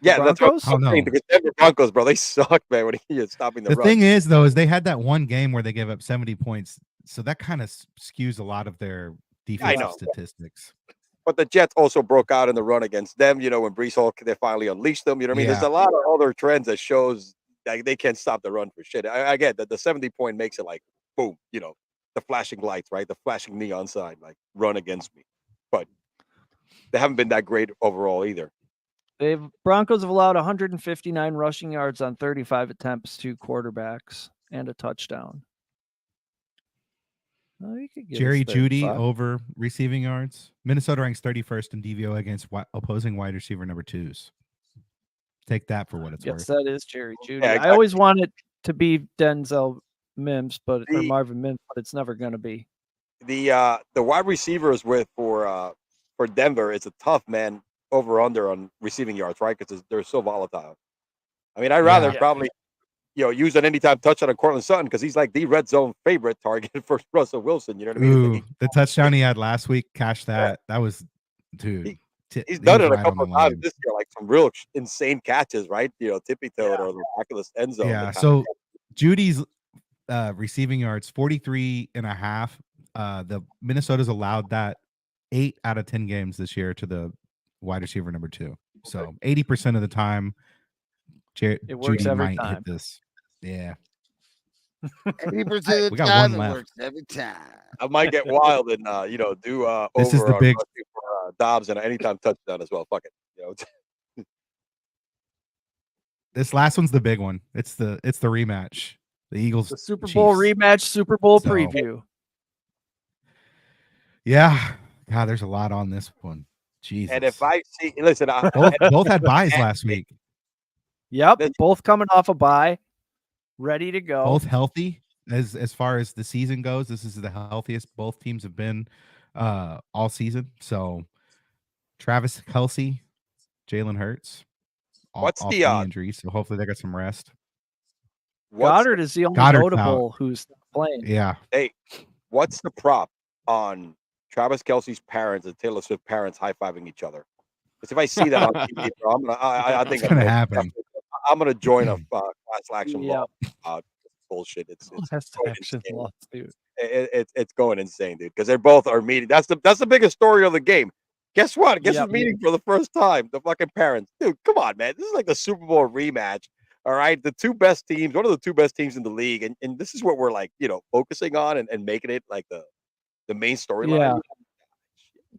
yeah, that's what I'm saying. The Denver Broncos, bro, they suck, man. When he is stopping the run. Thing is, though, is they had that one game where they gave up 70 points, so that kind of skews a lot of their defensive statistics. But the Jets also broke out in the run against them. When Breece Hall, they finally unleashed them. You know what I mean? There's a lot of other trends that shows that they can't stop the run for shit. I get that the 70 point makes it boom, the flashing lights, right? The flashing neon sign, run against me. But they haven't been that great overall either. Broncos have allowed 159 rushing yards on 35 attempts to quarterbacks and a touchdown. Jerry Jeudy over receiving yards. Minnesota ranks 31st in DVO against opposing wide receiver number 2s. Take that for what it's worth. Yes, that is Jerry Jeudy. Yeah, exactly. I always want it to be Denzel Mims, or Marvin Mims, but it's never going to be. The wide receivers for Denver, it's a tough man over under on receiving yards, right? Because they're so volatile. I mean, I'd rather probably use an anytime touchdown on Cortland Sutton because he's like the red zone favorite target for Russell Wilson. You know what I mean? Ooh, the touchdown he had last week, cash that. That was, dude. He's He done was it a right on couple the of times line. this year, like some real insane catches, right? Tippy toed or the back of the end zone. Yeah. So Judy's receiving yards 43.5. The Minnesota's allowed that 8 out of 10 games this year to the wide receiver number 2. So 80% of the time, It works Judy every might time. hit this. Yeah. 80% of the We got time one it left. works every time. I might get wild and do This is over the big- rushing for Dobbs and an anytime touchdown as well. Fuck it. This last one's the big one. It's the rematch. The Eagles. The Super Bowl Chiefs. rematch, Super Bowl So- preview. Yeah. God, there's a lot on this one. Jesus. And if I see, listen, both had buys last week. Yep, That's- both coming off a bye, ready to go. Both healthy as far as the season goes. This is the healthiest both teams have been all season. So Travis Kelce, Jalen Hurts, What's all the three injuries. So hopefully they got some rest. Goddard is the only Goddard's notable who's playing. Yeah. Hey, what's the prop on Travis Kelce's parents and Taylor Swift parents high fiving each other? Because if I see that on TV, bro, I think It's gonna happen. I'm gonna join a class action Yeah. law. Bullshit. It's Class going action insane. lawsuit. It's going insane, dude. Because they both are meeting. That's the biggest story of the game. Guess what? Guess Yep. who's meeting for the first time? The fucking parents, dude. Come on, man. This is like the Super Bowl rematch. All right, the two best teams, one of the two best teams in the league, and this is what we're like, focusing on and making it like the main storyline.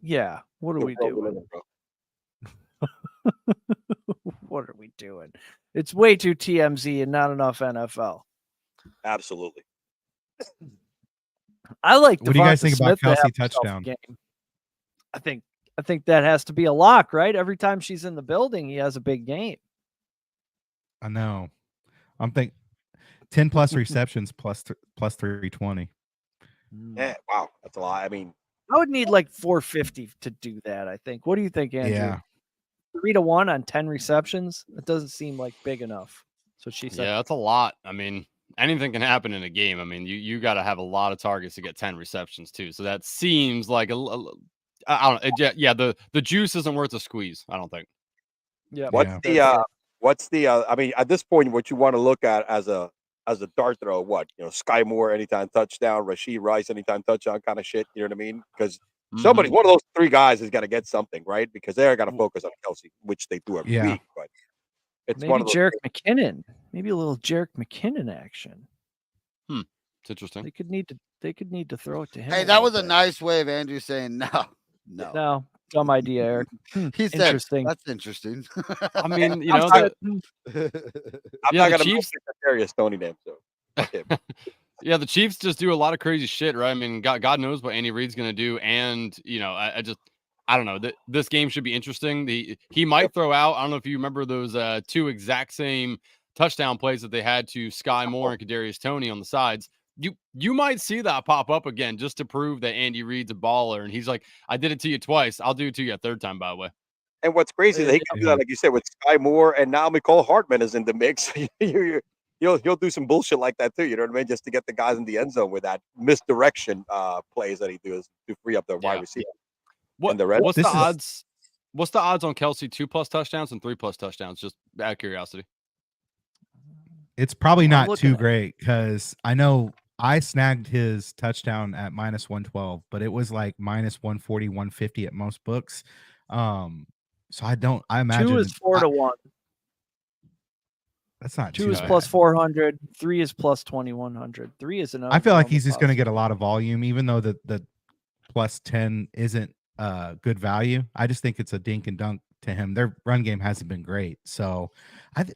Yeah. Yeah. What are we Bro, doing? bro. What are we doing? It's way too TMZ and not enough NFL. Absolutely. I like. What do you guys think about Smith to have Kelce himself a touchdown? game. I think that has to be a lock, right? Every time she's in the building, he has a big game. I know. I'm thinking 10 plus receptions plus 320. Yeah, wow, that's a lot. I mean, I would need like 450 to do that. I think. What do you think, Andrew? Yeah. 3-1 on 10 receptions. It doesn't seem like big enough. So she said, Yeah, that's a lot. I mean, anything can happen in a game. I mean, you got to have a lot of targets to get 10 receptions too. So that seems like I don't know. Yeah, the juice isn't worth a squeeze, I don't think. "Yeah, what's the I mean, at this point, what you want to look at as a dart throw, what, Sky Moore anytime touchdown, Rashid Rice anytime touchdown kind of shit, you know what I mean? Because somebody, one of those three guys has got to get something, right? Because they're got to focus on Kelce, which they do every week, but it's maybe one of those Jerick McKinnon. Maybe a little Jerick McKinnon action. It's interesting. They could need to throw it to him. Hey, that was a nice way of Andrew saying no. No, dumb idea, Eric. He said, Interesting. that's interesting. I mean, I'm sorry. I'm Yeah, not the gonna Chiefs- make Darius Stoney name, so fuck him. Yeah, the Chiefs just do a lot of crazy shit, right? I mean, God knows what Andy Reid's going to do, and I don't know. This game should be interesting. He might throw out. I don't know if you remember those two exact same touchdown plays that they had to Sky Moore and Kadarius Toney on the sides. You might see that pop up again just to prove that Andy Reid's a baller, and he's like, I did it to you twice. I'll do it to you a third time, by the way. And what's crazy is that he can do that, like you said, with Sky Moore, and now Mecole Hardman is in the mix. He'll do some bullshit like that too. You know what I mean? Just to get the guys in the end zone with that misdirection plays that he does to free up the wide receiver. What's the odds? What's the odds on Kelce 2+ touchdowns and 3+ touchdowns? Just out of curiosity. It's probably I'm not looking too at- great because I know I snagged his touchdown at -112, but it was like -140, 150 at most books. So I imagine 2 is 4-1. That's not 2 too is bad. plus 400. 3 is plus 2100. 3 is enough. I feel like he's just going to get a lot of volume, even though the plus 10 isn't good value. I just think it's a dink and dunk to him. Their run game hasn't been great. So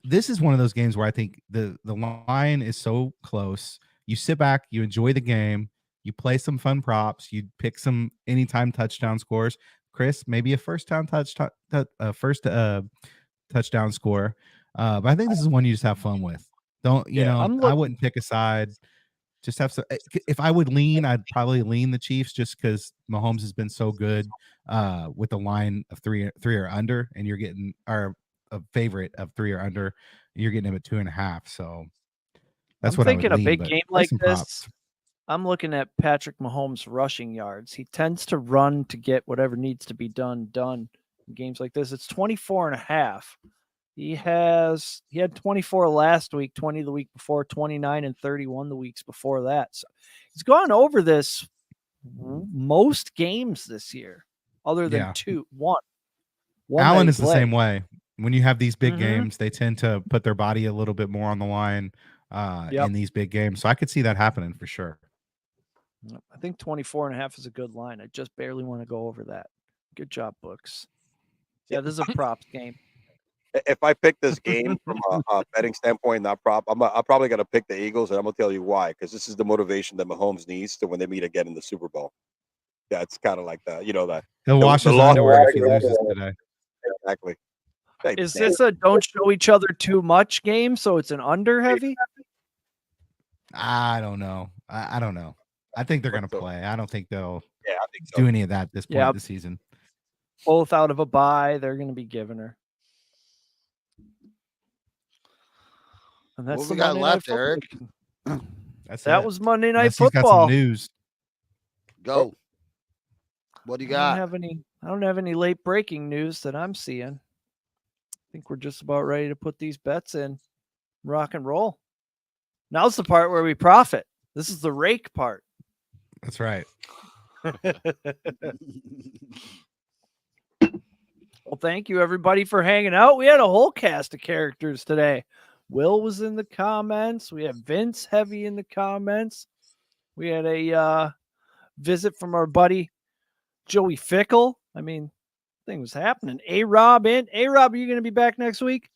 this is one of those games where I think the line is so close. You sit back, you enjoy the game, you play some fun props, you pick some anytime touchdown scores. Chris, maybe a first touchdown score. But I think this is one you just have fun with. Don't I wouldn't pick a side. Just have some. If I would lean, I'd probably lean the Chiefs just because Mahomes has been so good with the line of three or under, and you're getting a favorite of 3 or under. You're getting him at 2.5. So That's I'm what thinking I would a lean, big but game play like some this. props. I'm looking at Patrick Mahomes' rushing yards. He tends to run to get whatever needs to be done in games like this. It's 24.5. He had 24 last week, 20 the week before, 29 and 31 the weeks before that. So he's gone over this most games this year, other than one. Allen is the same way. When you have these big Mhm. games, they tend to put their body a little bit more on the line in these big games. So I could see that happening for sure. I think 24.5 is a good line. I just barely want to go over that. Good job, books. Yeah, this is a props game. If I pick this game from a betting standpoint, not prop, I'm probably going to pick the Eagles, and I'm going to tell you why. Because this is the motivation that Mahomes needs to when they meet again in the Super Bowl. Yeah, it's kind of like that, He'll wash his underwear if he loses today. Exactly. Is this a don't show each other too much game? So it's an under heavy? I don't know. I don't know. I think they're going to play. I don't think they'll I think so. do any of that at this point of the season. Both out of a bye, they're going to be giving her. And that's what we got left, Eric? That was Monday Night Unless Football. He's got some news. Go. What do you got? I don't have any late breaking news that I'm seeing. I think we're just about ready to put these bets in. Rock and roll. Now's the part where we profit. This is the rake part. That's right. Well, thank you everybody for hanging out. We had a whole cast of characters today. Will was in the comments. We had Vince heavy in the comments. We had a visit from our buddy Joey Fickle. I mean, thing was happening. A-Rob, are you going to be back next week?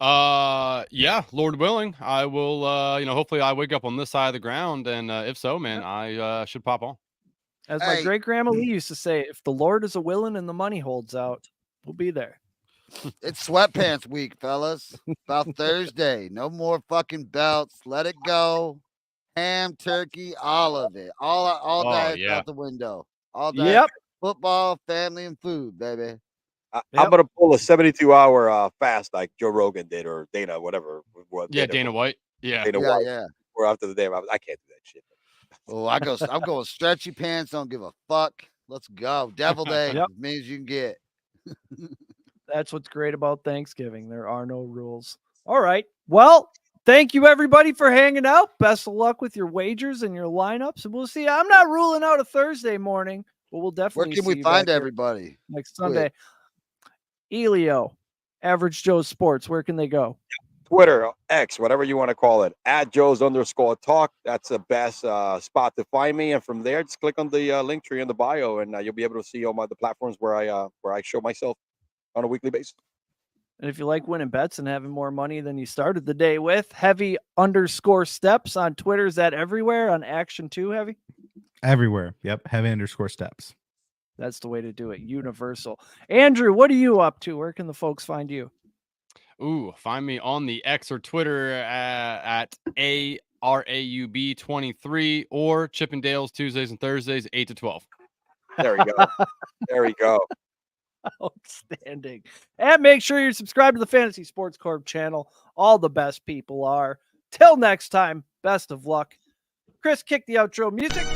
Yeah, Lord willing, I will. Hopefully I wake up on this side of the ground, and if so, man, I should pop on. As my great grandma Lee used to say, if the Lord is a willing and the money holds out, we'll be there. It's sweatpants week, fellas. About Thursday. No more fucking belts. Let it go. Ham, turkey, all of it. All diets out the window. All diets. Football, family, and food, baby. I'm going to pull a 72-hour fast like Joe Rogan did, or Dana, whatever. Dana White. Yeah. Dana White. Or after the day, I can't do that shit. Oh, I'm going stretchy pants. Don't give a fuck. Let's go. Devil Day means you can get. That's what's great about Thanksgiving. There are no rules. All right. Well, thank you everybody for hanging out. Best of luck with your wagers and your lineups. And we'll see. I'm not ruling out a Thursday morning, but we'll definitely. Where can we find everybody next Sunday? Elio, Average Joe Sports. Where can they go? Twitter, X, whatever you want to call it, @Joe's_talk. That's the best spot to find me. And from there, just click on the link tree in the bio, and you'll be able to see all the platforms where I show myself on a weekly basis. And if you like winning bets and having more money than you started the day with, heavy_steps on Twitter. Is that everywhere on Action 2, Heavy? Everywhere. Yep. Heavy_steps. That's the way to do it. Universal. Andrew, what are you up to? Where can the folks find you? Ooh, find me on the X or Twitter at ARAUB23 or Chippendales Tuesdays and Thursdays, 8 to 12. There we go. There we go. Outstanding. And make sure you're subscribed to the Fantasy Sports Corp channel. All the best people are. Till next time, best of luck. Chris, kick the outro music.